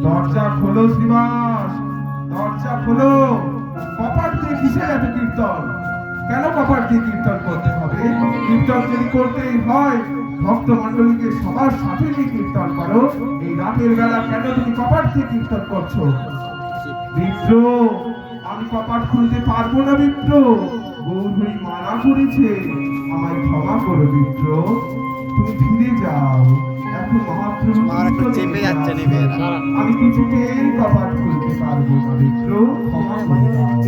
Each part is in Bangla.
দরজা খোলো শ্রীবাস, দরজা খোলো। কপাট দিয়ে কিসের এত কীর্তন? কেন কপাট দিয়ে কীর্তন করতে হবে? কীর্তন যদি করতেই হয় ভক্ত মন্ডলীকে সবার সাথে নিয়ে কীর্তন করো। এই রাতের বেলা কেন তুমি কপাট দিয়ে কীর্তন করছো? মিত্র, আমি কপাট খুলতে পারবো না মিত্র। গৌরহরি মানা করেছে, আমায় ক্ষমা করো মিত্র। তুমি ফিরে যাও। এখন মহাপ্রভু চেপে যাচ্ছে, আমি কিছুতেই কপাট খুলতে পারবো না মিত্র, ক্ষমা করে দাও।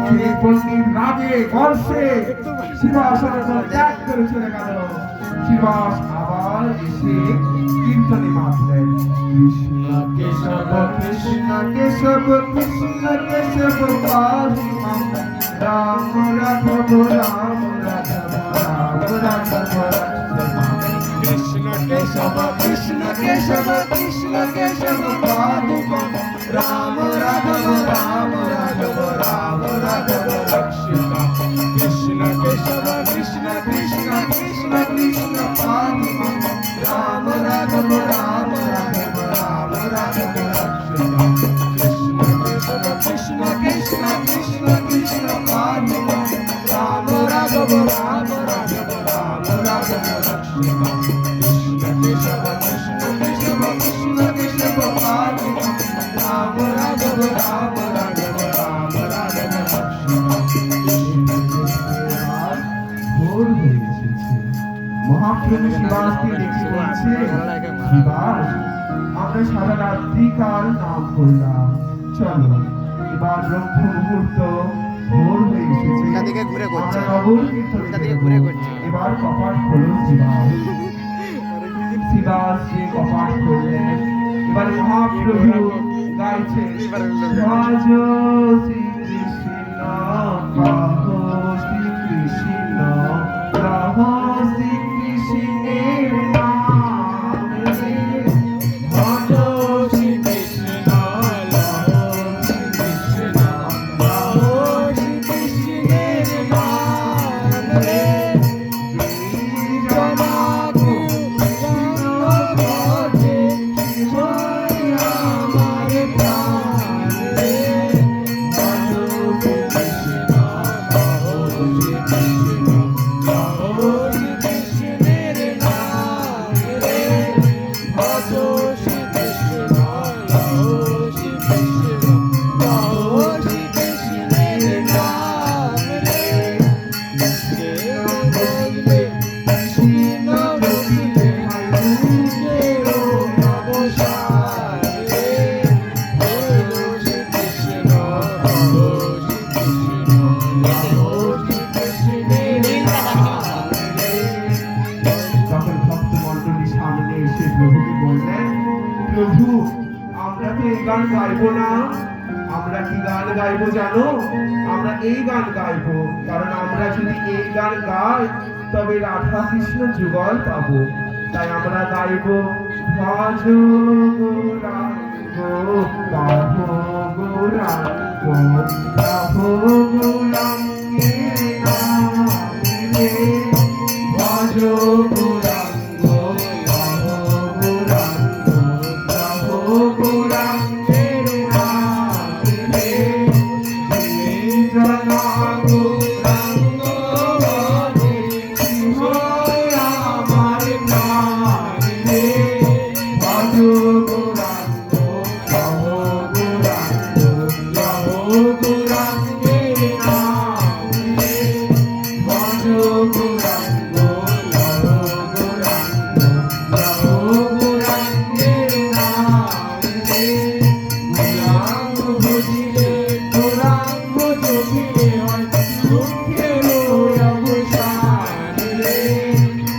সেই পণ্ডিত রাগে গর্ষে শিবাসনের ত্যাগ করে চলে গেল। শিবাস আবার এসে কীর্তনে মাতলেন, কৃষ্ণ কেশব কৃষ্ণ কেশব কৃষ্ণ কেশব পাহিমাম, রাম রাঘব রাম রাঘব রাম রাঘব কৃষ্ণ কেশব কৃষ্ণ কেশব কৃষ্ণ কেশব পাহিমাম, রাম রাঘব রাম রাঘব রাম রাঘব রক্ষিতাম। কৃষ্ণ কেশব কৃষ্ণ কৃষ্ণ কৃষ্ণ কৃষ্ণ পাহিমাম, রাম রাঘব রাম রাঘব রাম রাঘব রক্ষিতাম। কৃষ্ণ কেশব কৃষ্ণ কৃষ্ণ কৃষ্ণ কৃষ্ণ পাহিমাম, রাম রাঘব রাম রাঘব রাম রাঘব রক্ষিতাম। কৃষ্ণ কেশব কৃষ্ণ কেশব কৃষ্ণ কেশব পাহিমাম, রাম রাঘব রাম রাঘব রাম রাঘব রক্ষিতাম। ভোর হয়ে এসেছে। মহাপ্রভু শিবাসকে দেখে বলছে, শিবাস, আমরা সারা রাত্রিকাল নাম করলাম, চলো এবার ব্রহ্ম মুহূর্ত, ভোর হয়ে এসেছে, এবার কপাট খোলো শিবাস। শিবাস যে কপাট খুললেন, এবার মহাপ্রভু গাইছে, রাজ শ্রী কৃষ্ণ কাহো শ্রী কৃষ্ণ কাহো শ্রী কৃষ্ণের নাম রে, ভজ শ্রী কৃষ্ণ কাহো শ্রী কৃষ্ণ কাহো শ্রী কৃষ্ণের নাম রে, গান গাইবো না? আমরা কি গান গাইবো জানো? আমরা এই গান গাইবো, কারণ আমরা যদি এই গান গাই তবে রাধা কৃষ্ণ যুগল পাবো। তাই আমরা গাইবো ভজ গৌরাঙ্গ পাহ গৌরাঙ্গ পাহ গৌরাঙ্গে নামে ভজ গৌরাঙ্গ পাহ গৌরাঙ্গ পাহ গৌরাঙ্গে নামে জনা গৌরাঙ্গ ভজে হয় আমার প্রাণে ভজ গৌরাঙ্গ পাহ গৌরাঙ্গ পাহ গৌরাঙ্গে নামে ভজ গৌরাঙ্গ পাহ গৌরাঙ্গ পাহ গৌরাঙ্গে নামে গৌরাঙ্গ ভজিলে গৌরাঙ্গ জপিলে হয় দুঃখের অবসান রে।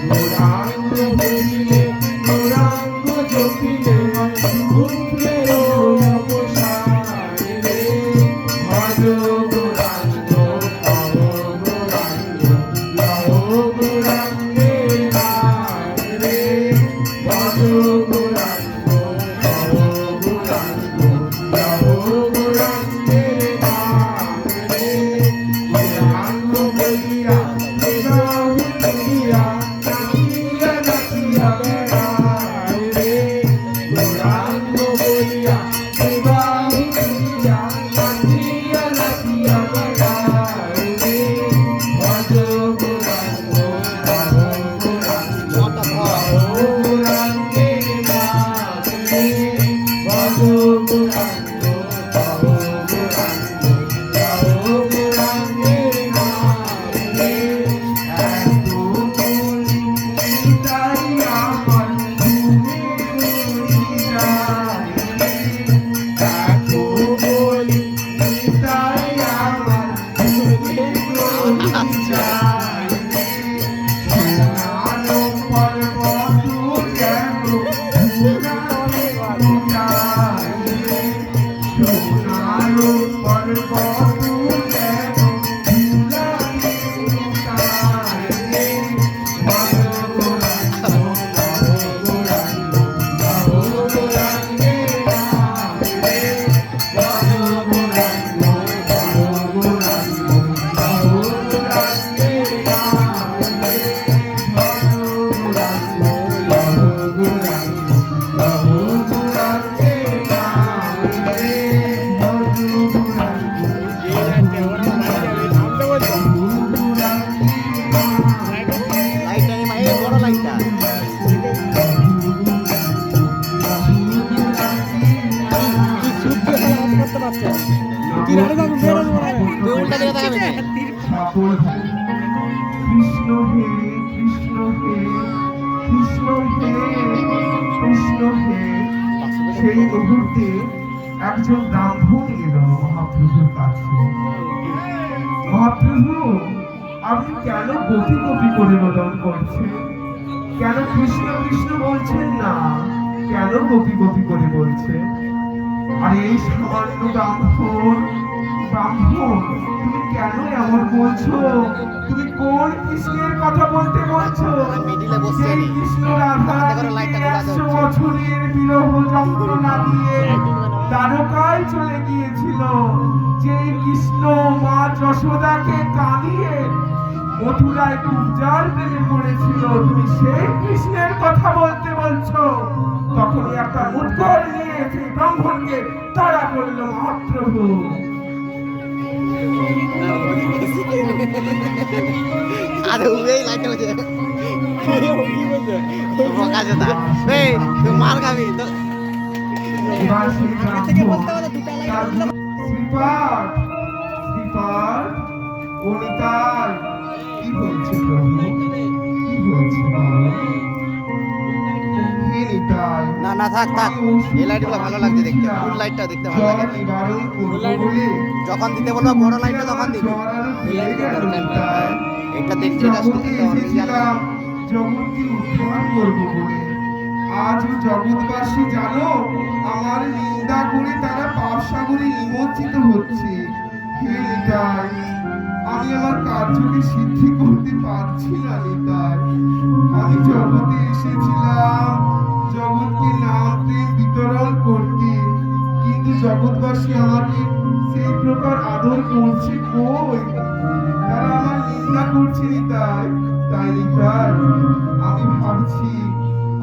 গৌরাঙ্গ ভজিলে গৌরাঙ্গ জপিলে হয় দুঃখের অবসান রে। ভজ গৌরাঙ্গ পাহ গৌরাঙ্গ পাহ গৌরাঙ্গে নামে ভজ গৌরাঙ্গ পাহ গৌরাঙ্গ পাহ গৌরাঙ্গে নামে গৌরাঙ্গ বলিয়া বিবাহ করিয়া নাচিয়া নাচিয়া বেড়ায় রে। গৌরাঙ্গ বলিয়া বিবাহ করিয়া নাচিয়া নাচিয়া বেড়ায় রে। ভজ গৌরাঙ্গ পাহ গৌরাঙ্গ পাহ গৌরাঙ্গে নামে ভজ গৌরাঙ্গ পাহ গৌরাঙ্গ পাহ গৌরাঙ্গে নামে। এত বলি তাই আমার ঘুমে ঘুরি যায় রে। এত বলি তাই আমার ঘুমে ঘুরি যায় রে। সোনার পর্বত যেন ঘুরাতে ঘুরায় রে। সোনার পর্বত যেন ঘুরাতে ঘুরায় রে। ভজ গৌরাঙ্গ পাহ গৌরাঙ্গ পাহ গৌরাঙ্গে নামে ভজ গৌরাঙ্গ পাহ গৌরাঙ্গ পাহ গৌরাঙ্গে নামে ভজ গৌরাঙ্গ পাহ গৌরাঙ্গ পাহ গৌরাঙ্গে নামে ভজ গৌরাঙ্গ লাইটটা নেই মায়ের বড় লাইটটা তুই উল্টা দিকে তাকাবি না। সকল কৃষ্ণ হে কৃষ্ণ হে কৃষ্ণ হে কৃষ্ণ হে। সেই মুহূর্তে একজন ব্রাহ্মণ এলো মহাপ্রভুর কাছে। মহাপ্রভু, আপনি কেন গোপী গোপী করে রোদন করছেন? কেন কৃষ্ণ কৃষ্ণ বলছেন না? কেন গোপী গোপী করে বলছেন? আর এই সামান্য ব্রাহ্মণ তুমি কেন এমন বলছো? তুমি কোন কৃষ্ণের কথা বলতে বলছো? মিডিলে বসছে সেই নি। কৃষ্ণ রাধা দেখো লাইটটা খোলা 100 হচ্ছে। বছরের বিরহ যন্ত্রণা দিয়ে দ্বারকায় চলে গিয়েছিল। যেই কৃষ্ণ মা যশোদাকে কাঁদিয়ে মথুরায় পূজার প্রেমে পড়েছিল, তুমি সেই কৃষ্ণের কথা বলতে বলছো? তখনই একটা উৎকল নিয়ে সেই ব্রাহ্মণকে তাড়া করলো মহাপ্রভু। আরে উবেই লাইটটা বলছে বকা জোতা এই তুই মার খাবি তো এবার সেই থেকে ব্রাহ্মণ বলতে বলতে দুটা লাইট তার শ্রীপাদ শ্রীপাদ অনিতাই, কি হয়েছে প্রভু? কি হয়েছে বলো? হে নিতাই, না না থাক থাক এই লাইটগুলো ভালো লাগছে দেখতে ফুল লাইটটা দেখতে ভালো জ্বর লাগে নিবারণ করবো বলে যখন দিতে বলবো বড় লাইটটা তখন দিবি জ্বর আরো বেড়ে গেল নিতাই। এটা দেখছি এটা জগতে শুনতে তো অনেক এসেছিলাম জগৎকে উদ্ধার করবো বলে, আজ জগৎবাসী জানো আমার নিন্দা করে তারা পাপ সাগরে নিমজ্জিত হচ্ছে। হে নিতাই, আমি আমার কার্যকে সিদ্ধি করতে পারছি না নিতাই। আমি জগতে এসেছিলাম জগৎকে নাম প্রেম বিতরণ করতে, কিন্তু জগৎবাসী আমাকে সেই প্রকার আদর করছে কই? তারা আমার নিন্দা করছে নিতাই। তাই নিতাই, আমি ভাবছি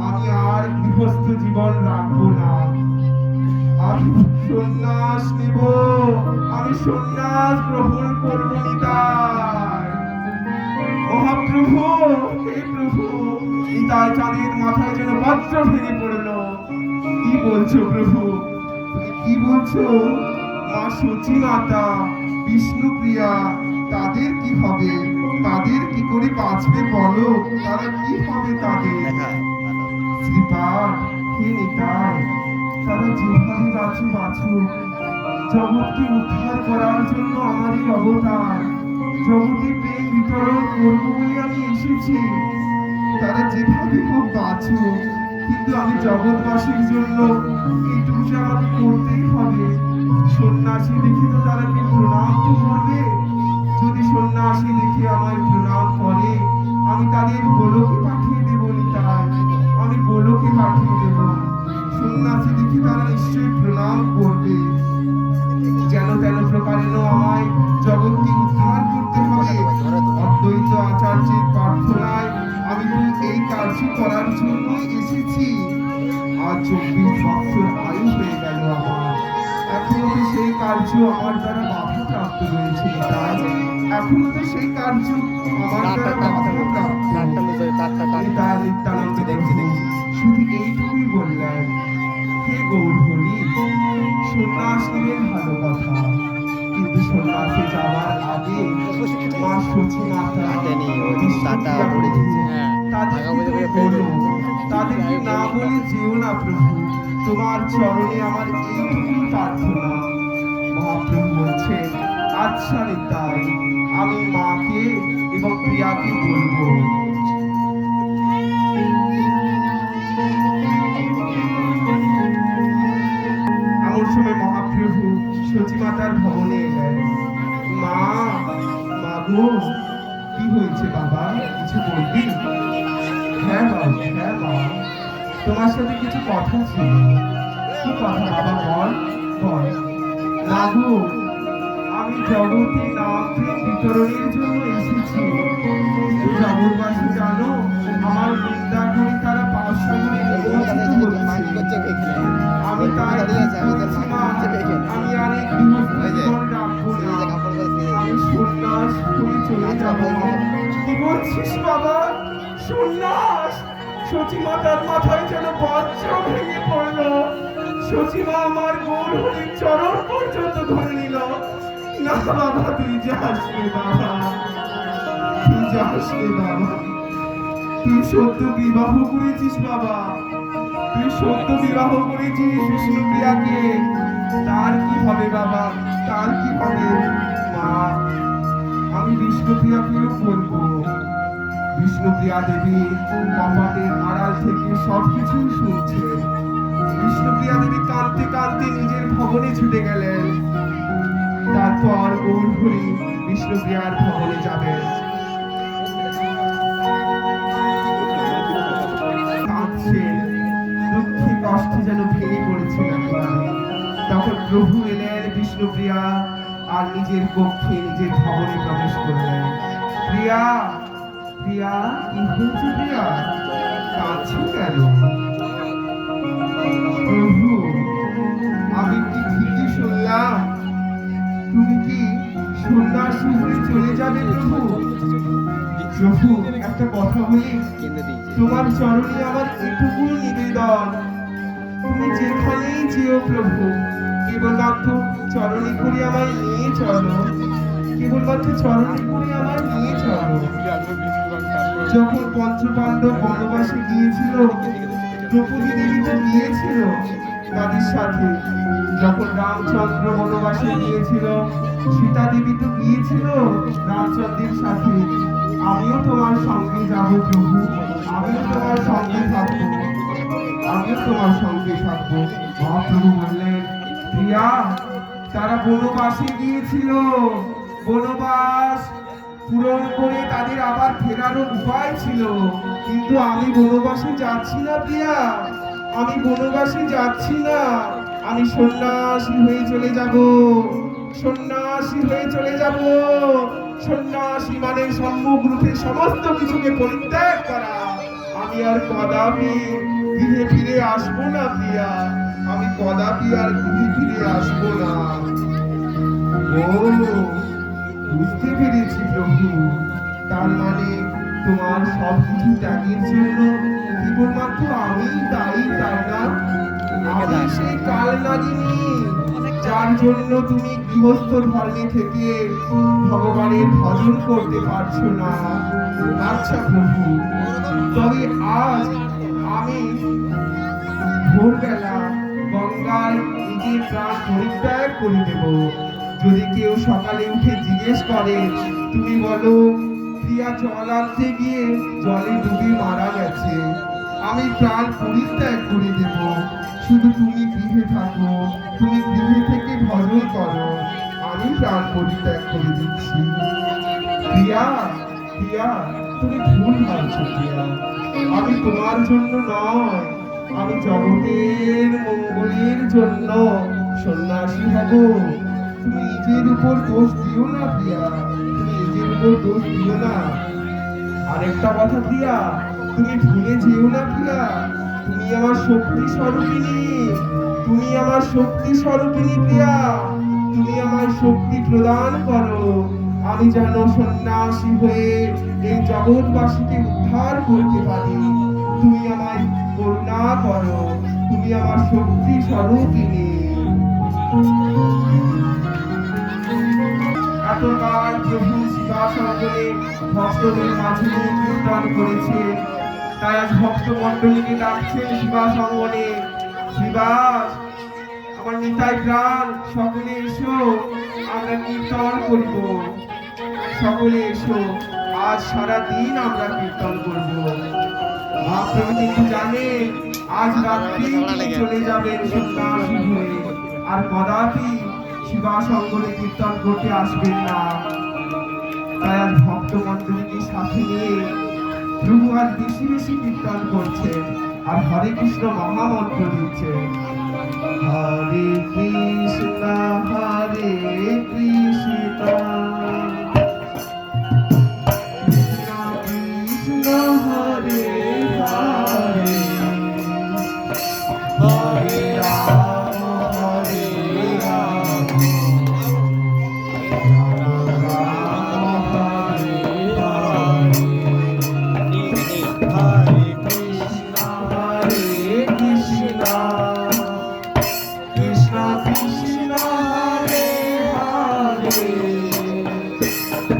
আমি আর গৃহস্থ জীবন রাখবো না, আমি সন্ন্যাস নেব, আমি সন্ন্যাস গ্রহণ করব নিতাই। মহাপ্রভু, হে প্রভু, নিতাই চাঁদের মাথায় যেন বজ্র ভেঙে পড়লো। কি বলছো প্রভু, তুমি কি বলছো? মা সচী মাতা, বিষ্ণুপ্রিয়া, তাদের কি হবে? তাদের কি করে বাঁচবে বলো? তারা কি হবে তাদের? দেখা ভালো। শ্রীপাদ, হে নিতাই, তারা যেভাবে বাঁচুক, জগৎকে উদ্ধার করার জন্য আমারই অবতার, জগতে প্রেম বিতরণ করবো বলে আমি এসেছি। তারা যেভাবে হোক বাঁচুক, কিন্তু আমি জগৎবাসীর জন্য এইটুকু যে আমাকে করতেই হবে। সন্ন্যাসী দেখে তো তারা কি প্রণাম তো করবে? যদি সন্ন্যাসী দেখে আমায় প্রণাম করে, আমি তাদের গোলকে পাঠিয়ে দেব নিতাই, আমি গোলকে পাঠিয়ে দেব। সন্ন্যাসী দেখে তারা নিশ্চয়ই প্রণাম করবে। যেন তেন প্রকারেণ আমায় জগৎকে উদ্ধার করতে হবে। অদ্বৈত আচার্যের প্রার্থনায় আমি তো এই কার্য করার জন্যই এসেছি। আজ 24 বছর আয়ু হয়ে গেল আমার, এখনো তো সেই কার্য আমার দ্বারা বাধা প্রাপ্ত রয়েছে। এখনো তো সেই কার্য আমার দ্বারা বাধা প্রাপ্ত। তার নিত্যানন্দ দেখছি শুধু এইটুকুই বললেন, হে গৌরহরি, সন্ন্যাস নেবেন ভালো কথা, কিন্তু সন্ন্যাসে যাওয়ার আগে মা সচী মাতা তাদেরকে না বলে যেও না প্রভু, তোমার চরণে আমার এইটুকুই প্রার্থনা। মহাপ্রভু বলছেন, আচ্ছা নিতাই, আমি মাকে এবং প্রিয়াকে বলবো। এমন সময় মহাপ্রভু সচী মাতার ভবনে এলেন। মা, মাগো, কি হয়েছে বাবা, কিছু বলবি? হ্যাঁ বাবা, হ্যাঁ মা, তোমার সাথে কিছু কথা ছিল। কি কথা বাবা, বল বল। মাগো, আমি জগতে নাম প্রেম বিতরণের জন্য এসেছি, কিন্তু জগৎবাসী জানো আমার নিন্দা করে তারা পাপ সাগরে নিমজ্জিত হচ্ছে। আমি তার আমি আর এই গৃহস্থ জীবন রাখবো না, আমি সন্ন্যাস হয়ে চলে যাবো। কি বলছিস বাবা, সন্ন্যাস? সচী মাতার মাথায় যেন বজ্র ভেঙে পড়লো। সচীমা আমার গৌরহরির চরণ পর্যন্ত ধরে নিল। না বাবা, তুই যাস রে বাবা, তুই যাস রে বাবা, তুই সত্য বিবাহ করেছিস বাবা, তুই সত্য বিবাহ করেছিস বিষ্ণুপ্রিয়াকে। তার কি হবে বাবা, তার কি হবে? মা, আমি বিষ্ণুপ্রিয়াকেও বলবো। বিষ্ণুপ্রিয়া দেবী কপাটের আড়াল থেকে সবকিছু শুনছেন। বিষ্ণুপ্রিয়া দেবী কাঁদতে কাঁদতে নিজের ভবনে ছুটে গেলেন। তারপর গৌরহরি বিষ্ণুপ্রিয়ার ভবনে যাবেন। কাঁদছেন, দুঃখে কষ্টে যেন ভেঙে পড়েছেন একেবারে। তখন প্রভু এলেন, বিষ্ণুপ্রিয়া আর নিজের কক্ষে নিজের ভবনে প্রবেশ করলেন। প্রিয়া, প্রিয়া, কি হয়েছে প্রিয়া, কাঁদছো কেন? প্রভু, আমি কি ঠিকই শুনলাম? তুমি কি সন্ন্যাসী হয়ে চলে যাবে প্রভু? প্রভু, একটা কথা বলি, তোমার চরণে আমার এটুকু নিবেদন, তুমি যেখানেই যেও প্রভু, কেবলমাত্র চরণে করে আমায় নিয়ে চলো, কেবলমাত্র চরণে করে আমায় নিয়ে চলো। যখন পঞ্চপাণ্ডব বনবাসে গিয়েছিল, দ্রৌপদী দেবী তো গিয়েছিল তাদের সাথে। যখন রামচন্দ্র বনবাসে গিয়েছিল, সীতা দেবী তো গিয়েছিল রামচন্দ্রের সাথে। আমিও তোমার সঙ্গে যাব প্রভু, আমিও তোমার সঙ্গে থাকবো। আমিও তোমার সঙ্গে থাকবো। মহাপ্রভু বললেন, প্রিয়া, তারা বনবাসে গিয়েছিল, বনবাস পূরণ করে তাদের আবার ফেরারও উপায় ছিল, কিন্তু আমি বনবাসে যাচ্ছি না প্রিয়া, আমি বনবাসে যাচ্ছি না, আমি সন্ন্যাসী হয়ে চলে যাব, সন্ন্যাসী হয়ে চলে যাব। সন্ন্যাসী মানে সম্মুখ রূপে সমস্ত কিছুকে পরিত্যাগ করা। আমি আর কদাপি গৃহে ফিরে আসবো না প্রিয়া, আমি কদাপি আর গৃহে ফিরে আসবো না। ও, বুঝতে পেরেছি প্রভু, তার মানে তোমার সব কিছু ত্যাগের জন্য কেবলমাত্র আমি দায়ী, তাই না? আমি সেই কাল নাগিনী, যার জন্য তুমি গৃহস্থ ধর্মে থেকে ভগবানের ভজন করতে পারছো না। আচ্ছা প্রভু, তবে আজ আমি ভোরবেলা গঙ্গায় নিজের প্রাণ পরিত্যাগ করে দেব। যদি কেউ সকালে উঠে জিজ্ঞেস করে, তুমি বলো প্রিয়া জল আনতে গিয়ে জলে ডুবে মারা গেছে, আমি প্রাণ পরিত্যাগ করে দেব। শুধু তুমি গৃহে থাকো, তুমি গৃহে থেকে ভজন করো, আমি প্রাণ পরিত্যাগ করে দিচ্ছি। প্রিয়া, প্রিয়া, তুমি ভুল ভাবছো প্রিয়া, আমি তোমার জন্য নয়, আমি জগতের মঙ্গলের জন্য সন্ন্যাসী হব। তুমি নিজের উপর দোষ দিও না প্রিয়া, তুমি নিজের উপর দোষ দিও না। আরেকটা কথা প্রিয়া, তুমি ভুলে যেও না প্রিয়া, তুমি আমার শক্তি স্বরূপিণী, তুমি আমার শক্তি স্বরূপিণী প্রিয়া, তুমি আমার শক্তি প্রদান করো, আমি যেন সন্ন্যাসী হয়ে এই জগৎবাসীকে উদ্ধার করতে পারি। তুমি আমায় করুণা করো, তুমি আমার শক্তি স্বরূপিণী। এতকাল প্রভু শিবাসনে ভক্তদের মাঝে কীর্তন করেছে, তাই আজ ভক্ত মণ্ডলীকে ডাকছেন শিবাসঙ্গনে। শিবাস, আমার নিতাই প্রাণ, সকলে এসো, আমরা কীর্তন করিব। সকলে এসো, আজ সারা দিন আমরা কীর্তন করব। মহাপ্রভু কিন্তু জানেন আজ রাত্রি চলে যাবেন সন্ন্যাসী হয়ে, আর কদাপি শিবাসঙ্গনে কীর্তন করতে আসবেন না। তাই আজ ভক্ত মণ্ডলীকে সাথে নিয়ে প্রভু আজ বেশি বেশি কীর্তন করছেন আর হরে কৃষ্ণ মহামন্ত্র দিচ্ছেন। হরে কৃষ্ণ হরে কৃষ্ণ কৃষ্ণ কৃষ্ণ হরে হরে, হরে রাম হরে রাম, রাম রাম হরে হরে, হরে কৃষ্ণ হরে কৃষ্ণ কৃষ্ণ কৃষ্ণ হরে হরে,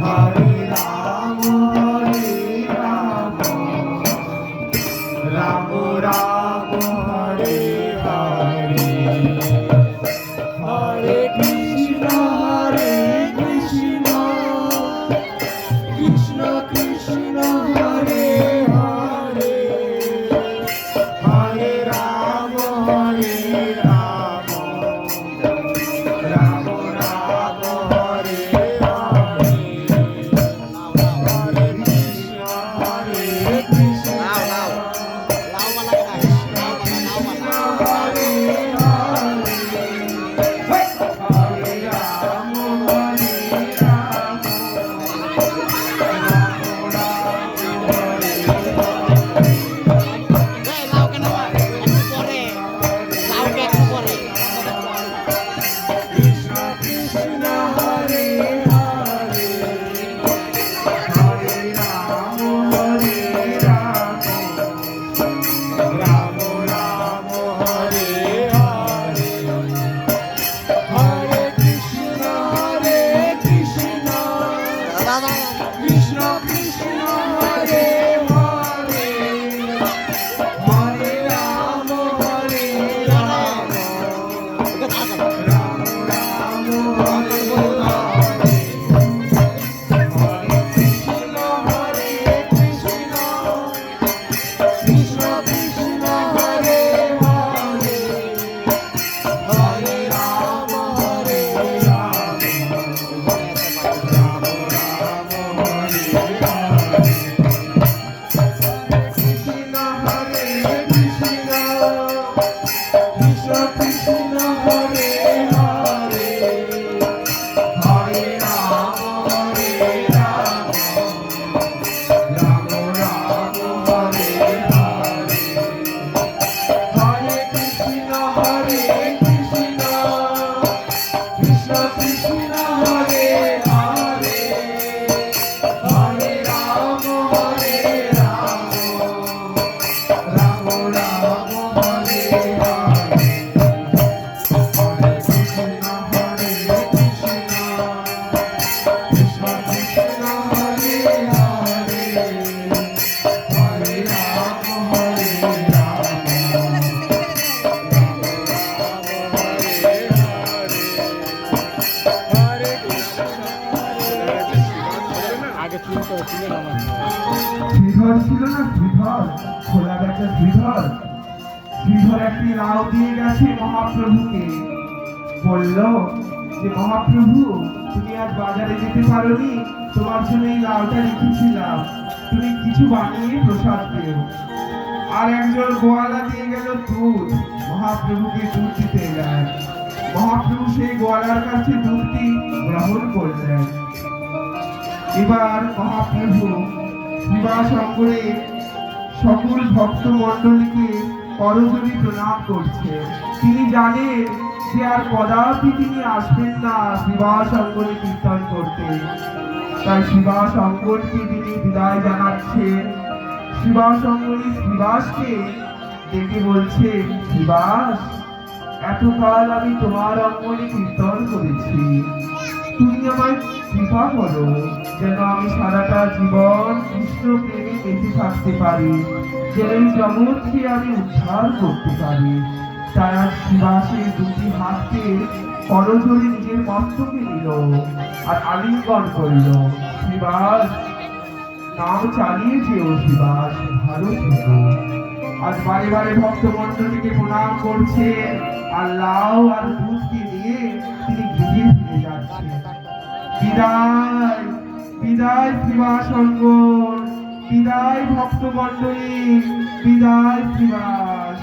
হরে রাম রাম রাম হরে হরে, হরে কৃষ্ণ কৃষ্ণ কৃষ্ণ হরে হরে, হরে রাম রাম রাম হরে হরে, হরে কৃষ্ণ কৃষ্ণ লাও লাও লাও মালা খায় শ্রীধর, খোলা বেচা শ্রীধর। শ্রীধর একটি লাউ দিয়ে গেছে মহাপ্রভুকে, বলল যে মহাপ্রভু তুমি আজ বাজারে যেতে পারোনি, তোমার জন্য এই লাউটা রেখেছিলাম, তুমি কিছু বানিয়ে প্রসাদ দিও। আর একজন গোয়ালা দিয়ে গেল দুধ, মহাপ্রভুকে দুধ দিতে গেলেন। মহাপ্রভু সেই গোয়ালার কাছে দুধটি গ্রহণ করলেন। এবার মহাপ্রভু শ্রীবাস অঙ্গনে সকল ভক্ত মণ্ডলীকে করজোড়ে প্রণাম করছে। তিনি জানেন যে আর কদাপি তিনি আসবেন না শ্রীবাস অঙ্গনে কীর্তন করতে, তাই শ্রীবাস অঙ্গনকে তিনি বিদায় জানাচ্ছেন। শ্রীবাস অঙ্গনে শ্রীবাসকে ডেকে বলছে, শ্রীবাস, এতকাল আমি তোমার অঙ্গনে কীর্তন করেছি, তুমি আমায় কৃপা করো যেন আমি সারাটা জীবন কৃষ্ণ প্রেমে বেঁচে থাকতে পারি, যেন এই জগৎকে আমি উদ্ধার করতে পারি। তাই আজ শ্রীবাসের দুটি হাতকে করজোড়ে নিজের মস্তকে নিল আর আলিঙ্গন করল। শ্রীবাস, নাম চালিয়ে যেও শ্রীবাস, ভালো থেকো। আজ বারে বারে ভক্ত মণ্ডলীকে প্রণাম করছে আর লাউ আর দুধকে নিয়ে তিনি গৃহে ফিরে যাচ্ছেন। বিদায়, বিদায় শ্রীবাস অঙ্গন, বিদায় ভক্ত মণ্ডলী, বিদায় শ্রীবাস।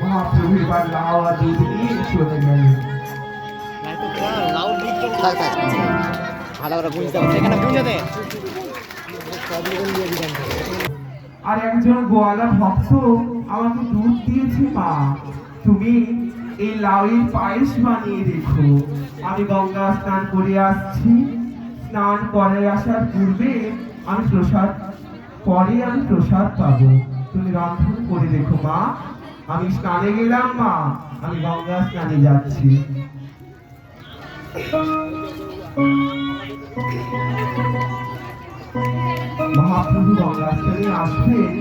মহাপ্রভু এবার লাউ আর দুধ নিয়ে চলে গেলেন। থাক থাক ভালো করে বুঝতে হবে, এখানে বুঝে দে। আর একজন গোয়ালা ভক্ত আমাকে দুধ দিয়েছে, মা তুমি এই লাউয়ের পায়েস বানিয়ে রেখো, আমি গঙ্গা স্নান করে আসছি, স্নান করে আসার পূর্বে আমি প্রসাদ পাবো, তুমি রন্ধন করে রেখো মা। আমি স্নানে গেলাম মা, আমি গঙ্গা স্নানে যাচ্ছি। মহাপ্রভু গঙ্গা স্নানে আসবেন,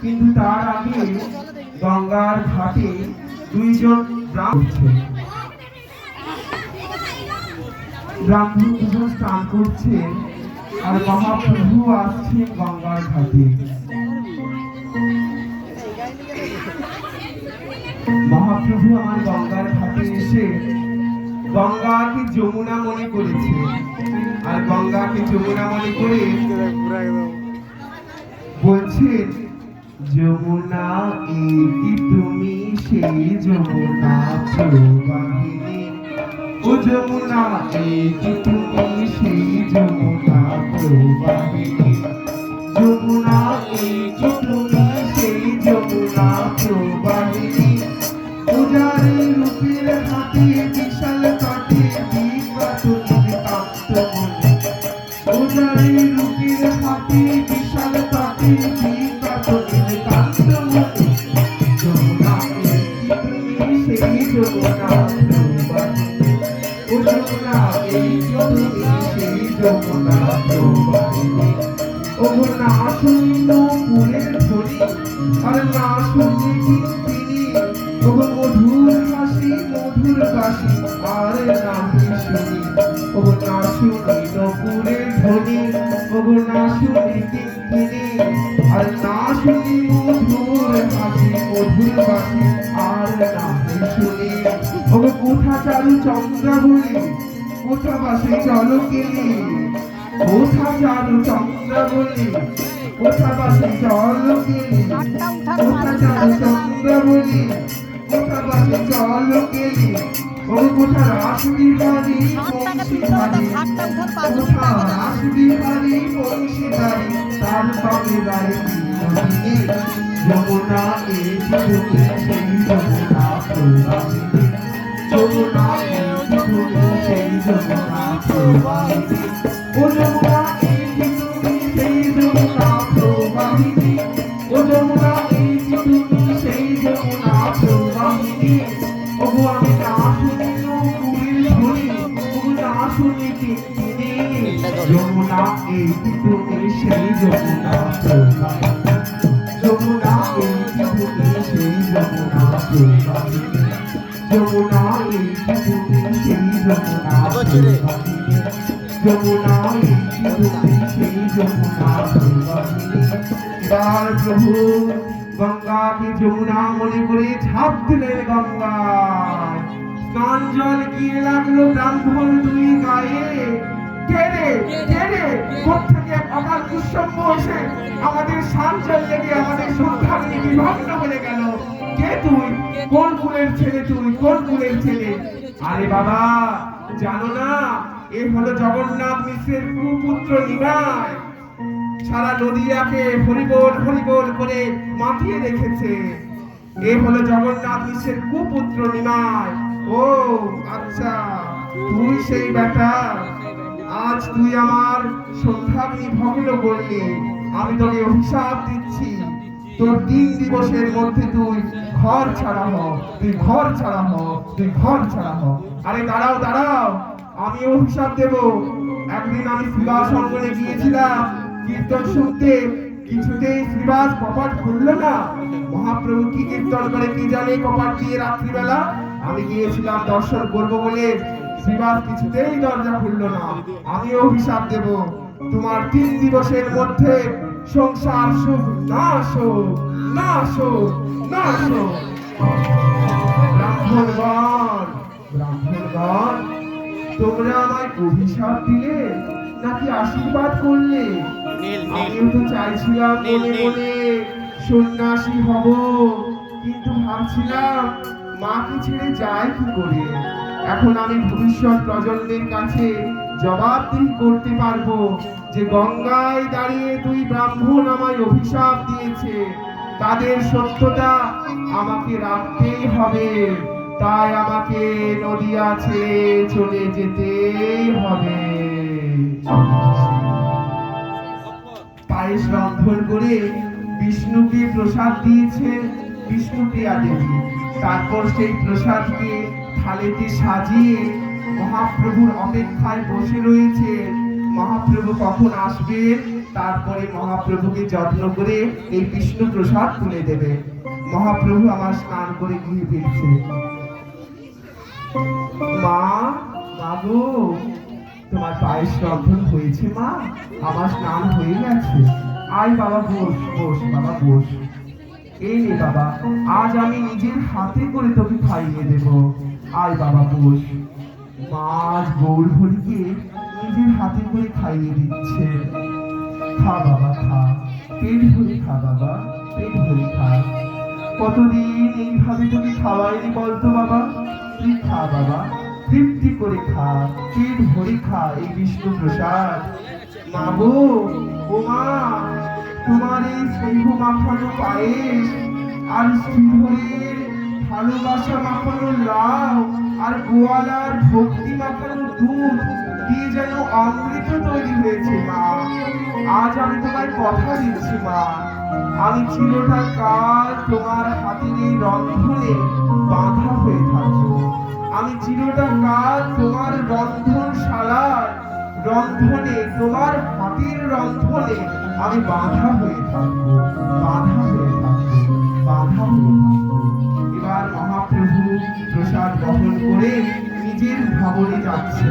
কিন্তু তার আগে গঙ্গার ঘাটে দুইজন ব্রাহ্মণ দুজন স্নান করছেন আর মহাপ্রভু আসছেন গঙ্গার ঘাটে। মহাপ্রভু আমার গঙ্গার ঘাটে এসে গঙ্গাকে যমুনা মনে করেছে আর গঙ্গাকে যমুনা মনে করে বলছেন, যমুনা কি তুমি সেই যমুনা প্রবাহিনী, ও যমুনা কি তুমি সেই যমুনা প্রবাহিনী, যমুনা কি তুমি সেই যমুনা প্রবাহিনী, পূজারি রূপের হাতে বিশাল কাঠে বিকট কান্তমণি, পূজারি রূপের হাতে বিশাল কাঠে বিকট কান্তমণি, যমুনা তুমি সেই যমুনা প্রবাহিনী, ও যমুনা তুমি সেই যমুনা প্রবাহিনী, ও না শূন্য ফুলের ধ্বনি আর না শুনি তিনি, ও মধুর হাসি মধুর কাশি আর নাহি শুনি, ও না শুনি নপুরের ধ্বনি, ও না শুনি তিনি আর না শুনি মধুর হাসি মধুর কাশি আর নাহি শুনি, ও কোথা চালু চন্দ্রাবলী, কোথা বাসে চলকেলি, কোথা চালু চন্দ্রাবলী, কোথা বাসে চলকেলি, কোথা চালু চন্দ্রাবলী, কোথা বাসে চলকেলি, ও কোথা রাসবিহারী বংশীধারী, কোথা রাসবিহারী বংশীধারী, তার পাবে রায় বিনোদিনী, যমুনা এই তুমি সেই যমুনা প্রবাহিনী, যমুনা এই তুমি সেই যমুনা প্রবাহিনী, ও যমুনা এই তুমি সেই যমুনা প্রবাহিনী, ও যমুনা এই তুমি সেই যমুনা প্রবাহিনী, ও আমি না শুনি নপুরের ধ্বনি, ও না শুনি তিনি, যমুনা এই তুমি সেই যমুনা প্রবাহিনী, যমুনা এই তুমি সেই যমুনা প্রবাহিনী, যমুনা এই তুমি সেই যমুনা প্রবাহিনী, যমুনা এই তুমি সেই যমুনা প্রবাহিনী। মহাপ্রভু গঙ্গাকে যমুনা মনে করে ঝাঁপ দিলেন গঙ্গায়। স্নান জল গিয়ে লাগলো ব্রাহ্মণ দুই গায়ে। কে রে কোত্থেকে এক অকাল কুসম্ভ এসে আমাদের স্নান জল লেগে আমাদের সন্তানকে বিভক্ত হয়ে গেল। কে তুই? কোন কুলের ছেলে তুই? কোন কুলের ছেলে? আরে বাবা, জানো না এ হলো জগন্নাথ মিশ্রের কুপুত্র নিমাই। সারা নদিয়াকে হরিবোল হরিবোল করে মাতিয়ে রেখেছে। এ হলো জগন্নাথ মিশ্রের কুপুত্র নিমাই। ও আচ্ছা, তুই সেই বেটা। আজ তুই আমার সন্ধ্যাগ্নি ভগ্ন করলি। আমি তোকে অভিশাপ দিচ্ছি, তোর 3 দিবসের মধ্যে তুই ঘর ছাড়া হ, তুই ঘর ছাড়া হ, তুই ঘর ছাড়া হ। আরে দাঁড়াও দাঁড়াও, আমি অভিশাপ দেব। একদিন আমি শ্রীবাস অঙ্গনে গিয়েছিলাম কীর্তন শুনতে, কিছুতেই শ্রীবাস কপাট খুললো না। মহাপ্রভু কি কীর্তন করে কি জানে কপাট দিয়ে রাত্রিবেলা। আমি গিয়েছিলাম দর্শন করবো বলে, শ্রীবাস কিছুতেই দরজা খুললো না। আমি অভিশাপ দেব, তোমার 3 দিবসের মধ্যে সংসার সুখ নাশ হোক, নাশ হোক, নাশ হোক। ব্রাহ্মণগণ, তোমরা আমায় অভিশাপ দিলে নাকি আশীর্বাদ করলে? আমিও তো চাইছিলাম মনে মনে সন্ন্যাসী হব, কিন্তু ভাবছিলাম মাকে ছেড়ে যাই কি করে। এখন আমি ভবিষ্যৎ প্রজন্মের কাছে জবাবদিহি করতে পারবো যে গঙ্গায় দাঁড়িয়ে দুই ব্রাহ্মণ আমায় অভিশাপ দিয়েছে, তাদের সত্যতা আমাকে রাখতেই হবে। তাই আমাকে নদিয়া ছেড়ে চলে যেতেই হবে। পায়েস রন্ধন করে বিষ্ণুকে প্রসাদ দিয়েছেন বিষ্ণুপ্রিয়া দেবী। তারপর সেই প্রসাদকে থালেতে সাজিয়ে মহাপ্রভুর অপেক্ষায় বসে রয়েছে। মহাপ্রভু কখন আসবেন, তারপরে মহাপ্রভুকে যত্ন করে এই বিষ্ণু প্রসাদ তুলে দেবে। মহাপ্রভু আমার স্নান করে গিয়ে ফিরছে। মা, বাবু, তোমার পায়েস রন্ধন হয়েছে মা? আমার স্নান হয়ে গেছে। আয় বাবা, বস বস বাবা বস। এই নে বাবা, আজ আমি নিজের হাতে করে তোকে খাইয়ে দেব। আয় বাবা বস। মাছ গৌর হরিকে নিজের হাতে করে খাইয়ে দিচ্ছে। খা বাবা খা, পেট ভরে খা বাবা, পেট ভরে খা। কতদিন এইভাবে তোকে খাওয়াইনি বলতো বাবা? তুই খা বাবা, তৃপ্তি করে খা, পেট ভরে খা এই বিষ্ণু প্রসাদ। মা গো, ও মা, তোমার এই স্নেহ মাখানো পায়েস আর শ্রীহরির ভালোবাসা মাখানো লাউ আর গোয়ালার ভক্তি মাখানো দুধ দিয়ে যেন অমৃত তৈরি হয়েছে মা। আজ আমি তোমায় কথা দিচ্ছি মা, আমি চিরটা কাল তোমার হাতের এই রন্ধনে বাঁধা হয়ে থাকবো। আমি চিরটা কাল তোমার রন্ধনশালার রন্ধনে, তোমার হাতের রন্ধনে আমি বাঁধা হয়ে থাকবো, বাঁধা হয়ে থাকবো, বাঁধা হয়ে থাকবো। এবার মহাপ্রভু প্রসাদ গ্রহণ করে নিজের ভবনে যাচ্ছে।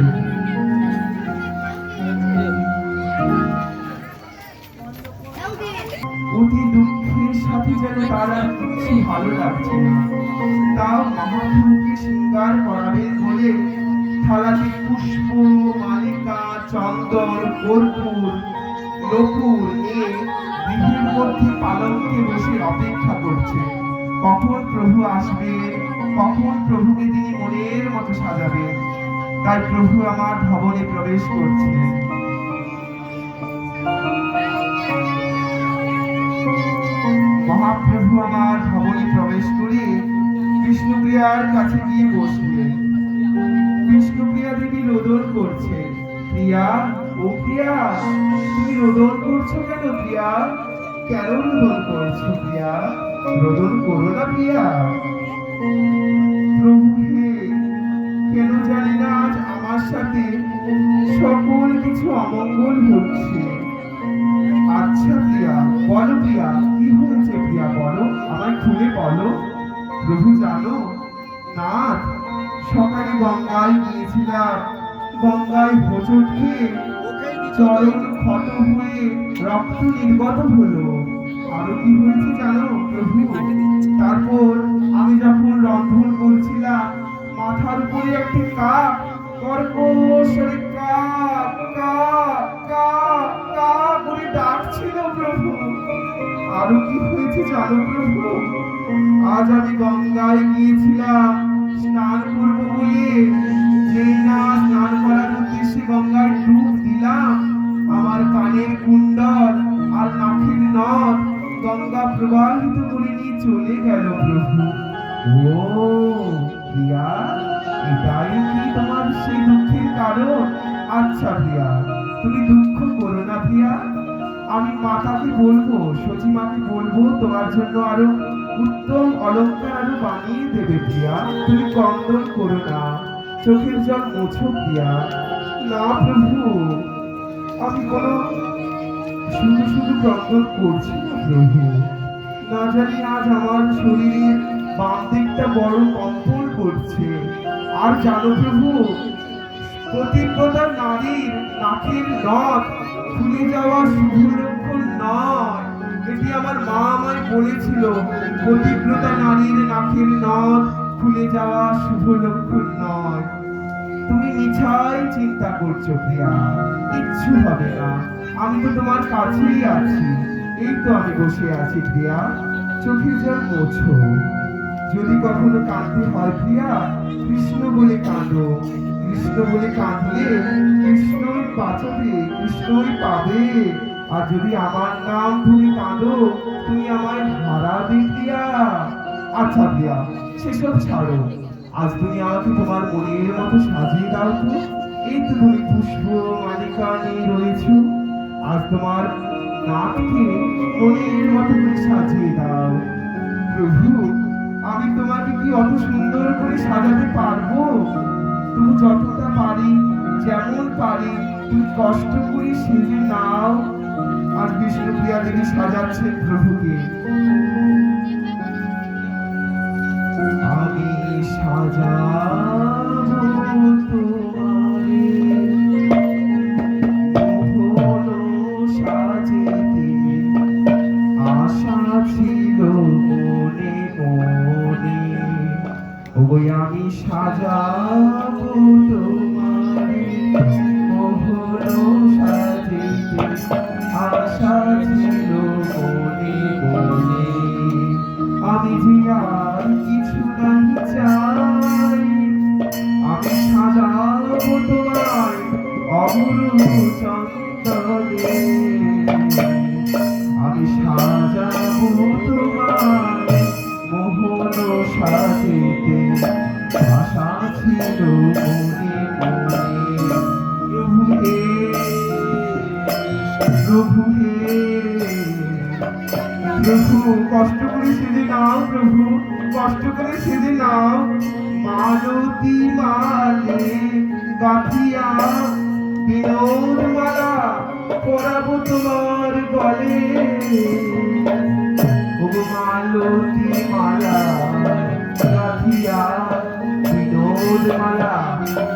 অতি দুঃখের সাথে যেন তারা কিছু ভালো লাগছে না। তাও মহাপ্রভুকে শৃঙ্গার করাবেন বলে থালাতে পুষ্প, মালিকা, চন্দন, কর্পূর, নকুর নিয়ে গৃহের মধ্যে পালঙ্কে বসে অপেক্ষা করছে কখন প্রভু আসবে, কখন প্রভুকে তিনি মনের মতো সাজাবেন। তাই প্রভু আমার ভবনে প্রবেশ করছে। মহাপ্রভু আমার ভবনে প্রবেশ করে বিষ্ণুপ্রিয়ার কাছে গিয়ে বসলেন। বিষ্ণুপ্রিয়া দেবী রোদন করছে। প্রিয়া, ও প্রিয়া, তুমি রোদন করছো কেন প্রিয়া? কেন রোদন করছো প্রিয়া? রোদন করো না প্রিয়া। প্রভু হে, কেন জানি না আজ আমার সাথে সকল কিছু অমঙ্গল হচ্ছে। আচ্ছা প্রিয়া, বলো প্রিয়া, কি হয়েছে প্রিয়া, বলো, আমায় খুলে বলো। প্রভু জানো না, সকালে গঙ্গায় গিয়েছিলাম, গঙ্গায় হোঁচট খেয়ে চরণ ক্ষত হয়ে রক্ত নির্গত হলো। আরো কি হয়েছে জানো প্রভু? তারপর আমি যখন রন্ধন করছিলাম, মাথার উপরে একটি কাক কর্কশরে কা কা কা কা করে ডাকছিল প্রভু। আরো কি হয়েছে জানো প্রভু? আজ আমি গঙ্গায় গিয়েছিলাম স্নান করব বলে। যেই না স্নান করার উদ্দেশ্যে গঙ্গায় ডুব দিলাম, আমার কানের কুণ্ডল আর নাকের নথ গঙ্গা প্রবাহিত করে নিয়ে চলে গেল প্রভু। ও প্রিয়া, এটাই কি তোমার সেই দুঃখের কারণ? আচ্ছা প্রিয়া, তুমি দুঃখ করো না প্রিয়া। আমি মাতাকে বলবো, সচিমাকে বলবো তোমার জন্য আরো উত্তম অলংকার আরো বানিয়ে দেবে প্রিয়া। তুমি ক্রন্দন করো না, চোখের জল মোছো প্রিয়া। না প্রভু, আমি কোনো শুধু শুধু ক্রন্দন করছি না প্রভু। না জানি আজ আমার শরীরের বাম দিকটা বড় কম্পন করছে। আর জানো প্রভু, পতিব্রতা নারীর নাকের নথ খুলে যাওয়া শুভ লক্ষণ নয়। এটি আমার মা আমায় বলেছিল, পতিব্রতা নারীর নাকের নথ খুলে যাওয়া শুভ লক্ষণ নয়। তুমি মিছাই চিন্তা করছো প্রিয়া, কিচ্ছু হবে না। আমি তো তোমার কাছেই আছি, এই তো আমি বসে আছি প্রিয়া। চোখের জল মোছো। যদি কখনো কাঁদতে হয় প্রিয়া, কৃষ্ণ বলে কাঁদো। কৃষ্ণ বলে কাঁদলে কৃষ্ণই বাঁচাবে, কৃষ্ণই পাবে। আর যদি আমার নাম তুমি কাঁদো, তুমি আমায় হারাবে প্রিয়া। আচ্ছা প্রিয়া, সেসব ছাড়ো। আজ তুমি আমাকে তোমার মনের মতো সাজিয়ে দাও তো। এই তো তুমি পুষ্প মালিকা নিয়ে রয়েছো। আজ তোমার নাককে মনের মতো করে সাজিয়ে দাও। প্রভু, আমি তোমাকে কি অত সুন্দর করে সাজাতে পারবো? তুমি যতটা পারি, যেমন পারি, তুমি কষ্ট করে সেজে নাও। আর বিষ্ণুপ্রিয়া দেবী সাজাচ্ছেন প্রভুকে। আমি সাজাবো তোমারে, মোহন সাজিতে আশা ছিল মনে মনে। ওই আমি সাজাবো তোমারে, মোহন সাজিতে আশা ছিল মনে মনে। আমি যে আর কিছু নাই চাই, আমি সাজাবো তোমায় অমর চন্দনে। আমি সাজাবো তোমায় মোহন সাজিতে আশা ছিল মনে মনে। প্রভু হে, প্রভু হে, প্রভু কষ্ট করে সেজে নাও, প্রভু কষ্ট করে সেজে নাও। মালতী মালে গাথিয়া বিনোদ মালা পরাবো তোমার গলে। ও মালতী মালা গাথিয়া বিনোদ মালা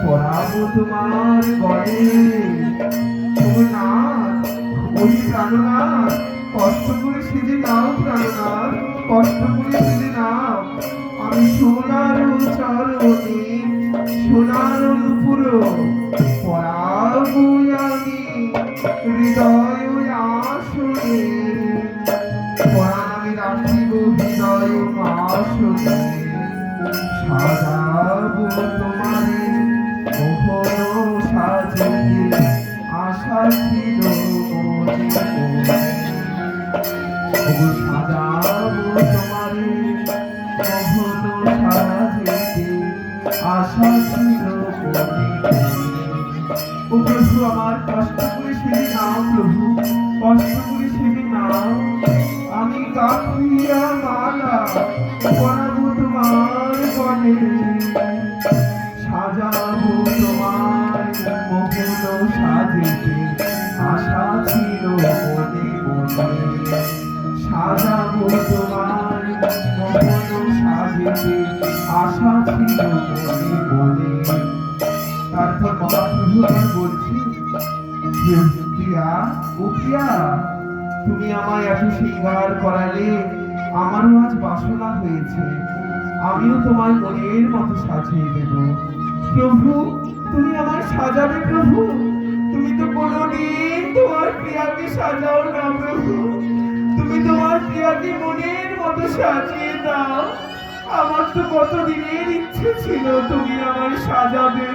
পরাবো তোমার গলে। ও নাথ, ওই প্রাণনাথ, কষ্ট করে সেজে নাও প্রাণনাথ, কষ্ট করে সেজে নাও। আমি সোনার চরণে সোনার নুপুর পরাবো আমি হৃদয় আসনে। পরাণ আমি রাখিব হৃদয় আসনে। সাজাবো তোমারে মোহন সাজিতে আশা ছিল মনে মনে। সাজাবো তোমারে মোহন সাজিতে আশা ছিল মনে মনে। ও প্রভু, আমার কষ্ট করে সেজে নাও প্রভু, কষ্ট করে সেজে নাও। আমি গাথিয়া মালা পরাবো তোমার গলে। সাজাবো তোমার মোহন সাজিতে আশা ছিল মনে মনে। সাজাবো তোমার মোহন সাজিতে আশা ছিল মনে মনে। তারপর মহাপ্রভু আমার বলছি, প্রিয়া ও প্রিয়া, তুমি আমায় এত শৃঙ্গার করালে আমারও আজ বাসনা হয়েছে, আমিও তোমার মনের মতো সাজিয়ে দেব। প্রভু, তুমি আমায় সাজাবে প্রভু, তুমি তো কোনোদিন তোমার প্রিয়াকে সাজাও না প্রভু, তুমি তোমার প্রিয়াকে মনের মতো সাজিয়ে দাও। আমার তো কতদিনের ইচ্ছে ছিল তুমি আমার সাজাবে,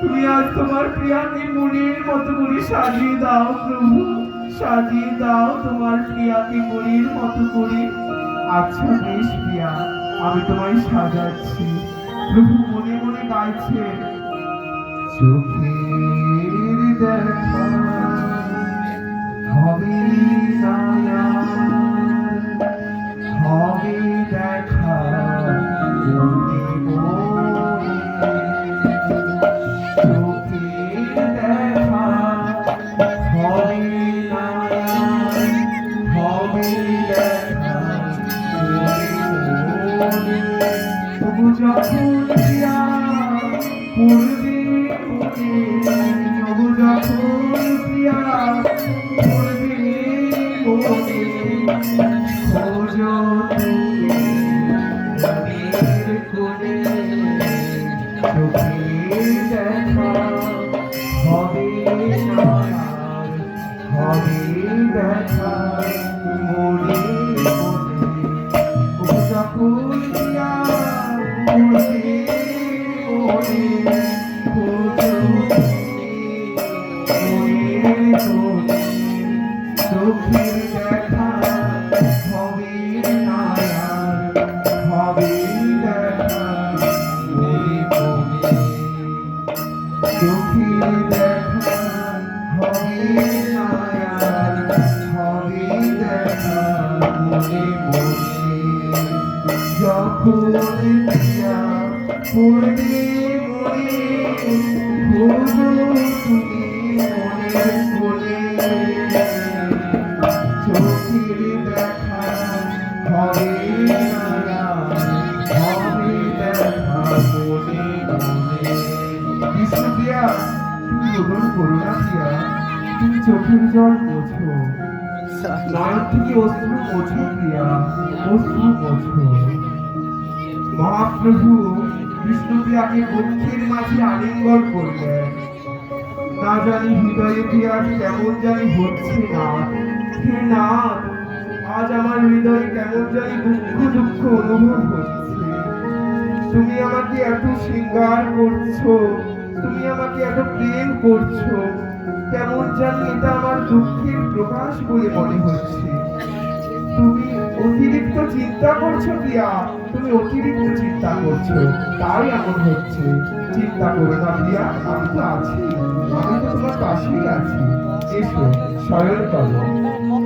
তুমি আজ তোমার প্রিয়াকে মনের মতো করে সাজিয়ে দাও প্রভু, সাজিয়ে দাও তোমার প্রিয়াকে মনের মতো করে। আচ্ছা বেশ প্রিয়া, আমি তোমায় সাজাচ্ছি। প্রভু মনে মনে গাইছে, চোখের দেখা হবে না আর, হবে দেখা মনে মনে। চোখের দেখা হবে না আর, হবে দেখা মনে মনে। তবু যখন প্রিয়া পড়বে মনে, তবু যখন প্রিয়া পড়বে মনে, খোঁজো তুমি মনের কোণে। চোখের দেখা হবে না আর, হবে দেখা মনে মনে। তবু যখন প্রিয়া পড়বে মনে, খোঁজো তুমি মনের কোণে। চোখের দেখা হবে না আর, হবে দেখা মনে মনে। চোখের দেখা হবে না আর, হবে দেখা মনে মনে। যখন প্রিয়া পড়বে মনে, খোঁজো তুমি মনের কোণে। চোখের দেখা হবে না আর, হবে দেখা মনে মনে। বিষ্ণুপ্রিয়া, তুমি রোদন করো না প্রিয়া, তুমি চোখের জল মোছো, নয়ন থেকে অশ্রু মোছো প্রিয়া, অশ্রু মোছো। মহাপ্রভু বিষ্ণুপ্রিয়াকে বক্ষের মাঝে আলিঙ্গন করলেন। না জানি হৃদয়ে প্রিয়ার কেমন জানি হচ্ছে না। হে নাথ, আজ আমার হৃদয়ে কেমন জানি দুঃখ দুঃখ অনুভব হচ্ছে। তুমি আমাকে এত শৃঙ্গার করছো, তুমি আমাকে এত প্রেম করছো, কেমন জানি এটা আমার দুঃখের প্রকাশ বলে মনে হচ্ছে। তুমি অতিরিক্ত চিন্তা করছো প্রিয়া, তুমি অতিরিক্ত চিন্তা করছো, তাই এমন হচ্ছে। চিন্তা করো না প্রিয়া, আমি তো আছি, আমি তো তোমার পাশেই আছি। এসো শয়ন করো।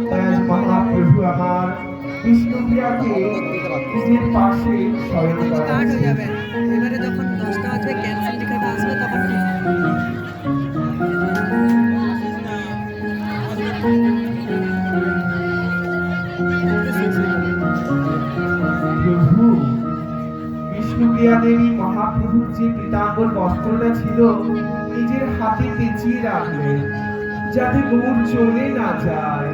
তাই আজ মহাপ্রভু আমার বিষ্ণুপ্রিয়াকে নিজের পাশে শয়ন কাট হয়ে করাচ্ছে। যাবে। এবারে যখন 10টা বাজবে ক্যান্সেল লেখাটা আসবে তখন প্রভু, বিষ্ণুপ্রিয়া দেবী মহাপ্রভুর যে পীতাম্বর বস্ত্রটা ছিল নিজের হাতে পেঁচিয়ে রাখলেন, যাতে দৌড় চলে না যায়।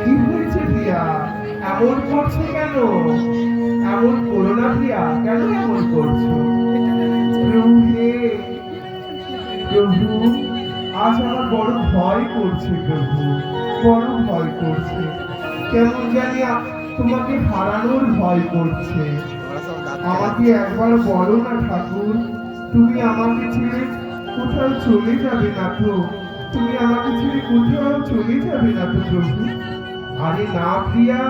কি হয়েছে প্রিয়া, এমন করছো কেন? এমন করো না প্রিয়া, কেন এমন করছো? প্রভু হে, প্রভু, আজ আমার বড় ভয় করছে প্রভু, বড় ভয় করছে। কেমন জানি তোমাকে হারানোর ভয় করছে। আমাকে একবার বলো না ঠাকুর, তুমি আমাকে ছেড়ে কোথাও চলে যাবে না তো? তুমি আমাকে ছেড়ে কোথাও চলে যাবে না তো প্রভু? আরে না প্রিয়া,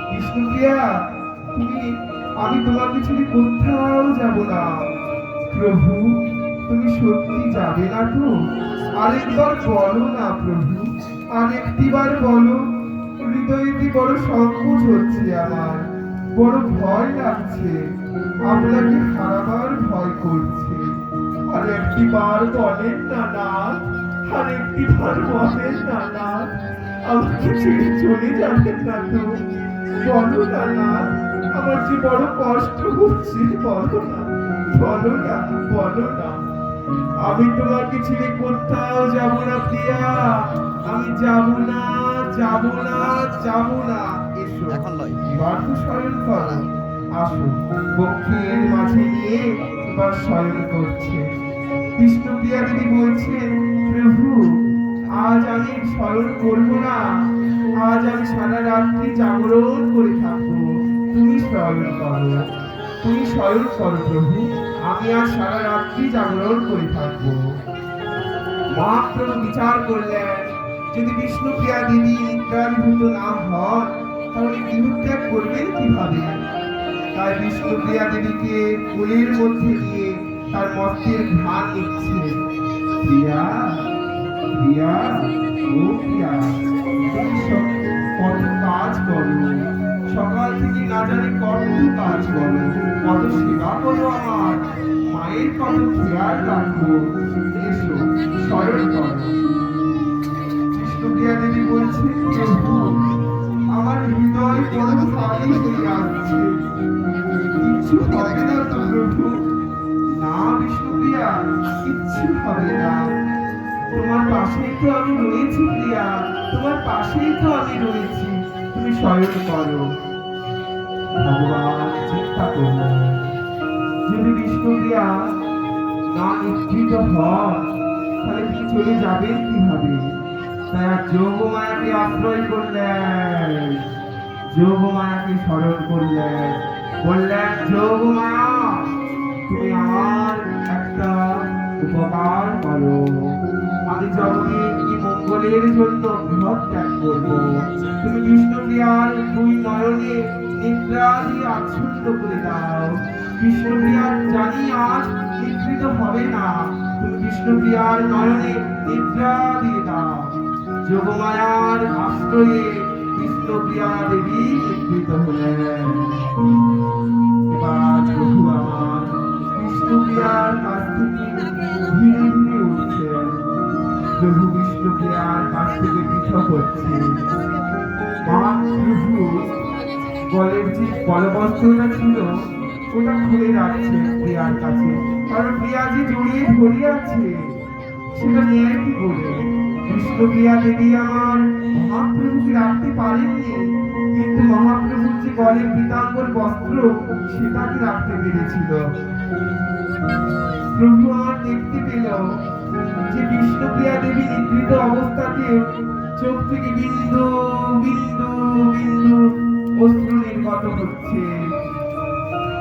বিষ্ণুপ্রিয়া, আমি তোমাকে ছেড়ে কোথাও যাব না। প্রভু, তুমি সত্যি যাবে না তো? আরেকবার বলো না প্রভু, আরেকটিবার বলো। হৃদয়টি বড় সংকোচ হচ্ছে আমার, বড় ভয় লাগছে, আপনাকে হারাবার ভয় করছে। আর একটিবার বলেন না নাথ, আর একটিবার বলেন না নাথ, আমাকে ছেড়ে চলে যাবেন না তো? বলো না নাথ, আমার যে বড় কষ্ট হচ্ছে, বলো না, বলো না, বলো না। আমি তোমাকে ছেড়ে কোথাও যাব না প্রিয়া, আমি যাব না, যাব না, যাব না। এসো এখন লয়। এবার তো শয়ন করো, আসো বক্ষের মাঝে নিয়ে এবার শয়ন করছে। বিষ্ণুপ্রিয়া দেবী বলছেন, প্রভু আজ আমি শয়ন করব না, আজ আমি সারা রাত্রি জাগরণ করে থাকবো, তুমি শয়ন করো, তুমি শয়ন করো প্রভু, আমি আজ সারা রাত্রি জাগরণ করে থাকবো। মহাপ্রভু বিচার করলেন, যদি বিষ্ণুপ্রিয়া দেবী নিদ্রাভিভূত না হন তাহলে গৃহত্যাগ করবেন কিভাবে? তাই বিষ্ণুপ্রিয়া দেবীকে কোলের মধ্যে নিয়ে তার মস্তের ঘ্রাণ নিচ্ছে। প্রিয়া, প্রিয়া, ও প্রিয়া, তুমি কত কাজ করো, সকাল থেকে না জানি কত কাজ করো, কত সেবা করো, আমার মায়ের কত খেয়াল রাখো, এসো শয়ন করো। বিষ্ণুপ্রিয়া দেবী বলছে, প্রভু আমার হৃদয় বড় খালি হয়ে আসছে, কিচ্ছু হবে না তো প্রভু। না বিষ্ণুপ্রিয়া, কিচ্ছু হবে না, তোমার পাশেই তো আমি রয়েছি প্রিয়া, তোমার পাশেই তো আমি রয়েছি, তুমি শয়ন করো। ভগবান চিন্তা করলেন, যদি বিষ্ণুপ্রিয়া না নিদ্রিত হন তাহলে কি চলে যাবেন কিভাবে? তাই আর যোগমায়াকে আশ্রয় করলেন, যোগমায়াকে স্মরণ করলেন, বললেন, যোগমায়া তুমি আমার একটা উপকার করো, আমি জগতের কি মঙ্গলের জন্য বৃহৎ ত্যাগ করবো, তুমি বিষ্ণুপ্রিয়ার দুই নয়নে নিদ্রা দিয়ে আচ্ছন্ন করে দাও। বিষ্ণুপ্রিয়া জানি আজ নিদ্রিত হবে না, তুমি বিষ্ণুপ্রিয়ার নয়নে নিদ্রা দিয়ে দাও। যোগমায়ার আশ্রয়ে বিষ্ণুপ্রিয়া দেবী নিদ্রিত হলেন। এবার প্রভু আমার বিষ্ণুপ্রিয়ার কাছ থেকে ধীরে ধীরে উঠছেন, প্রভু বিষ্ণুপ্রিয়ার কাছ থেকে পৃথক হচ্ছে। মহাপ্রভু গলের যে গলবস্ত্রটা ছিল ওটা খুলে রাখছে প্রিয়ার কাছে, কারণ প্রিয়া যে জড়িয়ে ধরে আছে সেটা নিয়ে কি বলে। বিষ্ণুপ্রিয়া দেবী আমার মহাপ্রভুকে রাখতে পারেননি, কিন্তু মহাপ্রভুর যে গলে পীতাম্বর বস্ত্র সেটাকে রাখতে পেরেছিল। প্রভু আমার দেখতে পেল যে বিষ্ণুপ্রিয়া দেবী নিদ্রিত অবস্থাতে চোখ থেকে বিন্দু বিন্দু বিন্দু অশ্রু নির্গত হচ্ছে।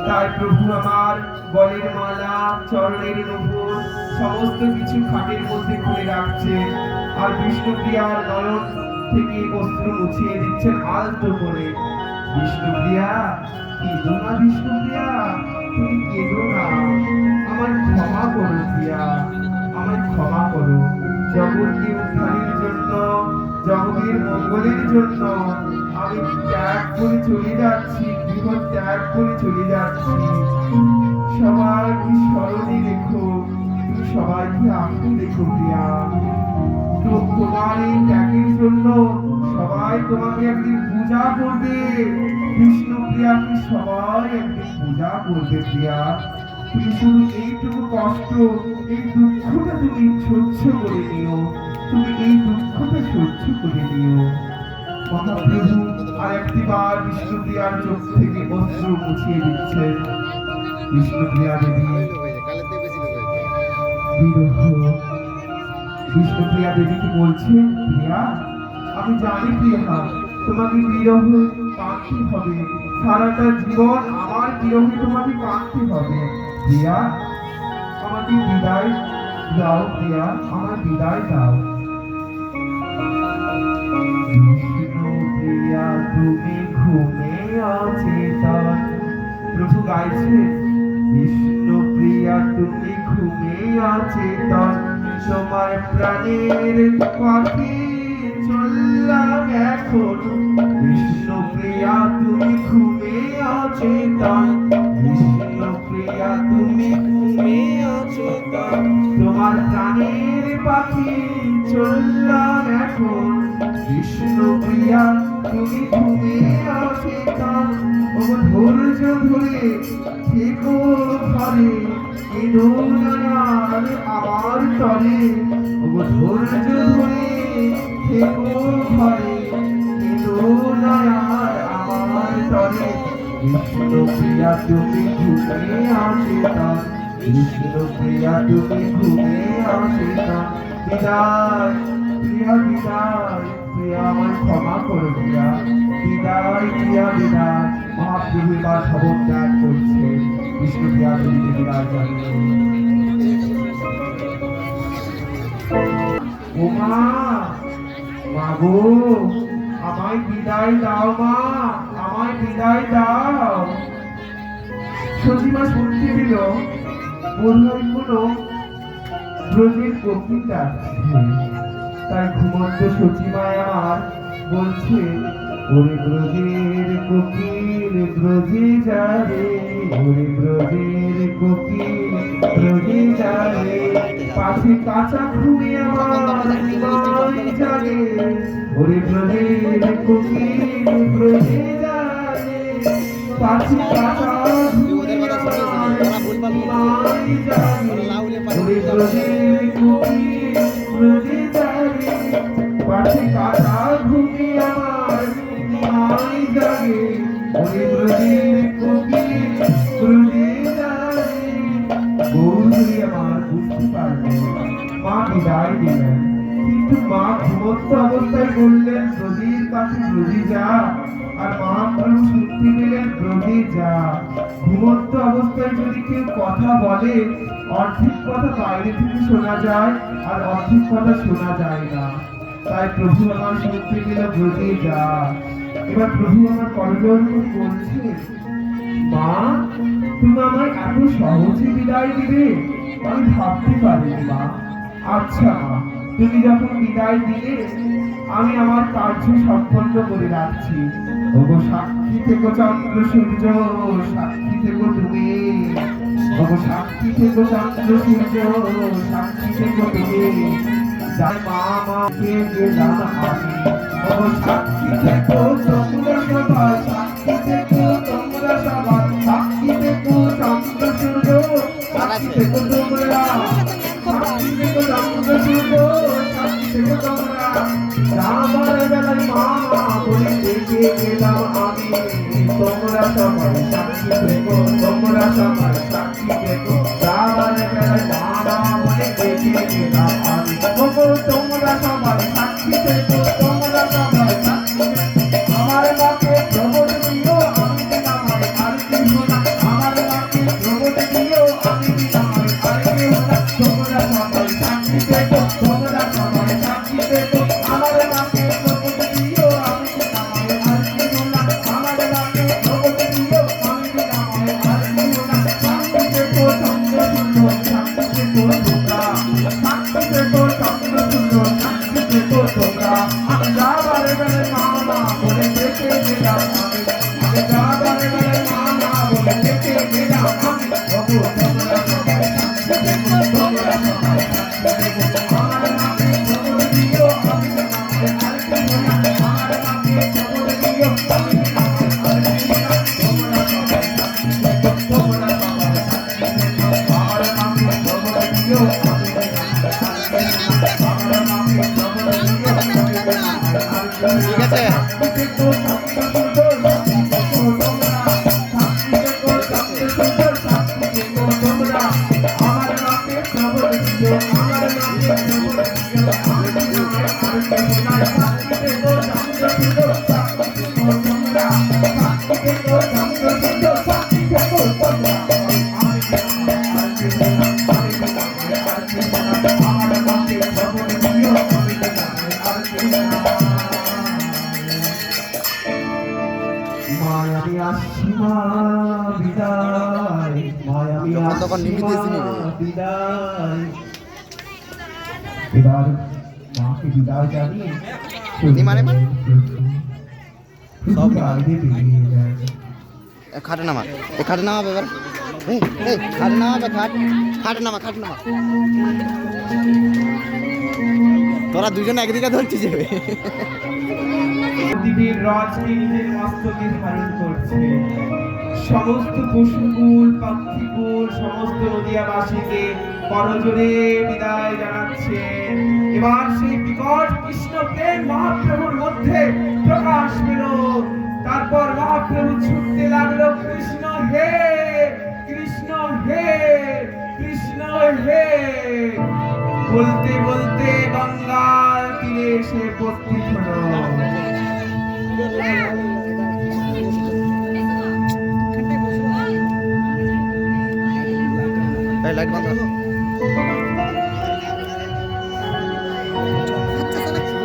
তাই প্রভু আমার গলের মালা, চরণের নূপুর সমস্ত কিছু খাটের মধ্যে খুলে রাখছে, আর বিষ্ণুপ্রিয়ার নয়ন থেকে অশ্রু মুছিয়ে দিচ্ছেন আলতো করে। বিষ্ণুপ্রিয়া, কেঁদো না বিষ্ণুপ্রিয়া, তুমি কেঁদো না, আমায় ক্ষমা করো প্রিয়া, আমায় ক্ষমা করো। জগৎকে উদ্ধারের জন্য, জগতের মঙ্গলের জন্য আমি ত্যাগ করে চলে যাচ্ছি, গৃহ ত্যাগ করে চলে যাচ্ছি। সবাইকে স্মরণে রেখো, তুমি সবাইকে আঁকড়ে রেখো প্রিয়া। তোমার এই ত্যাগের জন্য সবাই তোমাকে একদিন পূজা করবে, বিষ্ণুপ্রিয়াকে সবাই একদিন পূজা করবে প্রিয়া। তুমি শুধু এইটুকু কষ্ট, এই দুঃখটা তুমি সহ্য করে নিও, তুমি এই দুঃখটা সহ্য করে নিও। মহাপ্রভু আর একটিবার বিষ্ণুপ্রিয়ার চোখ থেকে অশ্রু মুছিয়ে দিচ্ছেন। বিষ্ণুপ্রিয়া দেবী বিরহ, বিষ্ণুপ্রিয়া দেবীকে বলছে, প্রিয়া আমি জানি প্রিয়া তোমাকে বিরহ কাঁদতে হবে, সারাটা জীবন আমার বিরহে তোমাকে কাঁদতে হবে। প্রিয়া আমাকে বিদায় দাও, প্রিয়া আমার বিদায় দাও। বিষ্ণুপ্রিয়া তুমি ঘুমে অচেতন, প্রভু গাইছে, বিষ্ণুপ্রিয়া তুমি ঘুমে অচেতন, তোমার প্রাণের পাখি চললাম এখন। বিষ্ণুপ্রিয়া তুমি ঘুমে অচেতন, বিষ্ণুপ্রিয়া তুমি ঘুমে অচেতন, তোমার প্রাণের পাখি চললাম এখন। বিষ্ণুপ্রিয়া তুমি ঘুমে অচেতন, ও ধৈর্য ধরে থেকো ঘরে, এই দোলনার আমার তরে ওগো ধৈর্য ধরে থেকো ঘরে এই দোলনার আমার তরে কৃষ্ণ প্রিয়া তুমি ঘুমে আসে না কৃষ্ণ প্রিয়া তুমি ঘুমে আসে না বিদায় প্রিয়া বিদায় প্রিয়া আমায় ক্ষমা করো প্রিয়া বিদায় প্রিয়া বিদায় মহাপ্রভু এবার খবর ত্যাগ করছে কৃষ্ণ প্রিয়া তুমি বিদায় জানিয়ে ও মা মাগো আমায় বিদায় দাও মা আমায় বিদায় দাও সতীমা শুনতে দিল বোধহয় কোনো ব্রজের বক্তৃতা তাই ঘুমন্ত সচিমায় আমার বলছে ওরে ব্রজের কোকিল ব্রজে যাবে ওরে ব্রজের কোকিল ব্রজে যাবে পাশে কাঁচা ঘুমে আমার নিমাই জাগে ওরে ব্রজের কোকিল ব্রজে যাবে পাশে কাঁচা ঘুমে আমার নিমাই জাগে ওরে ব্রজের কোকিল ব্রজে যাবে পাশে কাঁচা ঘুমে আমার নিমাই জাগে ওরে ব্রজের কোকিল ব্রজে যাবে গৌরী আমার বুঝতে পারলেন মা বিদায় দিলেন কিন্তু মা ঘুমন্ত অবস্থায় বললেন ব্রজের কাছে ব্রজে যা আর মহাপ্রভু শুনতে পেলেন ব্রজে যা ঘুমন্ত অবস্থায় যদি কেউ কথা বলে অর্ধেক কথা বাইরে থেকে শোনা যায় আর অর্ধেক কথা শোনা যায় না তাই প্রভু আমার শুনতে পেল ব্রজে যা এবার প্রভু আমার করজোর করে বলছে মা তুমি আমায় এত সহজে বিদায় দিবে আমি ভাবতে পারিনি মা আচ্ছা মা তুমি যখন বিদায় দিলে আমি আমার কার্য সম্পন্ন করে রাখছি ওগো সাক্ষী থেকো চন্দ্র সূর্য সাক্ষী থেকো তুমি ওগো সাক্ষী থেকো চন্দ্র সূর্য সাক্ষী থেকো তুমি যাই মা মাকে গেলাম আমি ওগো সাক্ষী থেকো তোমরা সবাই সাক্ষী থেকো তোমরা সবাই সাক্ষী থেকো চন্দ্র সূর্য সাক্ষী থেকো তোমরা সাক্ষী থেকো চন্দ্র সূর্য সাক্ষী থেকো তোমরা যাবার বেলায় মা বলে ডেকে গেলাম আমি তোমরা সবাই সাক্ষী থেকো তোমরা সবাই সাক্ষী থেকো যাবার বেলায় মা বলে ডেকে গেলাম আমি তোমরা সবাই সাক্ষী থেকো তোমরা সবাই সাক্ষী থেকো আমার মাকে প্রবোধ দিও আমি দিলাম আর কিছু না আমার মাকে প্রবোধ দিও আমি দিলাম আর কেউ না তোমরা সবাই সাক্ষী থেকো তোমরা সবাই সাক্ষী থেকো আমার মাকে প্রবোধ দিও আমি দিলাম আর কিছু না আমার মাকে প্রবোধ দিও আমি দিলাম আর কিছু না সাক্ষী থেকো চন্দ্র সূর্য সাক্ষী থেকো তোমরা সাক্ষী থেকো চন্দ্র সূর্য সাক্ষী থেকো তোমরা আমি যাবার বেলায় মা বলে ডেকে গেলাম আমি যাবার বেলায় মা বলে ডেকে গেলাম আমি প্রভু তোমরা সবাই সাক্ষী থেকো তোমরা সবাই সাক্ষী থেকো আমার মাকে প্রবোধ দিও আমি দিলাম আর কিছু না আমার মাকে প্রবোধ দিও আমি দিলাম আর কিছু না তোমরা সবাই সাক্ষী থেকো তোমরা সবাই সাক্ষী থেকো আমার মাকে প্রবোধ দিও আমি দিলাম আর কিছু না আমার মাকে প্রবোধ দিও আমি দিলাম আর কিছু না ঠিক আছে মায়াবী আসছি মা বিদায় মায়াবী তখন আসছি নিমিতে মা চিনিবে। বিদায় এবার মাকে বিদায় জানিয়ে কি মানে মানে? সব বাইরে বেরিয়ে যায় খাটে নামা এ খাটে নামাবে এবার এই খাটে নামাবে খাটে নামা তোরা দুজনে একদিকে ধরছিস যাবে পৃথিবীর রাজকে নিজের মস্তকে ধারণ করছে সমস্ত পশুকুল পাখিকুল সমস্ত নদিয়াবাসীকে করজোরে বিদায় জানাচ্ছেন। এবার সেই বিকট কৃষ্ণ প্রেম মহাপ্রভুর মধ্যে প্রকাশ পেল। তারপর মহাপ্রভু ছুটতে লাগলো, কৃষ্ণ হে কৃষ্ণ হে কৃষ্ণ হে বলতে বলতে গঙ্গার তীরে এসে উপস্থিত হলো। এই লাইট বন্ধ।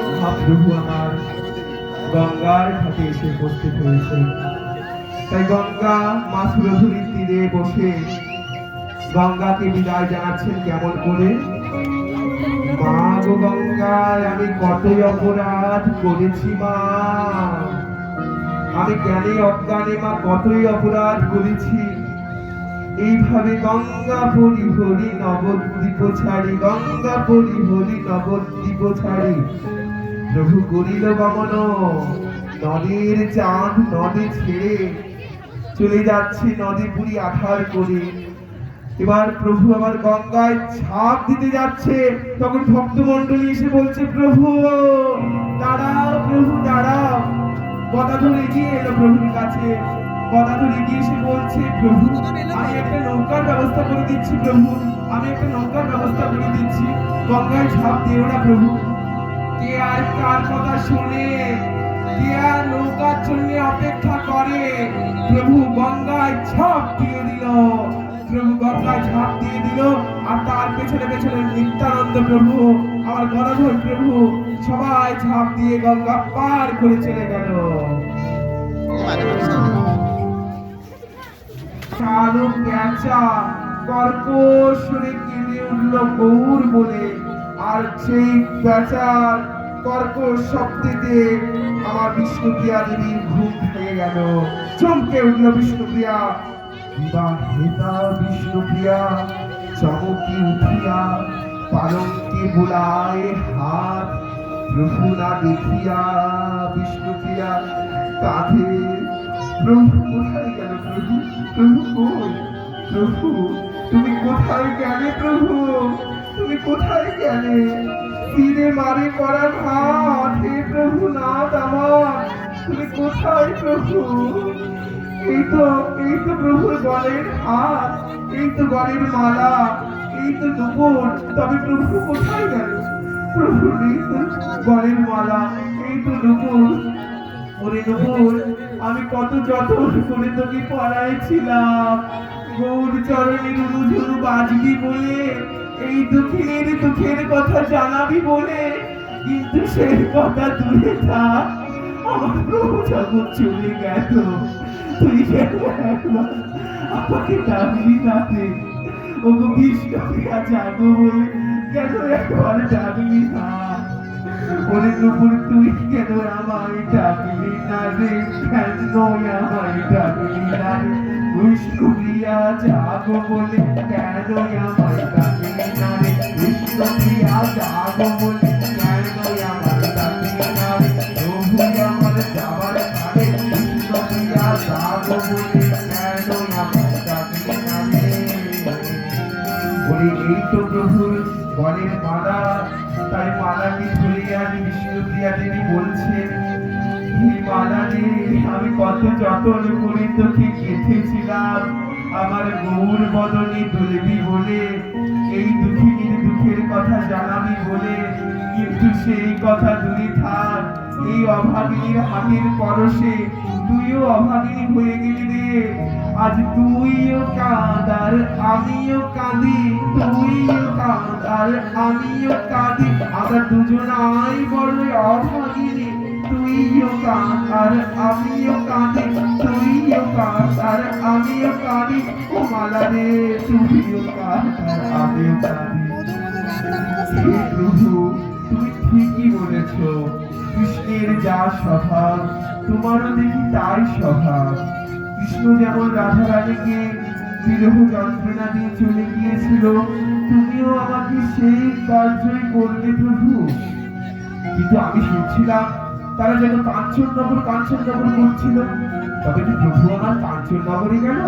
মহাপ্রভু আমার গঙ্গার ঘাটে এসে উপস্থিত হয়েছে। তাই গঙ্গা মা সুরধুরীর তীরে বসে গঙ্গাকে বিদায় জানাচ্ছেন কেমন করে? মা গো গঙ্গায় আমি কতই অপরাধ করেছি মা, আমি জ্ঞানে অজ্ঞানে মা কতই অপরাধ করেছি। এইভাবে গঙ্গা পরিহরি নবদ্বীপ ছাড়ি, গঙ্গা পরিহরি নবদ্বীপ ছাড়ি প্রভু করিল গমন। নদীর চাঁদ নদী ছেড়ে চলে যাচ্ছে নদী পুরি আধার করে। এবার প্রভু আমার গঙ্গায় ঝাঁপ দিতে যাচ্ছে, তখন ভক্তমণ্ডলী এসে বলছে, প্রভু দাঁড়াও, প্রভু দাঁড়াও। গদাধর এগিয়ে এলো প্রভুর কাছে। গদাধর এগিয়ে এসে বলছে, প্রভু আমি একটা নৌকার ব্যবস্থা করে দিচ্ছি, প্রভু আমি একটা নৌকার ব্যবস্থা করে দিচ্ছি, গঙ্গায় ঝাঁপ দিও না প্রভু। কে আর কার কথা শুনে, কে আর নৌকার জন্য অপেক্ষা করে? প্রভু গঙ্গায় ঝাঁপ দিয়ে দিল। প্রভু গঙ্গায় ঝাঁপ দিয়ে দিল, আর তার পেছনে পেছনে নিত্যানন্দ প্রভু আমার গদাধর প্রভু সবাই ঝাঁপ দিয়ে গঙ্গা পার করে চলে গেল। কালো প্যাঁচা কর্কশ সুরে কেঁদে উঠল গৌর বলে, আর সেই প্যাঁচার কর্কশ শব্দেতে আমার বিষ্ণুপ্রিয়া দেবীর ঘুম ভেঙে গেল। চমকে উঠল বিষ্ণুপ্রিয়া। বিবাহিতা বিষ্ণুপ্রিয়া চমকি উঠিয়া পালঙ্কে বুলায় হাত, প্রভু না দেখিয়া বিষ্ণুপ্রিয়া কাঁধে। প্রভু কোথায় গেল? প্রভু প্রভু কই? প্রভু তুমি কোথায় গেলে? প্রভু তুমি কোথায় গেলে? তীরে মারে করা ঘাট, হে প্রভু নাথ আমার তুমি কোথায় প্রভু? এই তো প্রভুর গলের হাত, এই তো গলের মালা, এই তো নুপুর, তবে প্রভু কোথায় গেল? প্রভু এই তো গলের মালা, এই তো নুপুর। ওরে নুপুর আমি কত যত্ন করে তোকে পড়াইছিলাম, গৌর চরণে রুনু ঝুনু বাজবি বলে, এই দুঃখের কথা জানাবি বলে, কিন্তু সেই কথা দূরে থাক। আমার প্রভু যখন চলে গেল, তুই কেন একবার আমাকে ডাকলি না রে? ও গো বিষ্ণুপ্রিয়া জাগো বলে কেন একবার ডাকলি না? ওরে নুপুর তুই কেন আমায় ডাকলি না রে? কেন আমায় ডাকলি না রে? বিষ্ণুপ্রিয়া জাগো বলে কেন আমায় ডাকলি না রে? বিষ্ণুপ্রিয়া জাগো বলে কেন আমায় ডাকলি না রে? প্রভু আমার যাবার কালে বিষ্ণুপ্রিয়া জাগো বলে কেন আমায় ডাকলি না রে? ওরে এই তো প্রভুর গলের মালা, তাই মালাকে ধরে আমি বিষ্ণুপ্রিয়া দেবী বলছেন, এই মালা রে আমি কত যত্ন করে তোকে গেঁথেছিলাম আমার গৌর বদনে দুলবি বলে, এই দুঃখিনীর দুঃখের কথা জানাবি বলে, কিন্তু সেই কথা দূরে থাক। এই অভাগিনীর হাতের পরশে তুইও অভাগিনী হয়ে গেলি রে। আজ তুইও কাঁদ আর আমিও কাঁদি, তুইও কাঁদ আর আমিও কাঁদি, আমরা দুজনাই বড় অভাগিনী। তুইও কাঁদ আর আমিও কাঁদি, তুইও কাঁদ আর আমিও কাঁদি, ও মালা রে তুইও কাঁদ আর আমিও কাঁদি। হে প্রভু তুমি ঠিকই বলেছ, কৃষ্ণের যা স্বভাব তোমারও দেখি তাই স্বভাব। কৃষ্ণ যেমন রাধা রানীকে বিরহ যন্ত্রণা দিয়ে চলে গিয়েছিল, তুমিও আমাকে সেই কার্যই করলে প্রভু। কিন্তু আমি শুনছিলাম তারা যেন কাঞ্চননগর করছিল, তবে কি প্রভু আমার কাঞ্চন নগরে গেল?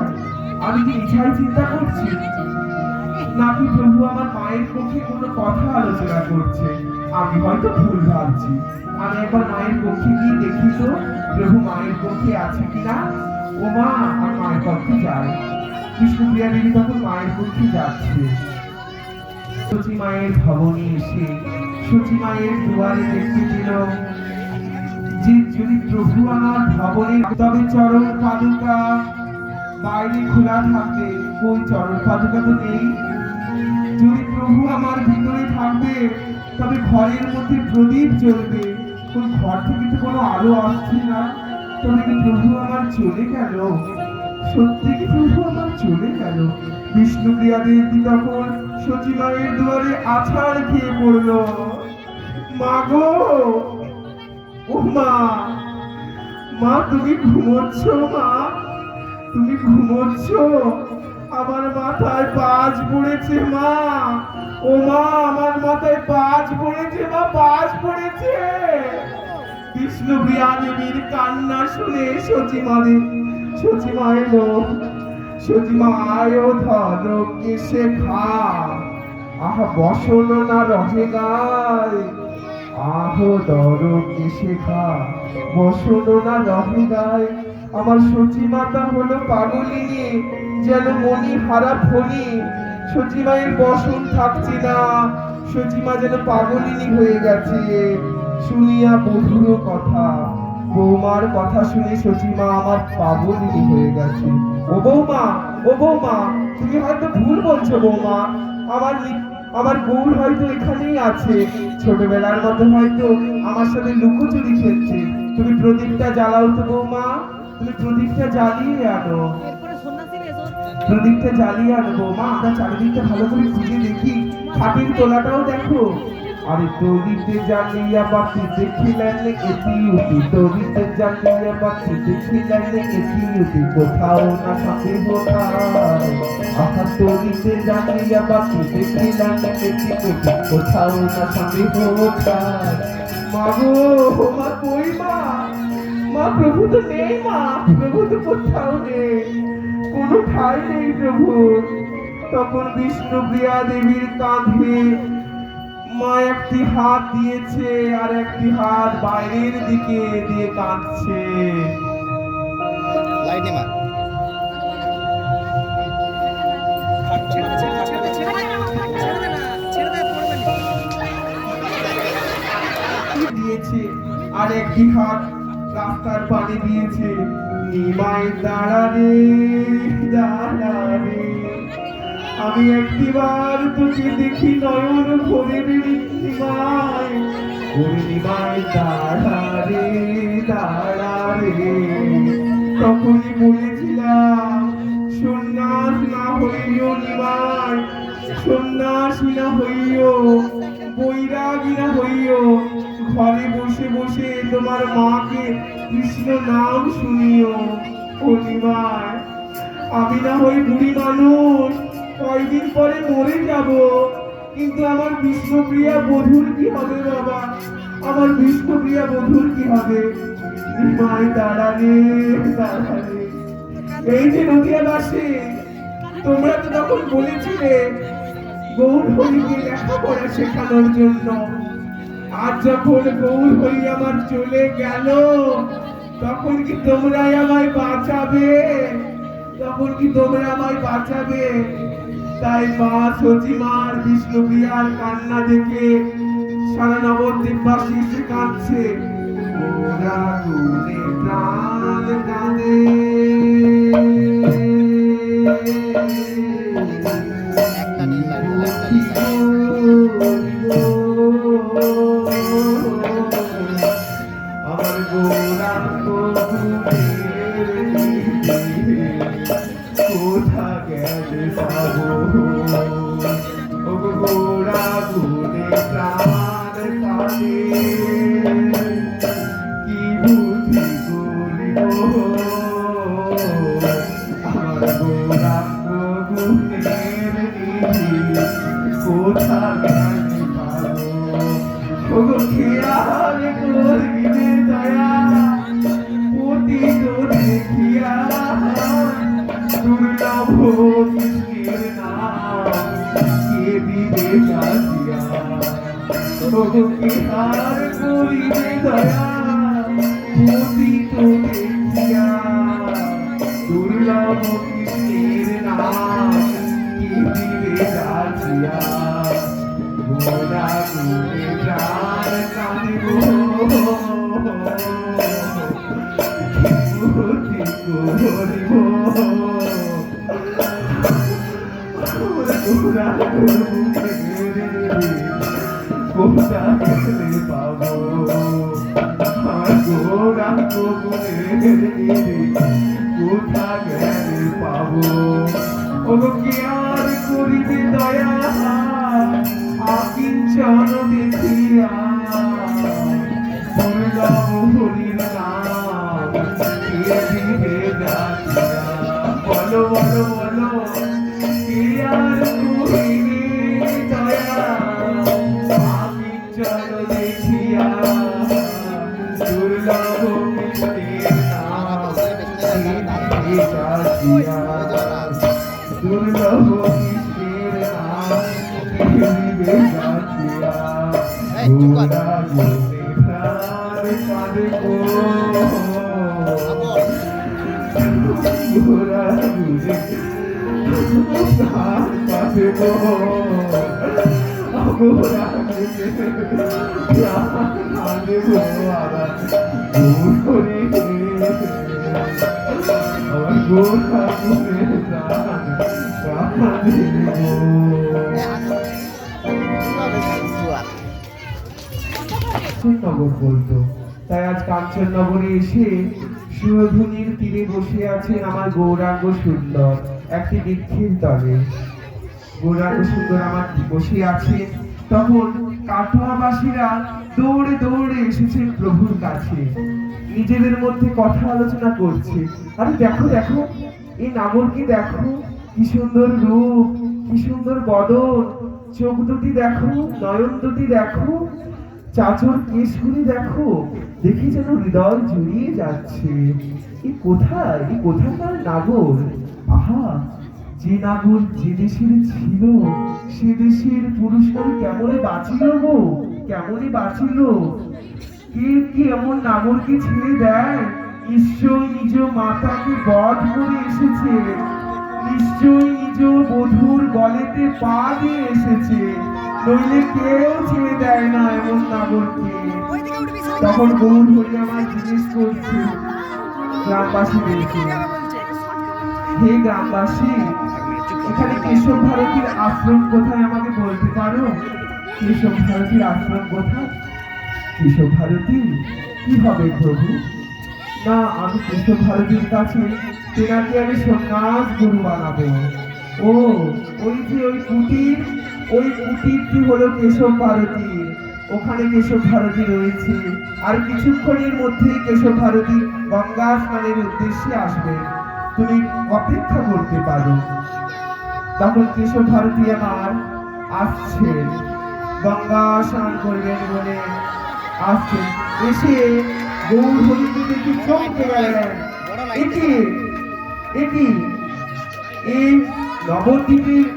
আমি কি ইচ্ছায় চিন্তা করছি, নাকি প্রভু আমার মায়ের পক্ষে কোনো কথা আলোচনা করছে? আমি হয়তো ভুল ভাবছি। আমি একবার মায়ের পক্ষে গিয়ে দেখি তো প্রভু মায়ের পক্ষে আছে কিনা। ও মা, আমি মায়ের পক্ষে যাই। বিষ্ণুপ্রিয়া দেবী তখন মায়ের পক্ষে যাচ্ছে। সচি মায়ের ভবনে এসে সচি মায়ের দুয়ারে দেখতে পেল যে যদি প্রভু আমার ভবনে, তবে চরণ পাদুকা বাইরে খোলা থাকবে, ওই চরণ পাদুকা তো নেই। যদি প্রভু আমার ভিতরে থাকবে, তবে ঘরের মধ্যে প্রদীপ জ্বলবে, কোন ঘর থেকে তো কোনো আলো আসছে না। তবে কি প্রভু আমার চলে গেল? সত্যি কি প্রভু আমার চলে গেল? বিষ্ণুপ্রিয়া দেবী তখন সচি মায়ের দুয়ারে আছাড় খেয়ে পড়ল। মা গো, ও মা, মা তুমি ঘুমোচ্ছ? মা তুমি ঘুমোচ্ছ? আমার মাথায় বাজ পড়েছে মা। ও মা, আমার মাথায় বাজ পড়েছে মা, বাজ পড়েছে। বিষ্ণুপ্রিয়া দেবীর কান্না শুনে সচিমা এলো। সচিমা আয়ো ধন কেসে খা, আহা বসন না রহে গায়, আহ দর কেসে খা, বসন না রহে গায়। আমার সচিমাতা হলো পাগলিনী, যেন মনি হারা ফণি। সচিমায়ের বসন থাকছে না, সচিমা যেন পাগলিনী হয়ে গেছে। শুনিয়া বধুর কথা, বৌমার কথা শুনে সচিমা আমার পাগলিনী হয়ে গেছে। ও বৌমা, ও বৌমা, তুমি হয়তো ভুল বলছো বৌমা। আমার গৌর হয়তো এখানেই আছে, ছোটবেলার মতো হয়তো আমার সাথে লুকোচুরি খেলছে। তুমি প্রদীপটা জ্বালাও তো বৌমা, তুমি প্রদীপটা জ্বালিয়ে আনো। এরপরে সন্ন্যাসী বেজন প্রদীপটা জ্বালিয়ে আনো বৌমা, আমরা চারিদিকটা ভালো করে খুঁজে দেখি, খাটির তোলাটাও দেখো। আরে তরিতে জ্বালিয়া বাতি দেখিলেন এটি উঠি, তরিতে জ্বালিয়া বাতি দেখিলেন এটি উঠি, কোথাও না সাথে কোথায়। আহা তরিতে জ্বালিয়া বাতি দেখিলেন এটি উঠি, কোথাও না সাথে কোথায়। মা গো, মা কই মা? মা প্রভু তো নেই মা, প্রভু তো কোথাও নেই, কোনো ঠাই নেই প্রভু। তখন বিষ্ণুপ্রিয়া দেবীর কাঁধে মা একটি হাত দিয়েছে আর একটি হাত বাইরের দিকে দিয়ে কাঁদছে। লাইট নেই মা। ছেড়ে দে, ছেড়ে দে, ছেড়ে দে, ছেড়ে দে না, ছেড়ে দে, পড়বে না। দিয়েছে আর একটি হাত রাস্তার পানে দিয়েছে। নিমাই দাঁড়ারে, দাঁড়ারে, আমি একটিবার তোকে দেখি নয়ন ভরে নিমাই। ওরে নিমাই দাঁড়ারে, দাঁড়ারে, তখনই বলেছিলাম সন্ন্যাস না হইও নিমাই, সন্ন্যাসী না হইও, বৈরাগী না হইও, ঘরে বসে বসে তোমার মাকে কৃষ্ণ নাম শুনিও। ও নিমাই, আমি না হই বুড়ি মানুষ, কয়দিন পরে মরে যাব, কিন্তু আমার বিষ্ণুপ্রিয়া বধূর কি হবে বাবা? আমার বিষ্ণুপ্রিয়া বধূর কি হবে? নিমাই দাঁড়ালে, দাঁড়ালে। এই যে নদিয়াবাসী, তোমরা তো তখন বলেছিলে গৌর হরিকে লেখাপড়া শেখানোর জন্য। আজ যখন গৌর হরি আমার চলে গেল, তখন কি তোমরাই আমায় বাঁচাবে? তখন কি তোমরা আমায় বাঁচাবে? তাই মা সচিমার বিষ্ণুপ্রিয়ার কান্না দেখে সারা নবদ্বীপবাসী এসে কাঁদছে। ওরা গুনে প্রাণ কাঁদে, একটা নীল লাইট, একটা নীল লাইট। আমার গৌরাঙ্গ কোথা গেলে পাবো? ও গৌরা গুনে প্রাণ কাঁদে, কি বুদ্ধি করিব ওগো কি আর করিবে দয়া পতিত দেখিয়া দুর্লভ কৃষ্ণের নাম কি দিবে যাচিয়া গোরা গুণে প্রাণ কাঁদিব ভক্তি করিব গোরা গুণে কোথা গেলে পাবো আমার গোরা গুণে কোথা গেলে পাবো ওগো কি আর করিবে দয়া আকিঞ্চন দেখিয়া দুর্লভ হরির নাম কে দিবে যাচিয়া বলো বলো বলো কি আর করিবে দয়া আকিঞ্চন দেখিয়া দুর্লভ কৃষ্ণের নাম কে দিবে যাচিয়া দুর্লভ কৃষ্ণের নাম দিবে যাচিয়া গোরা গুণে প্রাণ কাঁদিব গোরা গুণে প্রাণ কাঁদিব গোরা গুণে প্রাণ কাঁদিব আবার দূর করে আমার গোরা গুণে প্রাণ কাঁদিব নগর বলতো তাই আজ কাঞ্চন নগরে এসে সুরধুনির তীরে বসে আছেন আমার গৌরাঙ্গ সুন্দর একটি বৃক্ষের তলে গৌরাঙ্গ সুন্দর আমার বসে আছে তখন কাটোয়াবাসীরা দৌড়ে দৌড়ে এসেছেন প্রভুর কাছে নিজেদের মধ্যে কথা আলোচনা করছে আরে দেখো দেখো এই নাগরকে দেখো কি সুন্দর রূপ কি সুন্দর বদন চোখ দুটি দেখো নয়ন দুটি দেখো চাচর কেশগুলি দেখো দেখি যেন হৃদয় জুড়িয়ে যাচ্ছে এই কোথায় এই কোথাকার নাগর আহা যে নাগর যে দেশের ছিল সে দেশের পুরুষের কেমনে বাঁচিল গো কেমনে বাঁচিল কে কি এমন নাগরকে ছেড়ে দেয় নিশ্চয় নিজ মাতাকে বধ করে এসেছে নিশ্চয় নিজ বধূর গলেতে পা দিয়ে এসেছে নইলে কেউ ছেড়ে দেয় না এমন নাগরকে তখন গৌর হরি আমার জিজ্ঞেস করছে গ্রামবাসীদেরকে হে গ্রামবাসী এখানে কেশব ভারতীর আশ্রম কোথায় আমাকে বলতে পারো কেশব ভারতীর আশ্রম কোথায় কেশব ভারতী কি হবে প্রভু না আমি কেশব ভারতীর কাছে তেনাকে আমি সন্ন্যাস গুরু বানাবো ও ওই যে ওই কুটিরটি হলো কেশব ভারতী ওখানে কেশব ভারতী রয়েছে আর কিছুক্ষণের মধ্যেই কেশব ভারতী গঙ্গা স্নানের উদ্দেশ্যে আসবে তুমি অপেক্ষা করতে পারো তখন কেশব ভারতী আমার আসছেন গঙ্গা স্নান করবেন বলে আসছেন এসে গৌর হরিকে দেখে চমকে গেলেন এটি এই নবদ্বীপের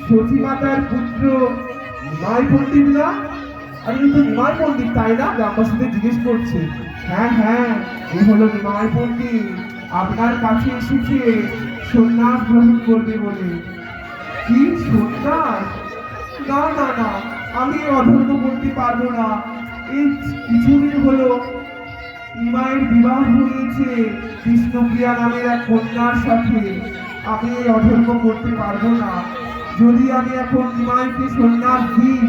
সতী মাতার পুত্র নিমাই পণ্ডিত না আর কিন্তু নিমাই পণ্ডিত তাই না গ্রামবাসীদের জিজ্ঞেস করছে হ্যাঁ হ্যাঁ এ হলো নিমাই পণ্ডিত আপনার কাছে এসেছে সন্ন্যাস গ্রহণ করবে বলে কি সন্ন্যাস না না না আমি অধর্ম করতে পারবো না এই কিছুদিন হলো নিমাইয়ের বিবাহ হয়েছে কৃষ্ণপ্রিয়া নামের এক কন্যার সাথে আমি এই অধর্ম করতে পারবো না যদি আমি এখন নিমাইকে সন্ন্যাস দিই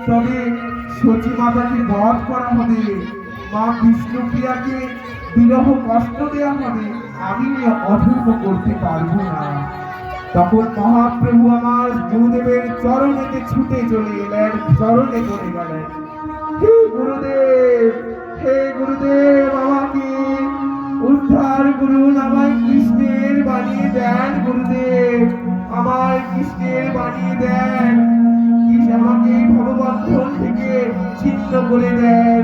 তবে সতী মাতাকে বধ করা হবে মা কৃষ্ণপ্রিয়াকে বিরহ কষ্ট দেওয়া হবে আমি অধর্ম করতে পারবো না তখন মহাপ্রভু আমার গুরুদেবের চরণেতে ছুটে চলে এলেন চরণে চলে গেলেন হে গুরুদেব আমাকে উদ্ধার করুন আমায় কৃষ্ণের বানিয়ে দেন গুরুদেব আমায় কৃষ্ণের বানিয়ে দেন আমাকে ভববন্ধন থেকে ছিন্ন করে দেন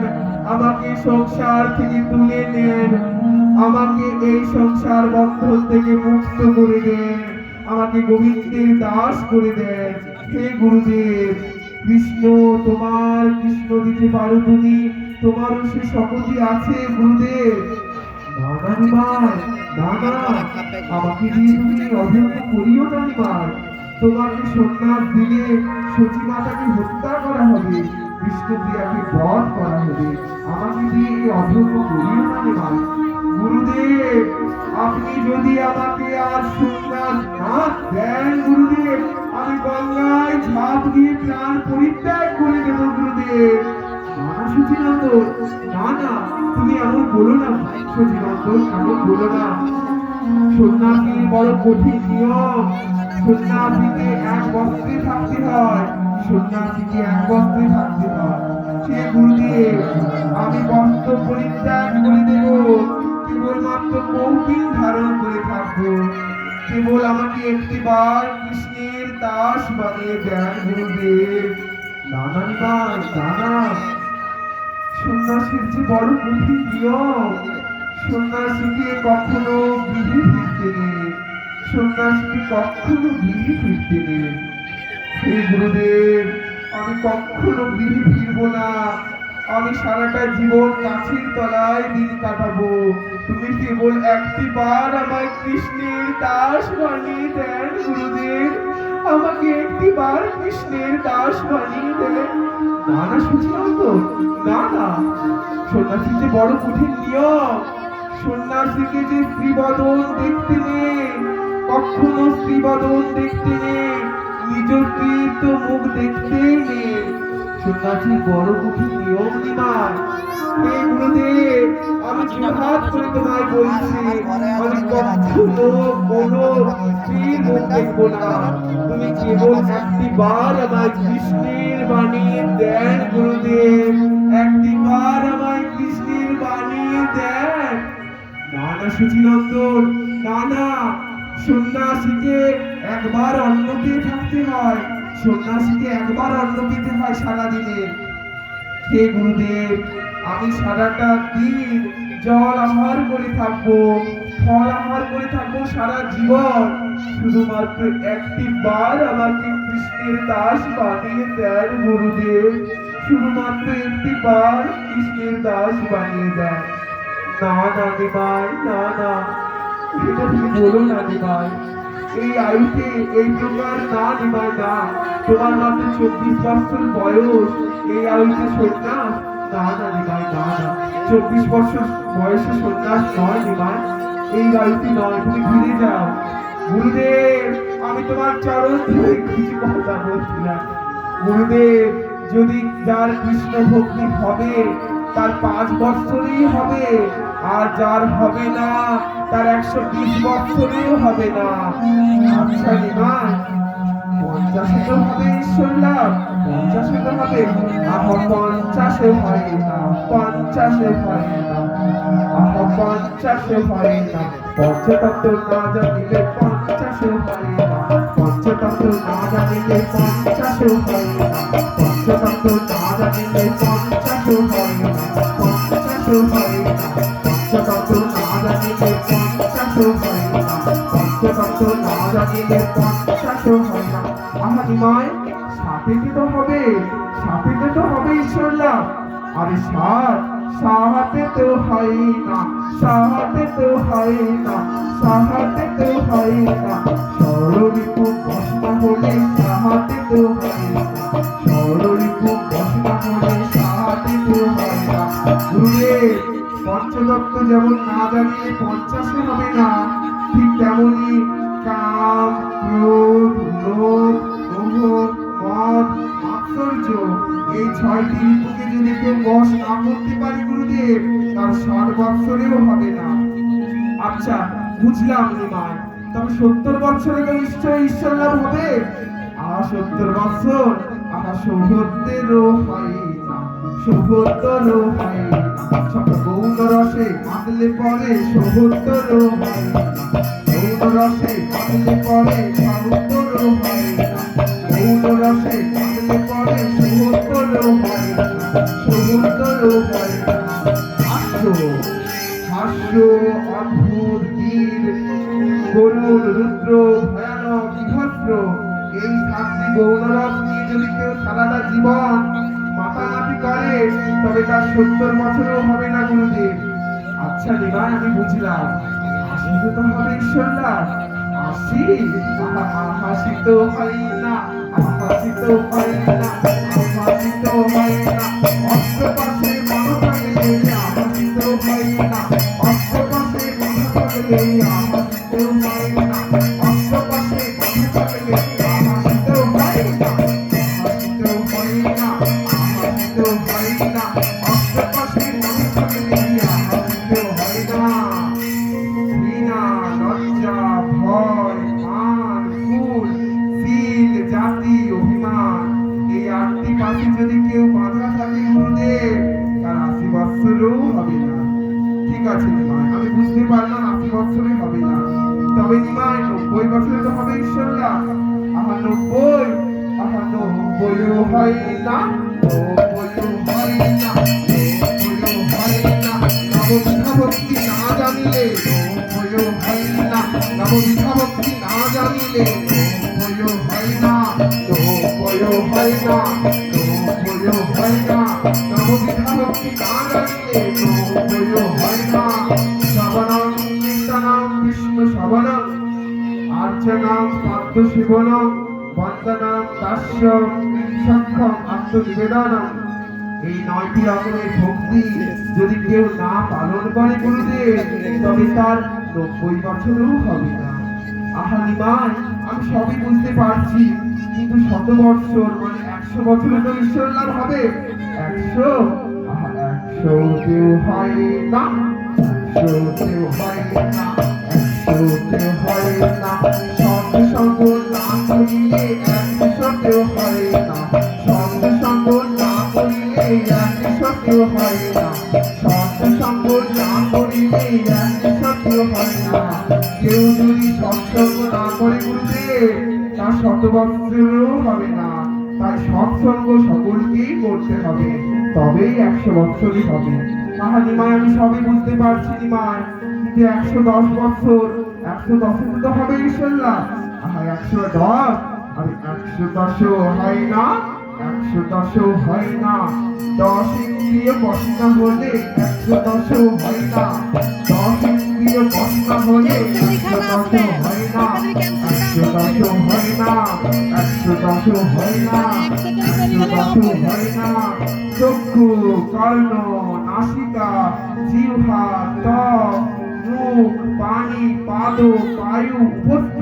আমাকে সংসার থেকে তুলে নেন আমাকে এই সংসার বন্ধন থেকে মুক্ত করে দেন আমাকে গোবিন্দের দাস করে দেন হে গুরুদেব কৃষ্ণ তোমার, কৃষ্ণ দিতে পারো তুমি, তোমারও সে শক্তি আছে গুরুদেব। না না নিমাই, না না, আমাকে দিয়ে তুমি অভিনয় করিও না নিমাই। তোমাকে সন্ন্যাস দিলে সতী মাতাকে হত্যা করা হবে, বিষ্ণুপ্রিয়াকে বধ করা হবে। আমাকে দিয়ে এই অভিনয় করিও না নিমাই। গুরুদেব, আপনি যদি আমাকে আর সন্ন্যাস না দেন গুরুদেব, আমি গঙ্গায় ঝাঁপ দিয়ে প্রাণ পরিত্যাগ করে দেব গুরুদেব। না না সচিনন্দন, না না, তুমি এমন বলো না সচিনন্দন, এমন বলো না। সন্ন্যাসী বড় কঠিন নিয়ম। সন্ন্যাসীকে এক বস্ত্রে থাকতে হয়, সন্ন্যাসীকে এক বস্ত্রে থাকতে হয়। সে গুরুদেব, আমি বস্ত্র পরিত্যাগ করে দেব, কেবলমাত্র কৌপিন ধারণ করে থাকবো। কেবল আমাকে একটিবার কৃষ্ণের দাস বানিয়ে দেন গুরুদেব। নানা নিমাই, নানা, সন্ন্যাসীর যে বড় কঠিন নিয়ম। সন্ন্যাসীকে কখনো গৃহে ফিরতে নেই, সন্ন্যাসীকে কখনো গৃহে ফিরতে নেই। হে গুরুদেব, আমি কখনো গৃহে ফিরবো না। আমি সারাটা জীবন গাছের তলায় দিন কাটাবো। তুমি কেবল একটিবার আমায় কৃষ্ণের দাস বানিয়ে দেন গুরুদেব, আমাকে একটিবার কৃষ্ণের দাস বানিয়ে দেন। না না সচিনন্দন, না না, সন্ন্যাসীর যে বড় কঠিন নিয়ম। সন্ন্যাসীকে যে স্ত্রীবদন দেখতে নেই, কখনো স্ত্রীবদন দেখতে নেই, নিজ স্ত্রীর তো মুখ দেখতেই নেই। সন্ন্যাসীর বড় কঠিন নিয়ম নিমাই। হে গুরুদেব, আমি জোহাত করে তোমায় বলছি, আমি কখনো কোনো স্ত্রীর মুখ দেখবো না। তুমি কেবল একটিবার আমায় কৃষ্ণের বানিয়ে দেন গুরুদেব, একটিবার আমায় কৃষ্ণের বানিয়ে দেন। না না সচিনন্দন, না না, সন্ন্যাসীকে একবার অন্ন পেয়ে থাকতে হয়, সন্ন্যাসীকে একবার অন্ন পেতে হয় সারাদিনে। হে গুরুদেব, আমি সারাটা দিন জল আহার করে থাকবো, ফল আহার করে থাকবো সারা জীবন। শুধুমাত্র একটিবার আমাকে কৃষ্ণের দাস বানিয়ে দেন গুরুদেব, শুধুমাত্র একটিবার কৃষ্ণের দাস বানিয়ে দেন। না না নিমাই, না না, এটা তুমি বলো না নিমাই। এই আয়ুতে এই প্রকার না নিমাই, না। তোমার মাত্র 24 বছর বয়স, এই আয়ুতে সন্ন্যাস? না না নিমাই, না না, 24 বছর বয়সে সন্ন্যাস নয় নিমাই, এই আয়ুতে নয়। তুমি ফিরে যাও গুরুদেব, আমি তোমার চরণ ধরে কিছু কথা বলছিলাম। গুরুদেব, যদি যার কৃষ্ণ ভক্তি হবে তার 5 বছরই হবে, আর যার হবে না তার 120 বছরেও হবে না। আচ্ছা নিমাই, 50-এ তো হবে ঈশ্বর লাভ, 50-এ তো হবে। আহা 50-এ হয় না, 50-এ হয় না, আহা 50-এ হয় না। পঞ্চতত্ত্ব না জানিলে 50-এ হয় না, পঞ্চতত্ত্ব না জানিলে 50-এ হয় না, পঞ্চতত্ত্ব না জানিলে 50-এ হয় না, 50-এ হয় না, পঞ্চতত্ত্ব না জানিলে 50-এ হয় না, পঞ্চতত্ত্ব না জানিলে 50-এ হয় না। আহা নিমাই, সাপেতে তো হবে, সাপেতে তো হবে ঈশ্বর লাভ। আরে সাপ, সাহাতে তো হয় না, সাহাতে তো হয় না, সাহাতে তো হয় না। ষড়রিপু বসনা হলে সাহাতে তো হয় না, ষড়রিপু বসনা হলে সাহাতে তো হয় না। গুরুদেব, পঞ্চতত্ত্ব যেমন না জানিলে 50-এ হবে না, ঠিক তেমনি কাম, ক্রোধ, লোভ, মোহ, মদ, মাৎসর্য, এই 6টি ঋতুকে যদি কেউ বশ না করতে পারে গুরুদেব, তার 60 বছরেও হবে না। আচ্ছা বুঝলাম নিমাই, তবে 70 বছরে তো নিশ্চয়ই ঈশ্বর লাভ হবে। আহা 70 বছর, আহা সৌভাগ্যেরও হয় না, সৌভাগ্যেরও হয় না। সব গৌণ রসে মাতলে পরে সৌভাগ্যেরও হয় না, গৌণ রসে মাতলে পরে সৌভাগ্যেরও হয় না, গৌণ রসে মাতলে পরে সৌভাগ্যেরও হয় না, সৌভাগ্যেরও হয় না। হাস্য, হাস্য, অদ্ভুত, বীর, করুণ, রুদ্র, ভয়ানক, বিভৎস, এই 7টি গৌণরস নিয়ে যদি কেউ সারাটা জীবন মাতামাতি করে তবে তার 70 বছরও হবে না গুরুদেব। আচ্ছা নিমাই, আমি বুঝলাম, আসলে তো হবে ঈশ্বরলাভ। আসি, হাসি তো হয় না, হাসি তো হয় না, হাসি তো হয় না, অষ্টপাশে মনে থাকলে হাসি তো হয় না, অষ্টপাশে মনে থাকলে হাসি তো হয় না, অষ্টপাশে মনে থাকলে হাসি তো হয় না, হাসি তো হয় না, হাসি তো হয় না, অষ্টপাশে মনে থাকলে হাসি তো হয় না। ঘৃণা, লজ্জা, ভয়, মান, কুল, শীল, জাতি, অভিমান, এই 8টি পাশে যদি কেউ বাঁধা থাকে গুরুদেব, তার 80 বৎসরও হবে না। ঠিক আছে নিমাই, আমি বুঝতে পারলাম 80 বৎসরে হবে না, তবে নিমাই 90 বছরে তো হবে ঈশ্বরলাভ। 90, 90ও হয় না, 90ও হয় না, 90ও হয় না, নববিধা ভক্তি না জানিলে 90ও হয় না, নববিধা ভক্তি না জানিলে 90ও হয় না, 90ও হয় না, 90ও হয় না, নববিধা ভক্তি না জানিলে 90ও হয় না। শ্রবণং কীর্তনং বিষ্ণু শ্রবণং আর্চনাং পাদ্য সেবনং বন্দনাং দাস্যং সক্ষম আত্মনিবেদনং, এই 9টি রকমের ভক্তি যদি কেউ না পালন করে গুরুদেব, তবে তার 90 বছরও হবে না। আহা নিমাই, আমি সবই বুঝতে পারছি, কিন্তু 100 বছর মানে 100 বছরে তো ঈশ্বর লাভ হবে। 100, আহা 100তেও হয় না, 100তেও হয় না, 100তেও হয় না, সঙ্গে সঙ্গ না করিলে 100তেও হয় না, সঙ্গে সঙ্গ না করিলে 100তেও হয় না, সঙ্গে সঙ্গ না করিলে 100তেও হয় না। কেউ যদি সৎসঙ্গ না করে গুরুদেব, তার 100 বৎসরেও হবে না। তাই সৎসঙ্গ সকলকেই করতে হবে, তবেই 100 বৎসরই হবে। আহা নিমাই, আমি সবই বুঝতে পারছি নিমাই, কিন্তু 110 বছর, 110 তো হবে ঈশ্বরলাভ। আহা 110, আরে 110ও হয় না, 110ও হয় না, 10 ইন্দ্রিয় বশ না হলে 110ও হয় না, 10 ইন্দ্রিয় বশ না হলে 110ও হয় না, 110ও হয় না, 110ও হয় না, 110ও হয় না। চক্ষু, কর্ণ, নাসিকা, জিহ্বা, ত্বক, মুখ, পানি, পাদ, বায়ু, উপস্থ,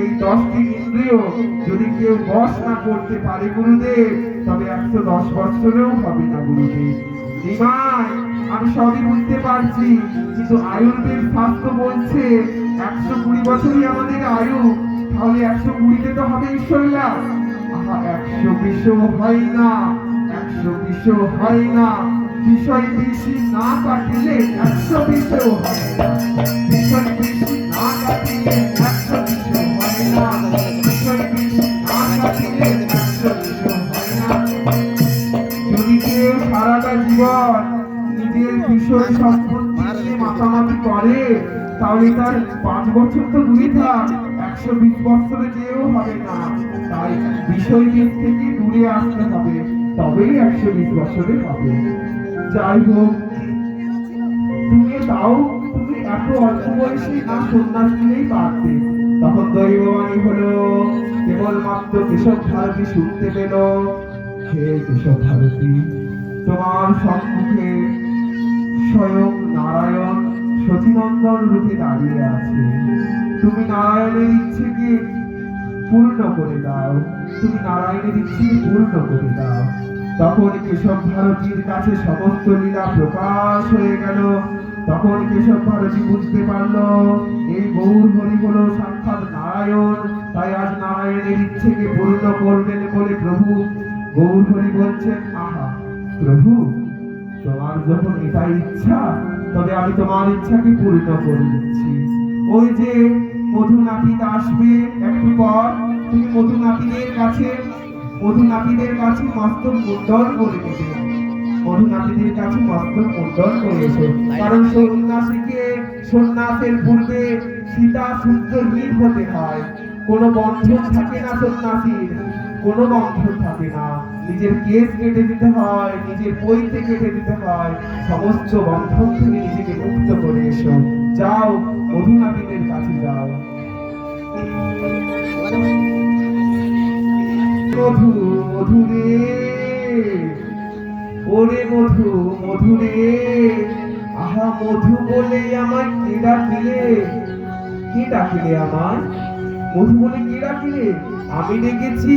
এই 10টি ইন্দ্রিয় যদি কেউ বশ না করতে পারে গুরুদেব, তবে 110 বছরেও হবে না গুরুদেব। নিমাই, আমি সবই বুঝতে পারছি, কিন্তু আয়ুর্বেদ শাস্ত্র বলছে 120 বছরই আমাদের আয়ু, তাহলে 120তে তো হবে ঈশ্বরলাভ। আহা 120ও হয় না, 120ও হয় না, বিষয় বেশি না কাটিলে 120ও হয় না, বিষয় বেশি না কাটিলে 120ও হয় না, বিষয় বেশি না কাটিলে 120ও হয় না। যদি কেউ সারাটা জীবন নিজের বিষয় সম্পত্তি নিয়ে মাতামাতি করে, তাহলে তার 5 বছর তো দূরে থাক, 120 বছরে যেও হবে না। তাই বিষয় দিক থেকে দূরে আসতে হবে, তবেই 120 বছরে হবে। যাই হোক, তুমি তাও তুমি এত অল্প বয়সে না সন্ন্যাস নিলেই পারতে। তখন দৈববাণী হলো, কেবলমাত্র কেশব ভারতী শুনতে পেল, হে কেশব ভারতী, তোমার সম্মুখে স্বয়ং নারায়ণ সচিনন্দন রূপে দাঁড়িয়ে আছে, তুমি নারায়ণের ইচ্ছেকে পূর্ণ করে দাও, তুমি নারায়ণের ইচ্ছেকে পূর্ণ করে দাও। তখন কেশব ভারতীর কাছে সমস্ত লীলা প্রকাশ হয়ে গেল। তখন কেশব ভারতী বুঝতে পারল, এই গৌর হরি হলো সাক্ষাৎ নারায়ণ, তাই আজ নারায়ণের ইচ্ছেকে পূর্ণ করবেন বলে প্রভু গৌর হরি বলছেন, আহা প্রভু, তোমার যখন এটাই ইচ্ছা, তবে আমি তোমার ইচ্ছাকে পূর্ণ করে দিচ্ছি। ওই যে মধু নাপিত আসবে একটু পর, তুমি মধু নাপিতের কাছে মস্তক মুন্ডন করে নেবে, মধু নাপিতের কাছে মস্তক মুন্ডন করেছে। কারণ সন্ন্যাসের পূর্বে সীতা শুদ্ধ হীন হতে হয়, কোনো বন্ধন থাকে না সন্ন্যাসীর, কোনো বন্ধন থাকে না। নিজের কেস কেটে দিতে হয়, নিজের বইতে কেটে দিতে হয়, সমস্ত বন্ধন থেকে নিজেকে মুক্ত করে এসো। যাও, মধুনাপিতের কাছে যাও। মধু, মধু রে, ওরে মধু, মধু রে, আহা মধু বলে আমায় কে ডাকিলে? কে ডাকিলে আমায়? মধু বলে কে ডাকিলে? আমি ডেকেছি,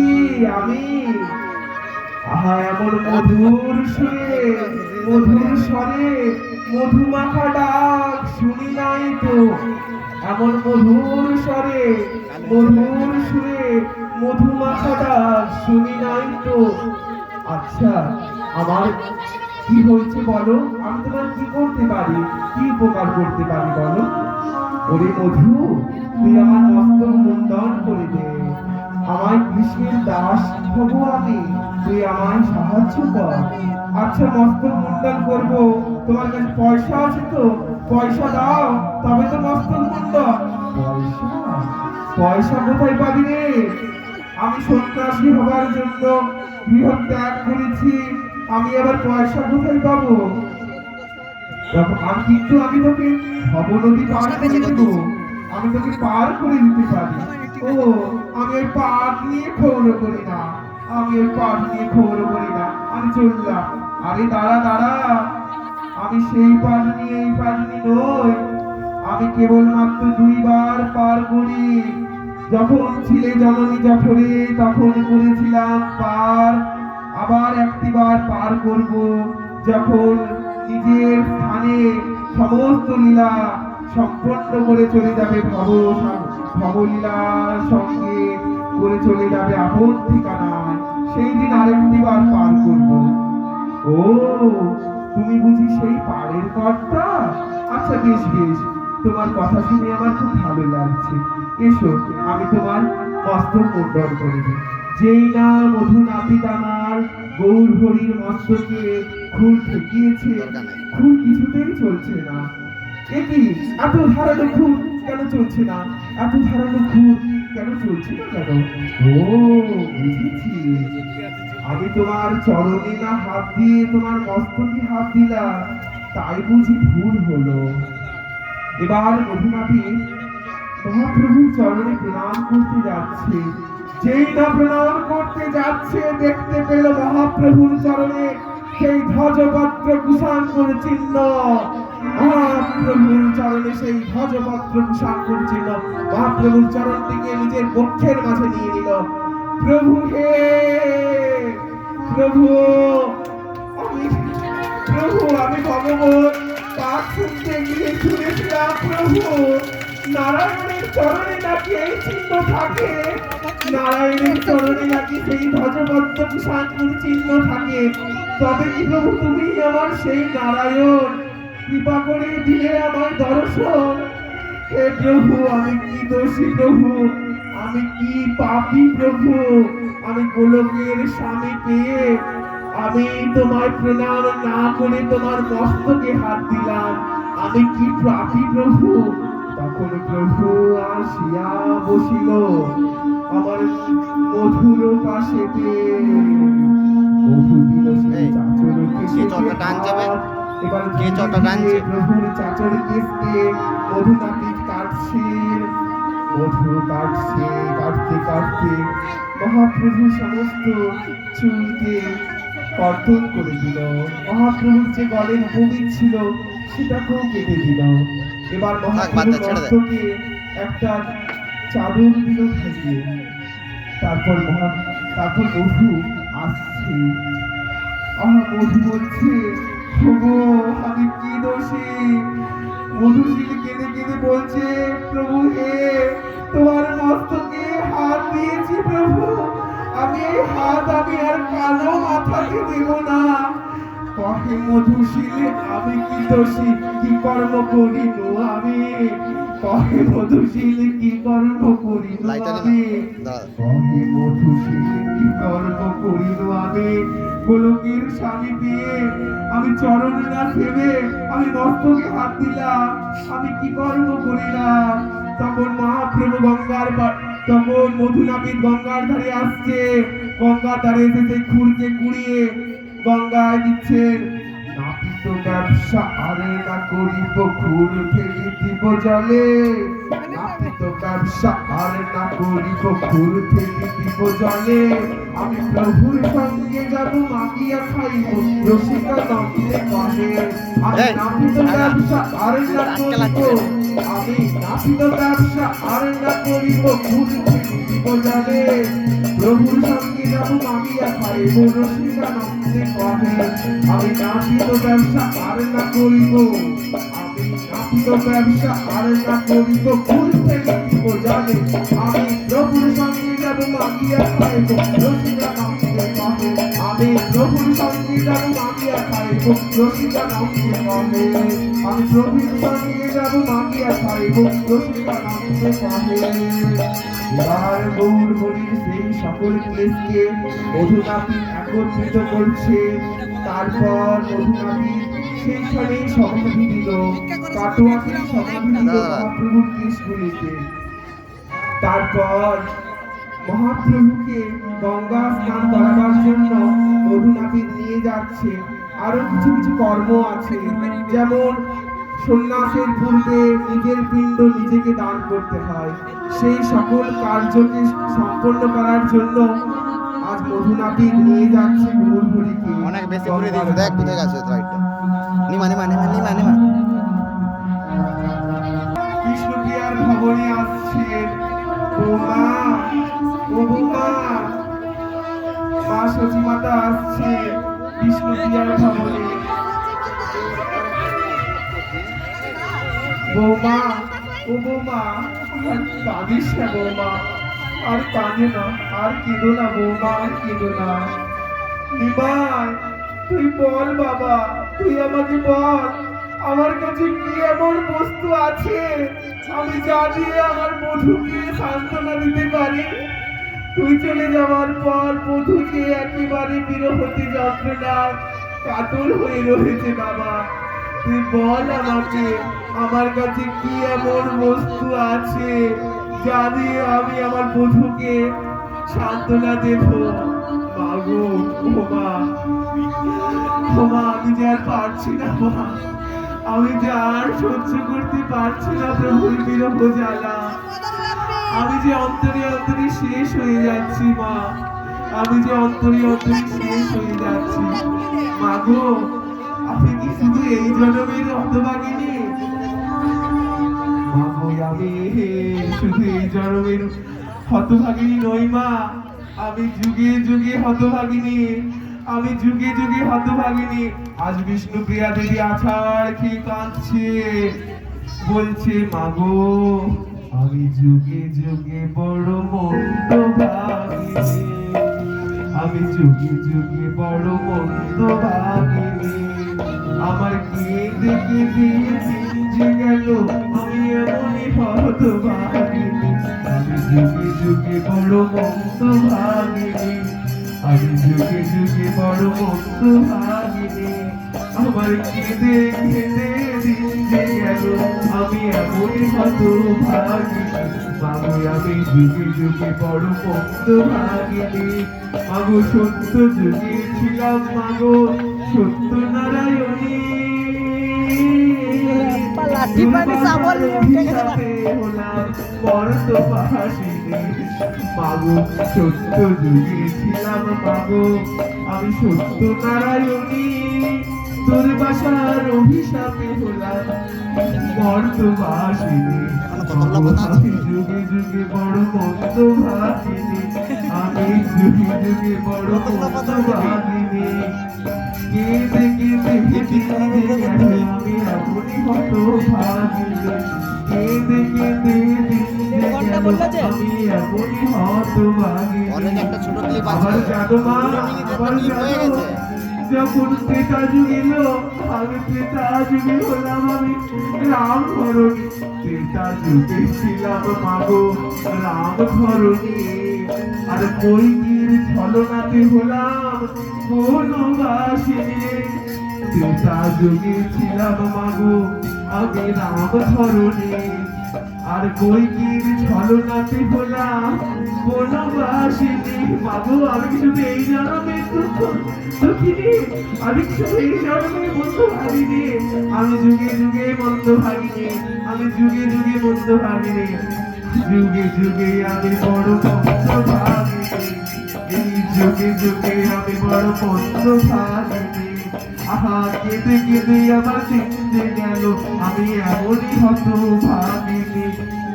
আমি। আহা এমন মধুর সুরে, মধুর স্বরে, মধুমাখা ডাক শুনি নাই তো। এমন মধুর স্বরে, মধুর সুরে, মধুমাখা ডাক শুনি নাই তো। আচ্ছা, আমার কি হয়েছে বলো? আমি তোমার কি করতে পারি, কি উপকার করতে পারি বলো? ওরে মধু, তুই আমার মস্তক মুন্ডন করে দে। আমায় কৃষ্ণের দাস হব আমি, তুই আমায় সাহায্য কর। আচ্ছা, মস্তক মুন্ডন করব, তোমার কাছে পয়সা আছে তো? পয়সা দাও, তবে তো মস্তক মুন্ডন। পয়সা? পয়সা কোথায় পাবি রে? আমি সন্ন্যাসী হবার জন্য গৃহ ত্যাগ করেছি, আমি আবার পয়সা কোথায় পাবো? আমি তোকে ভব নদী পার করে দেবো, আমি তোকে পার করে দিতে পারি। ও, আমি ওই পাট নিয়ে খৌড় করি না, আমি ওই পাট নিয়ে খৌড় করি না, আমি চললাম। আরে দাঁড়া দাঁড়া, আমি সেই পাটনি এই পাটনি নই, আমি কেবলমাত্র দুইবার পার করি। যখন ছিলে জননী জঠরে তখন করেছিলাম পার, আবার একটিবার পার করব যখন নিজের স্থানে সমস্ত লীলা সম্পন্ন করে চলে যাবে, ভবলীলার সঙ্গে করে চলে যাবে আপন ঠিকানায়, সেই দিন আরেকটিবার পার করব। ও, তুমি বুঝি সেই পারের কর্তা? আচ্ছা বেশ বেশ, তোমার কথা শুনে আমার খুব ভালো লাগছে। এসো, আমি তোমার মস্তক মুন্ডন করে দিই। যেই না মধু নাপিত আমার গৌর হরির মস্তকে খুল ঠেকিয়েছে, খুল কিছুতেই চলছে না। এ কি, এত ধারালো খুল কেন চলছে না? এত ধারালো খুল কেন চলছে না কেন? ও, বুঝেছি, আমি তোমার চরণে না হাত দিয়ে তোমার মস্তকে হাত দিলাম, তাই বুঝি ভুল হলো। এবার মধুনাপিত মহাপ্রভুর চরণে প্রণাম করতে যাচ্ছে। যেই না প্রণাম করতে যাচ্ছে, দেখতে পেল মহাপ্রভুর চরণে সেই ধ্বজপত্র কুশাঙ্কুর চিহ্ন। মহাপ্রভুর চরণে সেই ধ্বজপত্র কুশাঙ্কুর চিহ্ন মহাপ্রভুর চরণটিকে নিজের বক্ষের মাঝে নিয়ে নিল। প্রভু হে, প্রভু, আমি ভগবান পাঠ শুনতে গিয়ে শুনেছিলাম প্রভু, নারায়ণের চরণে নাকি এই চিহ্ন থাকে, নারায়ণের চরণে নাকি সেই ধ্বজপত্র কুশাঙ্কুর চিহ্ন থাকে। তবে কি প্রভু তুমি আমার সেই নারায়ণ? কৃপা করে দিলে আমার দর্শন। হে প্রভু, আমি কি দোষী প্রভু, আমি কি পাপী প্রভু? আমি গোলকের স্বামী পেয়ে আমি তোমার প্রণাম না করে তোমার মস্তকে হাত দিলাম, আমি কি পাপী প্রভু? তখন প্রভু আসিয়া বসিল আমার মধুর পাশেতে। মধু দিল সেই চাচরকে কে চটা টানছে বে? এবার কে চটা টানছে? প্রভুর চাচর কেসকে মধুনাপিত কাটছেন। মধু কাটছে, কাটতে কাটতে মহাপ্রভু সমস্ত চুলকে কর্তন করে দিল। মহাপ্রভুর যে গলের বমি ছিল সেটাকেও কেটে দিল। এবার মহাপ্রভুর মস্তকে একটা চাদর দিল খাইয়ে। তারপর মধু আসছে। মধু বলছে, প্রভু আমি কি দোষী? মধুশীল কেঁদে কেঁদে বলছে, প্রভু হে, তোমার মস্তকে হাত দিয়েছি প্রভু, আমি এই হাত আমি আর কালো মাথাকে দেব না। কহে মধুশীল, আমি কি দোষী, কি কর্ম করিল আমি? কহে মধুশীল, কি কর্ম করিল আমি? কহে মধুশীল, কি কর্ম করিল আমি? গোলকের স্বামী পেয়ে আমি চরণে না সেবে আমি মস্তকে হাত দিলাম, আমি কি কর্ম করিলাম? তখন মহাপ্রভু তখন মধুনাপিত গঙ্গার ধারে আসছে। গঙ্গা তারে এসে সেই খুরকে কুড়িয়ে গঙ্গায় দিচ্ছেন। নাপিত ব্যবসা আরে না করিব, খুর ফেলে দিব জলে। নাপিত ব্যবসা আরে না করিব, খুর ফেলে দিব জলে। আমি প্রভুর সঙ্গে যাব, মাগিয়া খাইব, রসিকা নন্দে কহে। আমি এই, নাপিত ব্যবসা আরে না করিব, আমি নাপিত ব্যবসা আরে না করিব, খুর ফেলে দিব জলে। প্রভুর সঙ্গে যাব, মাগিয়া খাইব, রসিকা নন্দে কহে। আমি নাপিত ব্যবসা আর না করিব, আমি নাপিত ব্যবসা আর না করিব, খুর ফেলে দিব জলে। আমি প্রভুর সঙ্গে যাব, মাগিয়া খাইব, রসিকা নন্দে কহে। আমি প্রভুর সঙ্গে যাব, মাগিয়া খাইব, রসিকা নন্দে কহে। আমি প্রভুর সঙ্গে যাব, মাগিয়া খাইব, রসিকা নন্দে কহে। এবার গৌর হরির সেই সকল ক্লেশকে মধুনাপিত একত্রিত করছে। তারপর মধুনাপিত সেই ক্ষণেই সমাধি দিল, কাটোয়াকে সমাধি দিল মহাপ্রভুর কেশগুলিতে। তারপর মহাপ্রভুকে গঙ্গা স্নান করাবার জন্য মধুনাপিত নিয়ে যাচ্ছে। আরো কিছু কিছু কর্ম আছে, যেমন সন্ন্যাসের পূর্বে নিজের পিণ্ড নিজেকে দান করতে হয়। সেই সকল কার্যকে সম্পন্ন করার জন্য আজ মধুনাপিত নিয়ে যাচ্ছে গৌর হরিকে। অনেক বেশি ঘুরে দিয়েছে, দেখ কোথায় গেছে রাইটটা। নিমা নিমা নিমা নিমা নিমা কৃষ্ণপ্রিয়ার ভবনে আসছে। বৌমা, ও বৌমা, মা সচিমাতা আসছে কৃষ্ণপ্রিয়ার ভবনে। বৌমা, ও বৌমা, আর কাঁদিস না বৌমা, আর কাঁদে না, আর কেঁদো না বৌমা, আর কেঁদো না। নিমাই, তুই বল বাবা, তুই আমাকে বল, আমার কাছে কি এমন বস্তু আছে আমি যা দিয়ে আমার বধূকে সান্ত্বনা দিতে পারি? তুই চলে যাওয়ার পর বধূকে একেবারে বিরহতে যন্ত্রণায় কাতর হয়ে রয়েছে বাবা। তুই বল আমাকে, আমার কাছে কি এমন বস্তু আছে যা দিয়ে আমি আমার বধূকে সান্ত্বনা দেব? মাগো, ও মা, ও মা, আমি যে আর পারছি না মা, আমি যে আর সহ্য করতে পারছি না প্রভুর বিরহ জ্বালা। আমি যে অন্তরে অন্তরে শেষ হয়ে যাচ্ছি মা, আমি যে অন্তরে অন্তরে শেষ হয়ে যাচ্ছি। মাগো, আপনি কি শুধু এই জন্মের হতভাগিনী? মাগো, আমি শুধু এই জন্মের হতভাগিনী নই মা, আমি যুগে যুগে হতভাগিনী, আমি যুগে যুগে হতভাগিনী। আজ বিষ্ণুপ্রিয়া দেবী আছাড় খেয়ে কাঁদছে, বলছে মাগো, আমি যুগে যুগে বড় মন্দ ভাগিনী, আমি যুগে যুগে বড় মন্দ ভাগিনী। আমার কেঁদে কেঁদে দিন যে গেল, আমি এমনই হতভাগিনী, আমি যুগে যুগে বড় মন্দ ভাগিনী, আমি যুগে যুগে বড় মন্দ ভাগিনী। আমার কেঁদে কেঁদে দিন যে গেল, আমি এমনই হতভাগিনী, মাগো আমি যুগে যুগে বড় মন্দ ভাগিনী। মাগো সত্য যুগে ছিলাম, মাগো সত্য নারায়ণী, মাগো সত্য যুগে ছিলাম, মাগো আমি সত্য নারায়ণী, তোর বাসার অভিশাপে হলাম মর্তবাসিনী। আমি যুগে যুগে বড় মন্দ ভাগিনী, আমি যুগে যুগে বড় মন্দ ভাগিনী। কেঁদে কেঁদে কেঁদে গেল, আমি এমনই হতভাগিনী, কেঁদে কেঁদে দিন গেল, আমি এমনই হতভাগিনী। অনেক একটা ছোট ক্লিপ আছে, আবার জানো মা, আবার জানো, যখন ত্রেতা যুগ এলো, আমি ত্রেতা যুগে হলাম আমি রাম ধরণী, ত্রেতা যুগে ছিলাম মাগো রাম ধরণী, আর কৈকেয়ীর ছলনাতে হলাম বনবাসিনী। ত্রেতা যুগে ছিলাম মাগো আমি রাম ধরণী, আর কৈকেয়ীর ছলনাতে হলাম বনবাসিনী। মাগো আমি শুধু এই জন্মে দুঃখিনী, আমি শুধু এই জন্মে মন্দ ভাগিনি, আমি যুগে যুগে মন্দ ভাগিনি, আমি যুগে যুগে মন্দ ভাগিনি, যুগে যুগে আমি বড় মন্দ ভাগিনি, এই যুগে যুগে আমি বড় মন্দ ভাগিনি। আহা কেঁদে কেঁদে আমার চিনতে গেল আমি এমনই হত ভাগিনি,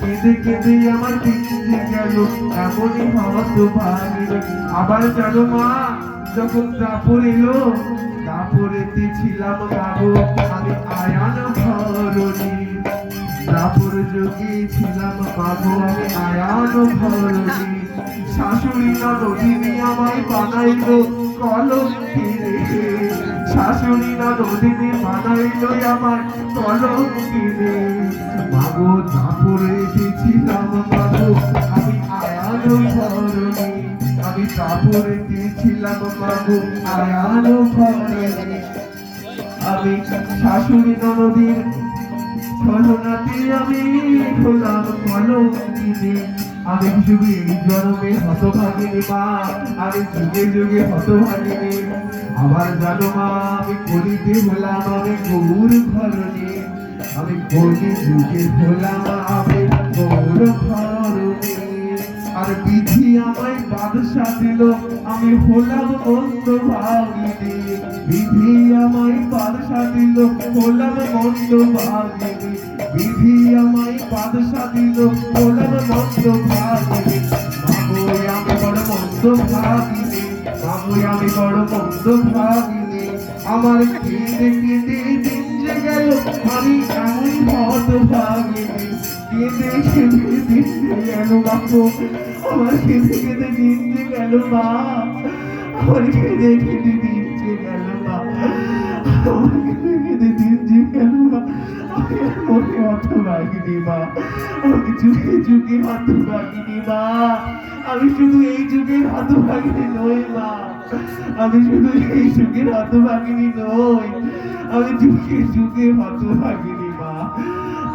কেঁদে কেঁদে আমার চিনতে গেল এমনই হত ভাগিনি। আবার জানো মা, যখন দাপর এলো, দাপরেতে ছিলাম বাবু আমি আয়ান ধরণী, দাপর যোগে ছিলাম বাবু আমি আয়ান ধরণী। শাশুড়ি না নদীনি আমায় বানাইলো কলঙ্কি রে, শাশুড়ি না নদীনি বানাইলো আমায় কলঙ্কি রে। মাগো দাপরেতে ছিলাম বাবু আমি আয়ান ধরণী, আমি দাপরেতে ছিলাম বাবু আয়ান ধরণী। আমি শাশুড়ি নদীর ছলনাতে আমি হলাম কলঙ্কিনী, আমি শুধু এই জন্মে হতভাগিনী মা, আমি যুগে যুগে হতভাগিনী। আবার জানো মা, আমি কলিতে হলাম আমি গৌর ঘরণী, আমি কলি যুগে হলাম আমি গৌর ঘরণী। আর বিধি আমায় বাদশা দিল আমি হলাম মন্দ ভাগিনী, বিধি আমায় বাদশা দিল হলাম মন্দ ভাগিনী, বিধি আমায় বাদশা দিল হলাম মন্দ ভাগিনী। মাগো আমি বড় মন্দ ভাগিনী, মাগো আমি বড় মন্দ ভাগিনী। আমার কেঁদে কেঁদে দিন যে গেল আমি এমন হত ভাগিনী, কেঁদে কেঁদে দিন যে গেল বাপু, আমার কেঁদে কেঁদে দিন যে গেল মা, আমার কেঁদে কেঁদে দিন যে গেল মা, আমার কেঁদে কেঁদে দিন যে গেল মা। আমি আর মনে হত ভাগিনী মা, আমি যুগে যুগে হত ভাগিনী মা, আমি শুধু এই যুগের হত ভাগিনী নই মা, আমি শুধু এই যুগের হত ভাগিনী নই, আমি যুগে যুগে হত ভাগিনী মা,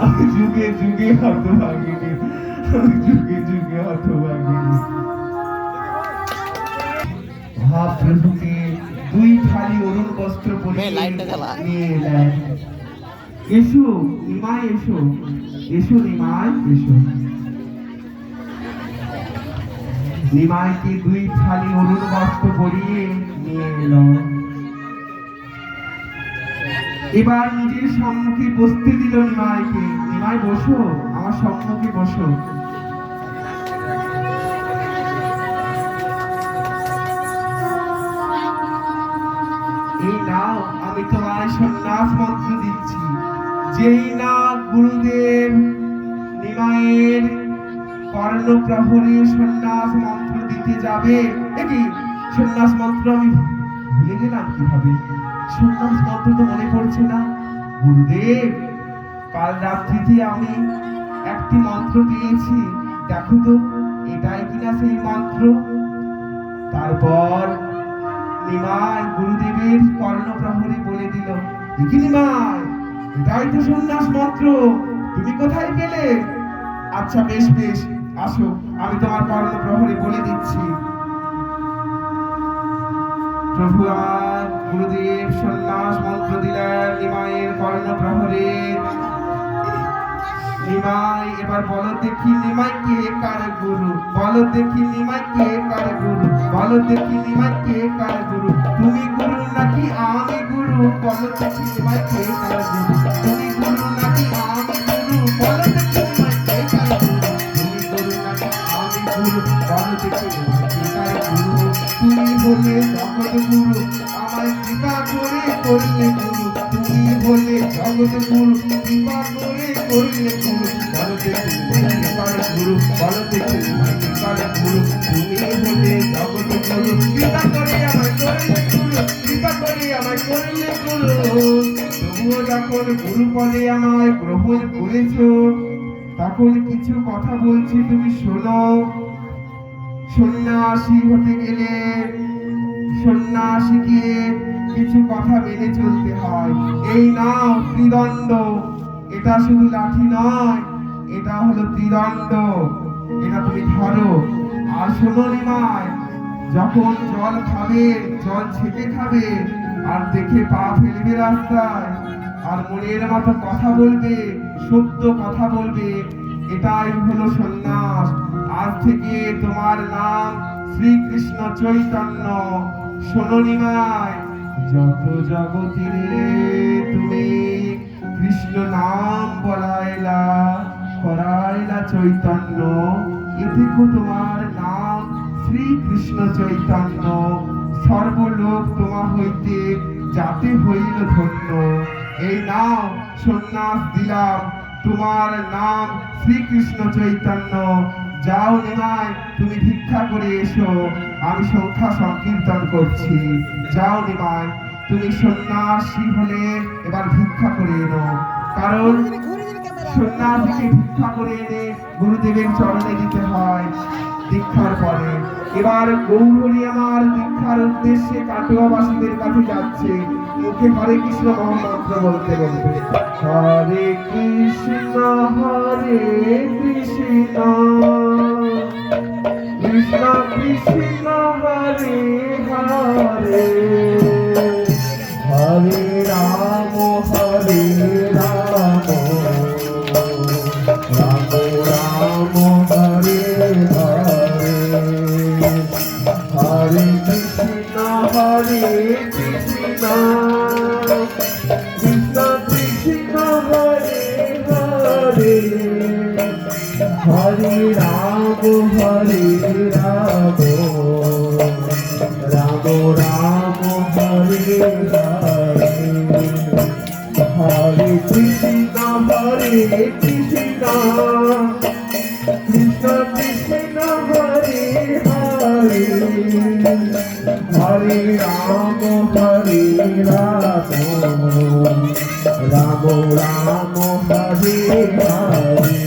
আমি যুগে যুগে হত ভাগিনী, আমি যুগে যুগে হত ভাগিনী। মহাপ্রভুকে দুই থালি অরুণ বস্ত্র পরিয়ে নিয়ে এলেন। এসো নিমাই এসো, এসো নিমাই এসো। নিমাইকে দুই থালি অরুণ বস্ত্র পরিয়ে নিয়ে এলো। এবার নিজের সম্মুখে বসতে দিল নিমাইকে। নিমাই বসো, আমার সম্মুখে বসো। এই নাও, আমি তোমায় সন্ন্যাস মন্ত্র দিচ্ছি। যেই না গুরুদেব নিমাইয়ের কর্ণপ্রহরে সন্ন্যাস মন্ত্র দিতে যাবে, দেখি সন্ন্যাস মন্ত্র আমি ভুলে গেলাম কিভাবে, সন্ন্যাস মন্ত্র তো মনে পড়ছে না। গুরুদেব, কাল রাত্রিতে আমি একটি মন্ত্র পেয়েছি, দেখো তো এটাই কিনা সেই মন্ত্র। তারপর নিমাই গুরুদেবের কর্ণপ্রহরে বলে দিল, দেখি নিমাই, এটাই তো সন্ন্যাস মন্ত্র, তুমি কোথায় পেলে? আচ্ছা বেশ বেশ, আসো আমি তোমার কর্ণপ্রহরে বলে দিচ্ছি। প্রভু আমার গুরুদেব সন্ন্যাস মন্ত্র দিলেন নিমাইয়ের কর্ণপ্রহরে। নিমাই এবার বলো দেখি নিমাই কে কার গুরু, বলো দেখি নিমাই কে কার গুরু, বলো দেখি নিমাই কে কার গুরু, তুমি গুরু নাকি আমি গুরু, বলো দেখি নিমাই কে কার গুরু, তুমি গুরু নাকি আমি গুরু, বলো দেখি নিমাই কে কার গুরু, তুমি গুরু নাকি আমি গুরু, বলো দেখি নিমাই কে কার গুরু। তুমি হলে জগৎ গুরু, আমায় কৃপা করে করলে গুরু, তুমি হলে জগৎ গুরু, কৃপা করে করলে গুরু, বলো দেখি নিমাই কে কার গুরু, বলো দেখি নিমাই কে কার গুরু, তুমি হলে জগৎ গুরু, কৃপা করে আমায় করলে গুরু, কৃপা করে আমায় করলে গুরু। তবুও যখন গুরু পদে আমায় গ্রহণ করেছো, তখন কিছু কথা বলছি তুমি শোনো। সন্ন্যাসী হতে গেলে সন্ন্যাসীকে কিছু কথা মেনে চলতে হয়। এই নাও ত্রিদণ্ড, এটা শুধু লাঠি নয়, এটা হলো ত্রিদণ্ড, এটা তুমি ধরো। আর শোনো নিমাই, যখন জল খাবে, জল ছেঁকে খাবে, আর দেখে পা ফেলবে রাস্তায়, আর মনের মতো কথা বলবে, সত্য কথা বলবে, এটাই হলো সন্ন্যাস। আজ থেকে তোমার নাম শ্রীকৃষ্ণ চৈতন্য। শোনো নিমাই, যত জগতিরে তুমি কৃষ্ণ নাম বলাইলা, করাইলা চৈতন্য, এতেকো তোমার নাম শ্রীকৃষ্ণ চৈতন্য। সর্বলোক তোমা হইতে যাতে হইল ধন্য। এই নাম সন্ন্যাস দিলাম, তোমার নাম শ্রীকৃষ্ণ চৈতন্য। যাও নিমাই, তুমি ভিক্ষা করে এসো, আমি সংখ্যা সংকীর্তন করছি। যাও নিমাই, তুমি সন্ন্যাসী হলে এবার ভিক্ষা করে এনো, কারণ সন্ন্যাসীকে ভিক্ষা করে এনে গুরুদেবের চরণে দিতে হয় দীক্ষার পরে। এবার গৌরহরি আমার দীক্ষার উদ্দেশ্যে কাটোয়াবাসীদের কাছে যাচ্ছে, মুখে হরে কৃষ্ণ মহামন্ত্র বলতে বলতে। হরে কৃষ্ণ কৃষ্ণ কৃষ্ণ হরে হরে, হরে রাম রাম রাম হরে হরে, হরে কৃষ্ণ কৃষ্ণ কৃষ্ণ হরে হরে, হরে রাম রাম রাম হরে হরে, হরে কৃষ্ণ কৃষ্ণ কৃষ্ণ হরে হরে, হরে রাম রাম রাম হরে হরে,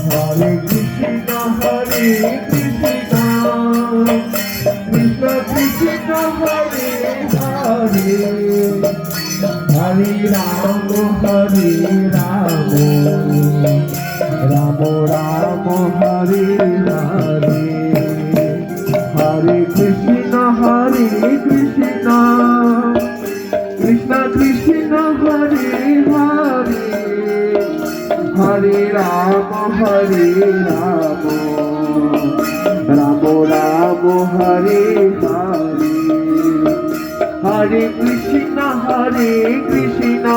হরে কৃষ্ণ কৃষ্ণ কৃষ্ণ কৃষ্ণ হরে হরে, হরে রাম রাম রাম হরে হরে, হরে কৃষ্ণ কৃষ্ণ কৃষ্ণ কৃষ্ণ হরে হরে, হরে রাম রাম রাম হরে হরে, হরে কৃষ্ণ কৃষ্ণ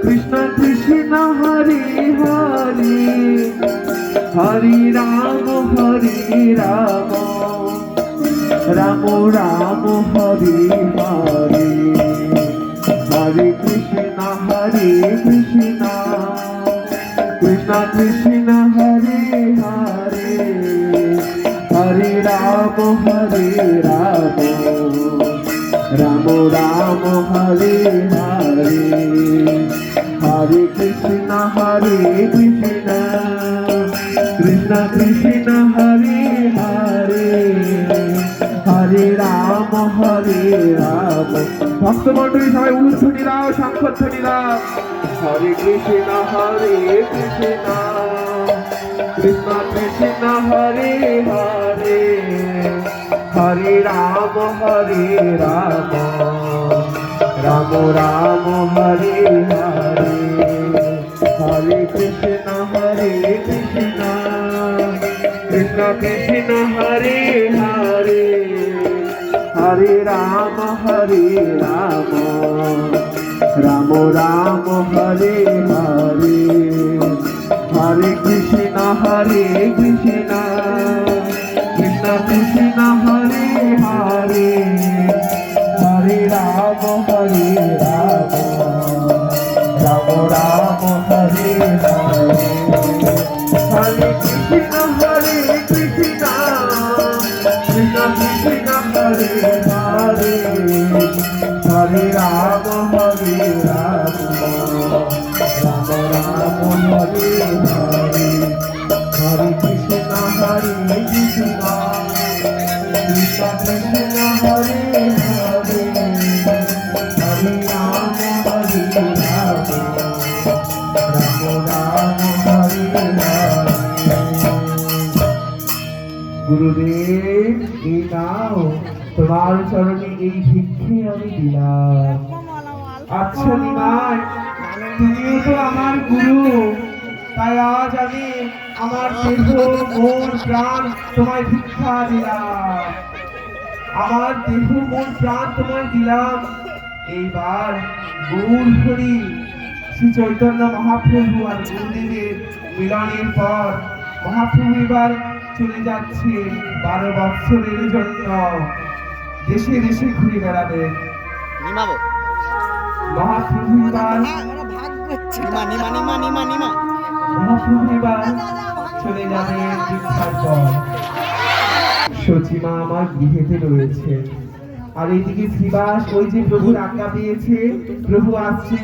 কৃষ্ণ কৃষ্ণ হরে হরে, হরে রাম রাম রাম হরে হরে, হরে কৃষ্ণ কৃষ্ণ কৃষ্ণ কৃষ্ণ হরে হরে, হরে রাম রাম রাম হরে হরে, হরে কৃষ্ণ কৃষ্ণ কৃষ্ণ কৃষ্ণ হরে হরে, হরে রাম রাম। ভক্তমণ্ডলী সবাই উলুধ্বনি দাও, শঙ্খধ্বনি দাও। হরে কৃষ্ণ কৃষ্ণ কৃষ্ণ কৃষ্ণ হরে হরে, হরে রাম রাম রাম হরে হরে, হরে কৃষ্ণ কৃষ্ণ কৃষ্ণ কৃষ্ণ হরে হরে, হরে রাম রাম রাম হরে হরে, হরে কৃষ্ণ কৃষ্ণ কৃষ্ণ কৃষ্ণ হরে হরে, হরে রাম রাম রাম হরে হরে, হরে কৃষ্ণ কৃষ্ণ কৃষ্ণ কৃষ্ণ হরে হরে, হরে রাম রাম রাম হরে হরে, হরে কৃষ্ণ কৃষ্ণ কৃষ্ণ কৃষ্ণ হরে গুরুদেব, এই নাও তোমার চরণে এই ভিক্ষে আমি দিলাম। আচ্ছা নিমাই, তুমিও তো আমার গুরু, তাই আজ আমি আমার দেহ মন প্রাণ তোমায় ভিক্ষা দিলাম। আমার দেহ মন প্রাণ তোমায় দিলাম। এইবার গৌর হরি শ্রী চৈতন্য মহাপ্রভু আর গুরুদেবের মিলনের পর মহাপ্রভু এবার চলে যাচ্ছে 12 বৎসরের জন্য দেশে দেশে ঘুরে বেড়াবেন। নিমাবো মহাপ্রভু এবার ওরা ভাগ করছে নিমা মহাপ্রভু এবার চলে যাবেন দীক্ষার পর। সচিমা আমার গৃহেতে রয়েছে, আর এইদিকে শ্রীবাস ওই যে প্রভুর আজ্ঞা পেয়েছে, প্রভু আসছে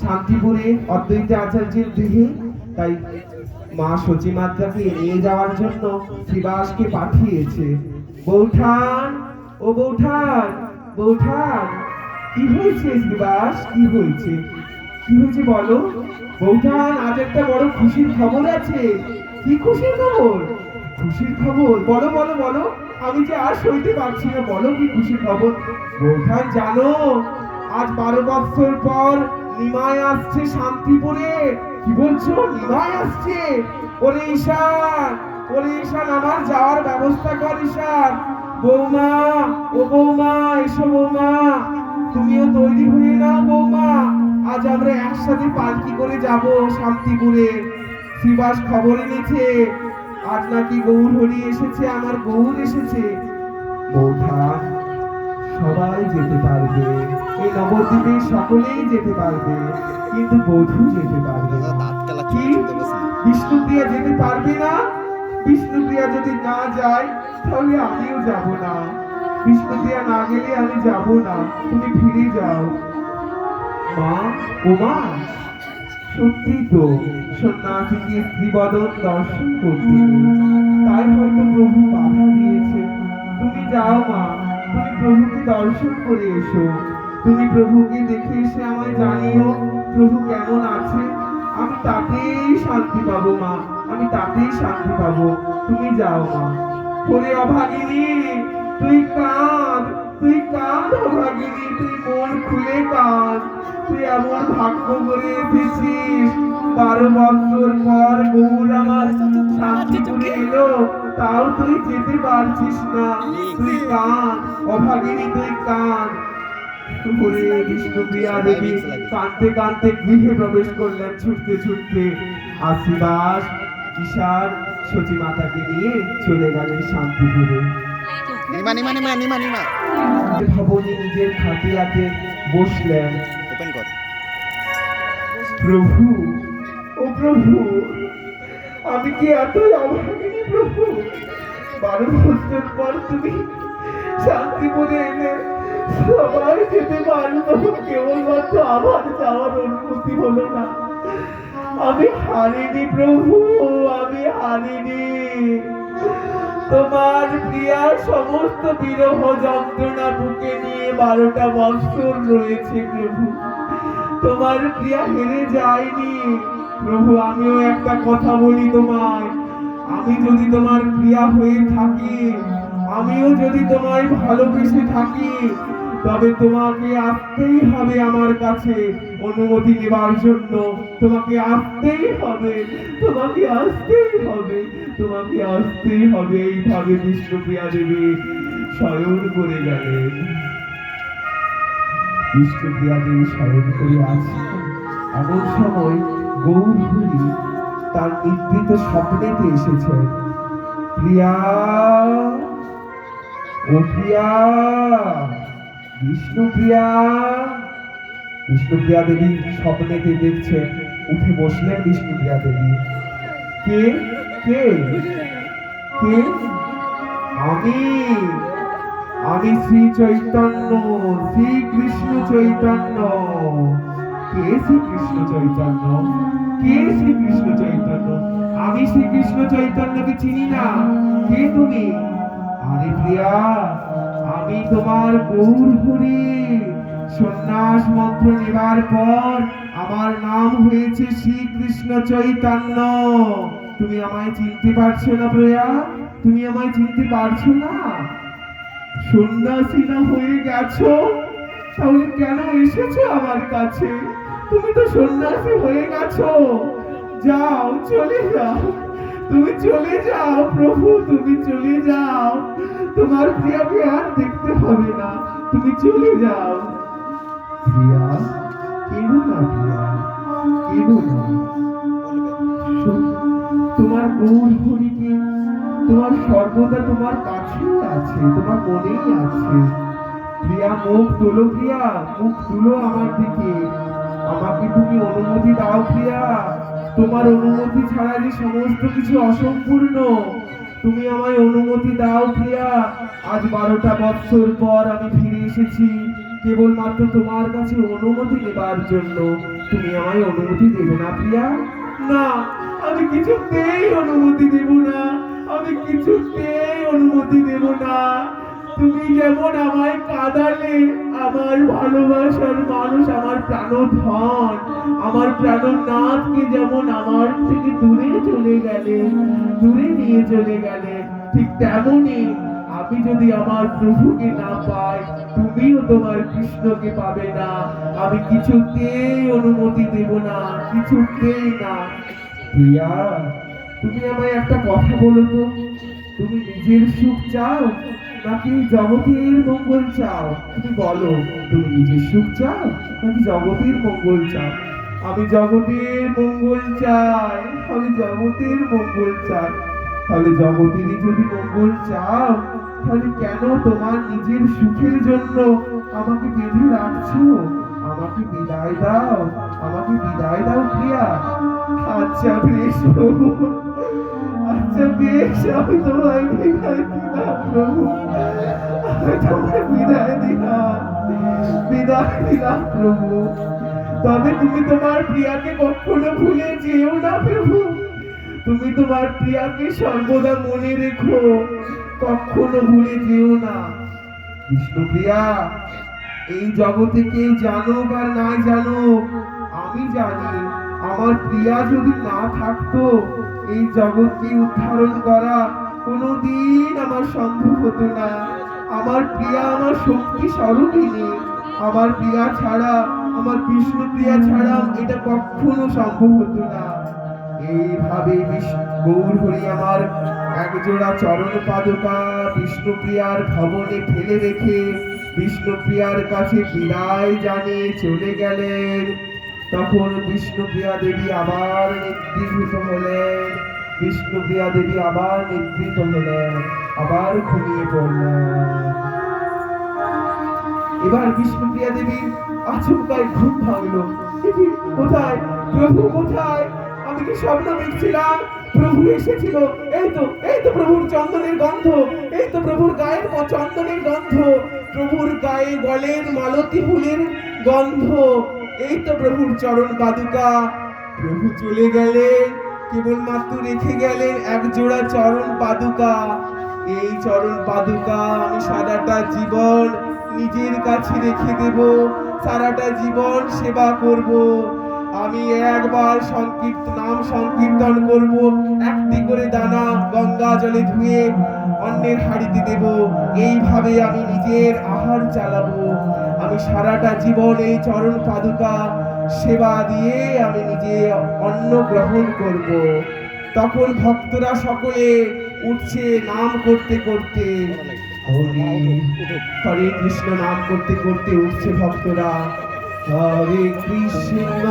শান্তিপুরে অদ্বৈত আচার্যের গৃহে, তাই মা সচিমাত্রাকে নিয়ে যাওয়ার জন্য শ্রীবাসকে পাঠিয়েছে। বৌঠান, ও বৌঠান, বৌঠান, কি হয়েছে শ্রীবাস, কি হয়েছে, কি হয়েছে বলো? বৌঠান, আজ একটা বড় খুশির খবর আছে। কি খুশির খবর? খুশির খবর বলো বলো বলো, আমি যে আর সইতে পারছি না, বলো কি খুশির খবর? বৌঠান জানো, আজ 12 বছর পর নিমাই আসছে শান্তিপুরে। কি বলছো, নিমাই আসছে? ওরে ঈশান, ওরে ঈশান, আমার যাওয়ার ব্যবস্থা কর ঈশান। বৌমা, ও বৌমা, এসো বৌমা, তুমিও তৈরি হয়ে নাও বৌমা, আজ আমরা একসাথে পালকি করে যাব শান্তিপুরে। শ্রীবাস খবর এনেছে, আজ নাকি গৌর হরি এসেছে, আমার গৌর এসেছে। বৌঠান, সবাই যেতে পারবে, এই নবদ্বীপে সকলেই যেতে পারবে, কিন্তু বধূ যেতে পারবে না। দাঁত কালা কি? চুলতে বসে বিষ্ণুপ্রিয়া যেতে পারবে না? বিষ্ণুপ্রিয়া যদি না যায় তাহলে আমিও যাব না। বিষ্ণুপ্রিয়া না গেলে আমি যাব না, তুমি ফিরে যাও। মা, ও মা, সত্যি তো সন্ন্যাসীকে স্ত্রীবদন দর্শন করতে নেই, তাই হয়তো প্রভু বাধা দিয়েছে। তুমি যাও মা, তুমি প্রভুকে দর্শন করে এসো। তুমি প্রভুকে দেখে এসে আমায় জানিও প্রভু কেমন আছে। আমি তাতেই শান্তি পাবো মা, আমি তাতেই শান্তি পাবো। তুমি যাও মা। ওরে অভাগিনী, তুই কাঁদ, তুই কাঁদ অভাগিনী, তুই মন খুলে কাঁদ। তুই এমন ভাগ্য করে এসেছিস, 12 বছর পর গৌর আমার শান্তিপুরে এলো, তাও তুই যেতে পারছিস না। তুই কাঁদ অভাগিনী, তুই কাঁদ। ওরে বিষ্ণুপ্রিয়া দেবী কাঁদতে কাঁদতে গৃহে প্রবেশ করলেন ছুটতে ছুটতে। আশীর্বাদ ঈশান সচিমাতাকে নিয়ে চলে গেলেন শান্তিপুরে। নিমা ভবনী নিজের খাটিয়াতে বসলেন। ওপেন কর। প্রভু, ও প্রভু, আমি কি এতই অভাগিনী প্রভু? 12 বছর পর তুমি শান্তিপুরে এলে, সবাই যেতে পারলো, কেবলমাত্র আমার যাওয়ার অনুমতি হলো না। আমি হারিনি প্রভু, আমি হারিনি। তোমার প্রিয়ার সমস্ত বিরহ যন্ত্রণা বুকে নিয়ে 12টা বছর রয়েছে প্রভু। তোমার প্রিয়া হেরে যায়নি প্রভু। আমিও একটা কথা বলি তোমায়, আমি যদি তোমার প্রিয়া হয়ে থাকি, আমিও যদি তোমায় ভালোবেসে থাকি, তবে তোমাকে আসতেই হবে আমার কাছে অনুমতি নেবার জন্য। তোমাকে আসতেই হবে, তোমাকে আসতেই হবে, তোমাকে আসতেই হবে। এইভাবে বিষ্ণুপ্রিয়া দেবী শয়ন করে গেলেন। বিষ্ণুপ্রিয়া দেবী শয়ন করে আছেন, এমন সময় গৌর হরি তার নিদ্রিত স্বপ্নেতে এসেছেন। প্রিয়া, ও প্রিয়া, বিষ্ণুপ্রিয়া। বিষ্ণুপ্রিয়া দেবী স্বপ্নেতে দেখছেন, উঠে বসলেন বিষ্ণুপ্রিয়া দেবী। কে কে কে? আমি শ্রী চৈতন্য, শ্রী কৃষ্ণ চৈতন্য। কে শ্রী কৃষ্ণ চৈতন্য? কে শ্রী কৃষ্ণ চৈতন্য? আমি শ্রী কৃষ্ণ চৈতন্যকে চিনি না। কে তুমি? আরে প্রিয়া, আমি তোমার গৌর হরি। সন্ন্যাস মন্ত্র নেবার পর আমার নাম হয়েছে শ্রী কৃষ্ণ চৈতন্য। তুমি আমায় চিনতে পারছো না প্রিয়া? তুমি আমায় চিনতে পারছো না? সন্ন্যাসী না হয়ে গেছো, তাহলে কেন এসেছো আমার কাছে? তুমি তো সন্ন্যাসী হয়ে গেছো। যাও, চলে যাও, তুমি চলে যাও প্রভু, তুমি চলে যাও। তোমার প্রিয়াকে আর দেখতে হবে না, তুমি চলে যাও। প্রিয়া, কেঁদো না প্রিয়া, কেঁদো না। তোমার গৌর হরিকে, তোমার সর্বদা তোমার কাছেই আছে, তোমার মনেই আছে। প্রিয়া, মুখ তোলো প্রিয়া, মুখ তুলো আমার দিকে। আমাকে তুমি অনুমতি দাও প্রিয়া। তোমার অনুমতি ছাড়া যে সমস্ত কিছু অসম্পূর্ণ। তুমি আমায় অনুমতি দাও প্রিয়া। আজ 12টা বছর পর আমি ফিরে এসেছি কেবলমাত্র তোমার কাছে অনুমতি নেবার জন্য। তুমি আমায় অনুমতি দেবে না প্রিয়া? না, আমি কিছুতেই অনুমতি দেব না, আমি কিছুতেই অনুমতি দেব না। তুমি যেমন আমায় কাঁদালে, আমার ভালোবাসার মানুষ, আমার প্রাণধন, আমার প্রাণনাথকে যেমন আমার থেকে দূরে চলে গেলে, দূরে নিয়ে চলে গেলে, ঠিক তেমনই আমি যদি আমার প্রভুকে না পাই, তুমিও তোমার কৃষ্ণকে পাবে না। আমি কিছুতেই অনুমতি দেব না, কিছুতেই না। প্রিয়া, তুমি আমায় একটা কথা বলো তো, তুমি নিজের সুখ চাও নাকি জগতের মঙ্গল চাও? তুমি বলো, তুমি নিজের সুখ চাও নাকি জগতের মঙ্গল চাও? আমি জগতের মঙ্গল চাই, আমি জগতের মঙ্গল চাই। তাহলে জগতেরই যদি মঙ্গল চাও, তাহলে কেন তোমার নিজের সুখের জন্য আমাকে বেঁধে রাখছো? আমাকে বিদায় দাও, আমাকে বিদায় দাও প্রিয়া। আচ্ছা বেশ প্রভু, আচ্ছা বেশ, আমি তোমায় বিদায় দিলাম প্রভু, আমি তোমায় বিদায় দিলাম, বিদায় দিলাম প্রভু। তবে তুমি তোমার প্রিয়াকে কখনো ভুলে যেও না প্রভু। তুমি তোমার প্রিয়াকে সর্বদা মনে রেখো, কখনো ভুলে যেও না। বিষ্ণুপ্রিয়া, এই জগতে কে জানুক আর না জানুক, আমি জানি আমার প্রিয়া যদি না থাকতো, এই জগৎকে উদ্ধারণ করা কোনোদিন আমার সম্ভব হতো না। আমার প্রিয়া আমার শক্তি স্বরূপিণী, আমার প্রিয়া ছাড়া, আমার বিষ্ণুপ্রিয়া ছাড়া এটা কখনো সম্ভব হতো না। এইভাবে গৌর হরি আমার একজোড়া চরণ পাদুকা বিষ্ণুপ্রিয়ার ভবনে ফেলে রেখে বিষ্ণুপ্রিয়ার কাছে বিদায় জানিয়ে চলে গেলেন। তখন বিষ্ণুপ্রিয়া দেবী আবার নিদ্রিত হলেন, বিষ্ণুপ্রিয়া দেবী আবার নিদ্রিত হলেন, আবার ঘুমিয়ে পড়লেন। এবার বিষ্ণুপ্রিয়া দেবী আচমকায় ঘুম ভাঙলো। কোথায় প্রভু, কোথায়? আমি কি স্বপ্ন দেখছিলাম? প্রভু এসেছিল, এই তো, এই তো প্রভুর চন্দনের গন্ধ, এই তো প্রভুর গায়ের চন্দনের গন্ধ, প্রভুর গায়ে গলের মালতী ফুলের গন্ধ, এই তো প্রভুর চরণ পাদুকা। প্রভু চলে গেলেন, কেবলমাত্র রেখে গেলেন এক জোড়া চরণ পাদুকা। এই চরণ পাদুকা আমি সারাটা জীবন নিজের কাছে রেখে দেব, সারাটা জীবন সেবা করব। আমি একবার নাম সংকীর্তন করব, একটি করে দানা গঙ্গা জলে ধুয়ে অন্যের হাড়িতে দেব। এইভাবে আমি নিজের আহার চালাবো। আমি সারাটা জীবন এই চরণ পাদুকা সেবা দিয়ে আমি নিজে অন্ন গ্রহণ করব। তখন ভক্তরা সকলে উঠছে নাম করতে করতে, হরি হরে কৃষ্ণ নাম করতে করতে উঠছে ভক্তরা। হরে কৃষ্ণ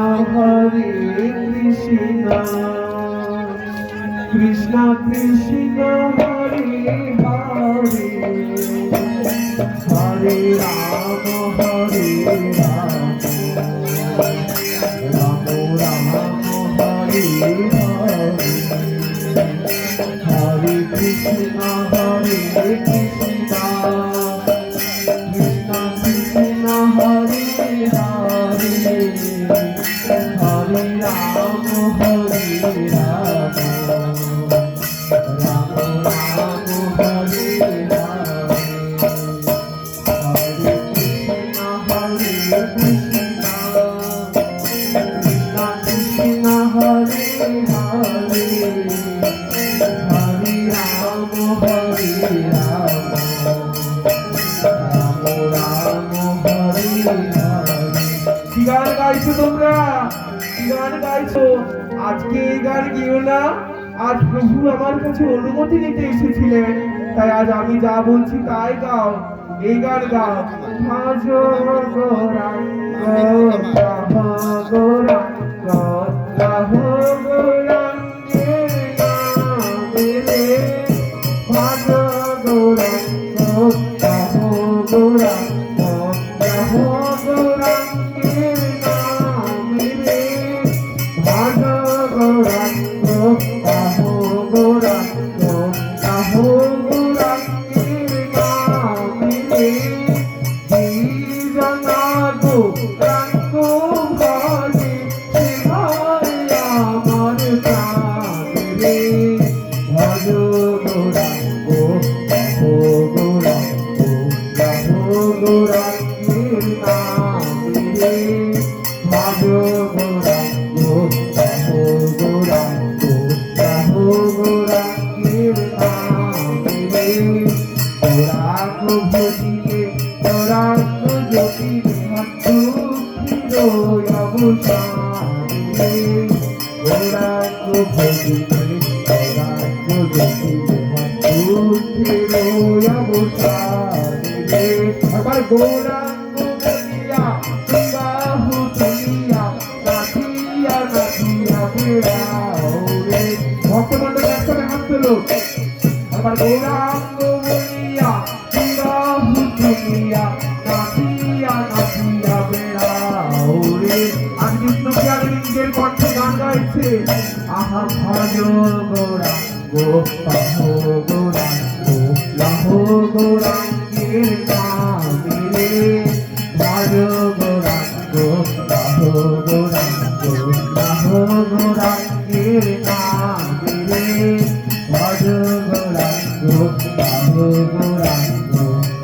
কৃষ্ণ কৃষ্ণ হরে হরে, হরে রাম রাম রাম হরে হরে, হরে কৃষ্ণ কৃষ্ণ কৃষ্ণ হরে হরে, হরে রাম রাম রাম হরে রাম, হরে কৃষ্ণ কৃষ্ণ কৃষ্ণ হরে হরে, হরে রাম, রাম রাম হরে হরে। কি গান গাইছো তোমরা? কি গান গাইছো? আজকে এই গান গিয়েও না, আজ প্রভু আমার কাছে অনুমতি নিতে এসেছিলেন, তাই আজ আমি যা বলছি তাই গাও। এই গান গাও। ভাজ গৌরাঙ্গ গাহ গৌরাঙ্গ গাহ গৌরাঙ্গের নামে রে। ভাজ গৌরাঙ্গ গাহ গৌরাঙ্গ গাহ গৌরাঙ্গের নামে রে। ভাজ গৌরাঙ্গ গাহ গৌরাঙ্গ গাহ গৌরাঙ্গের নামে রে। জীবনা গৌরাঙ্গ ভজে সেবায় আমার প্রাণ রে। ভজ গৌরাঙ্গ গাহ গৌরাঙ্গ গাহ গৌরাঙ্গের নামে রে। ভজ গৌরাঙ্গ গাহ গৌরাঙ্গ গাহ গৌরাঙ্গের নামে রে। গৌরাঙ্গ ভজিলে গৌরাঙ্গ জ্যোতি হন্তু হিরোয় অবসান রে। গৌরাঙ্গ ভজিলে গৌরাঙ্গ জ্যোতি হন্তু হিরোয় অবসান রে। আবার গৌরাঙ্গ বলিয়া বিবাহু তুলিয়া নাচিয়া নাচিয়া বেড়াও রে। ভক্তমণ্ডল একসাথে হাত তোলো। আবার গৌরাঙ্গ বলিয়া বিবাহু তুলিয়া নাচিয়া নাচিয়া বেড়াও রে। আজ বিষ্ণুপ্রিয়া দেবী নিজের কণ্ঠে গান গাইছে। আহা ভজ গৌরাঙ্গ পাহ গৌরাঙ্গ লাহ গৌরাঙ্গের নামে রে। ভজ গৌরাঙ্গ লাহ গৌরাঙ্গ লাহ গৌরাঙ্গের নামে রে। ভজ গৌরাঙ্গ লাহ গৌরাঙ্গ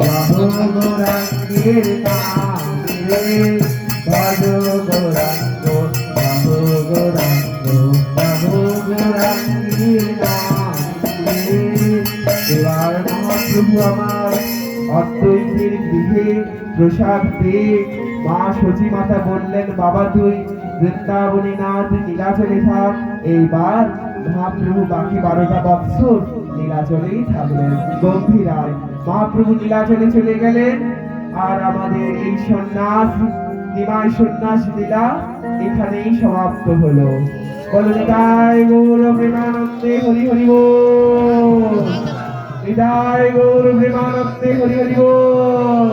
লাহ গৌরাঙ্গের নামে রে। ভজ গৌরাঙ্গ লাহ গৌরাঙ্গ লাহ গৌরাঙ্গের নামে রে। এবার মহাপ্রভু আমার অদ্বৈতের গৃহে প্রসাদ পেয়ে মা সচী মাতা বললেন, বাবা তুই বৃন্দাবনে না, তুই নীলাচলে থাক। এইবার মহাপ্রভু বাকি 12টা বৎসর নীলাচলেই থাকলেন গম্ভীরায়। মহাপ্রভু নীলাচলে চলে গেলেন, আর আমাদের এই সন্ন্যাস নিমাই সন্ন্যাস লীলা এখানেই সমাপ্ত হলো। বলো নিতাই গৌর প্রেমানন্দে হরি হরি বল। নিতাই গৌর প্রেমানন্দে হরি হরি বল।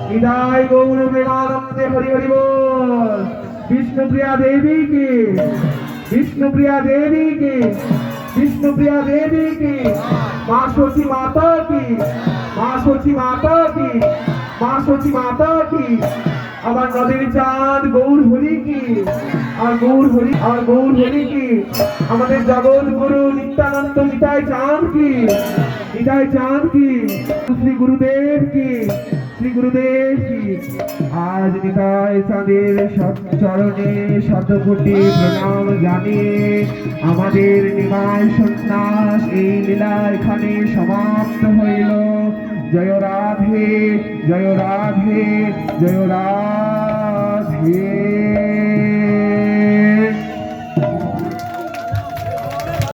নিতাই গৌর প্রেমানন্দে হরি হরি বল। বিষ্ণুপ্রিয়া দেবী কি, বিষ্ণুপ্রিয়া দেবী কি, বিষ্ণুপ্রিয়া দেবী কি। মা সচী মাতা কি, মা সচী মাতা কি, মা সচী মাতা কি। আবার নদীর চাঁদ গৌর হরি কি, আর গৌর হরি, আর গৌর হরি কি। আমাদের জগৎ গুরু নিত্যানন্দ নিতাই চাঁদ কি, নিতাই চাঁদ কি। শ্রী গুরুদেব কি, শ্রী গুরুদেব কি। আজ নিতাই চাঁদের চরণে শতকোটি প্রণাম জানিয়ে আমাদের নিমাই সন্ন্যাস এই লীলা এখানে সমাপ্ত হইল। জয় রাধে, জয় রাধে, জয় রাধে।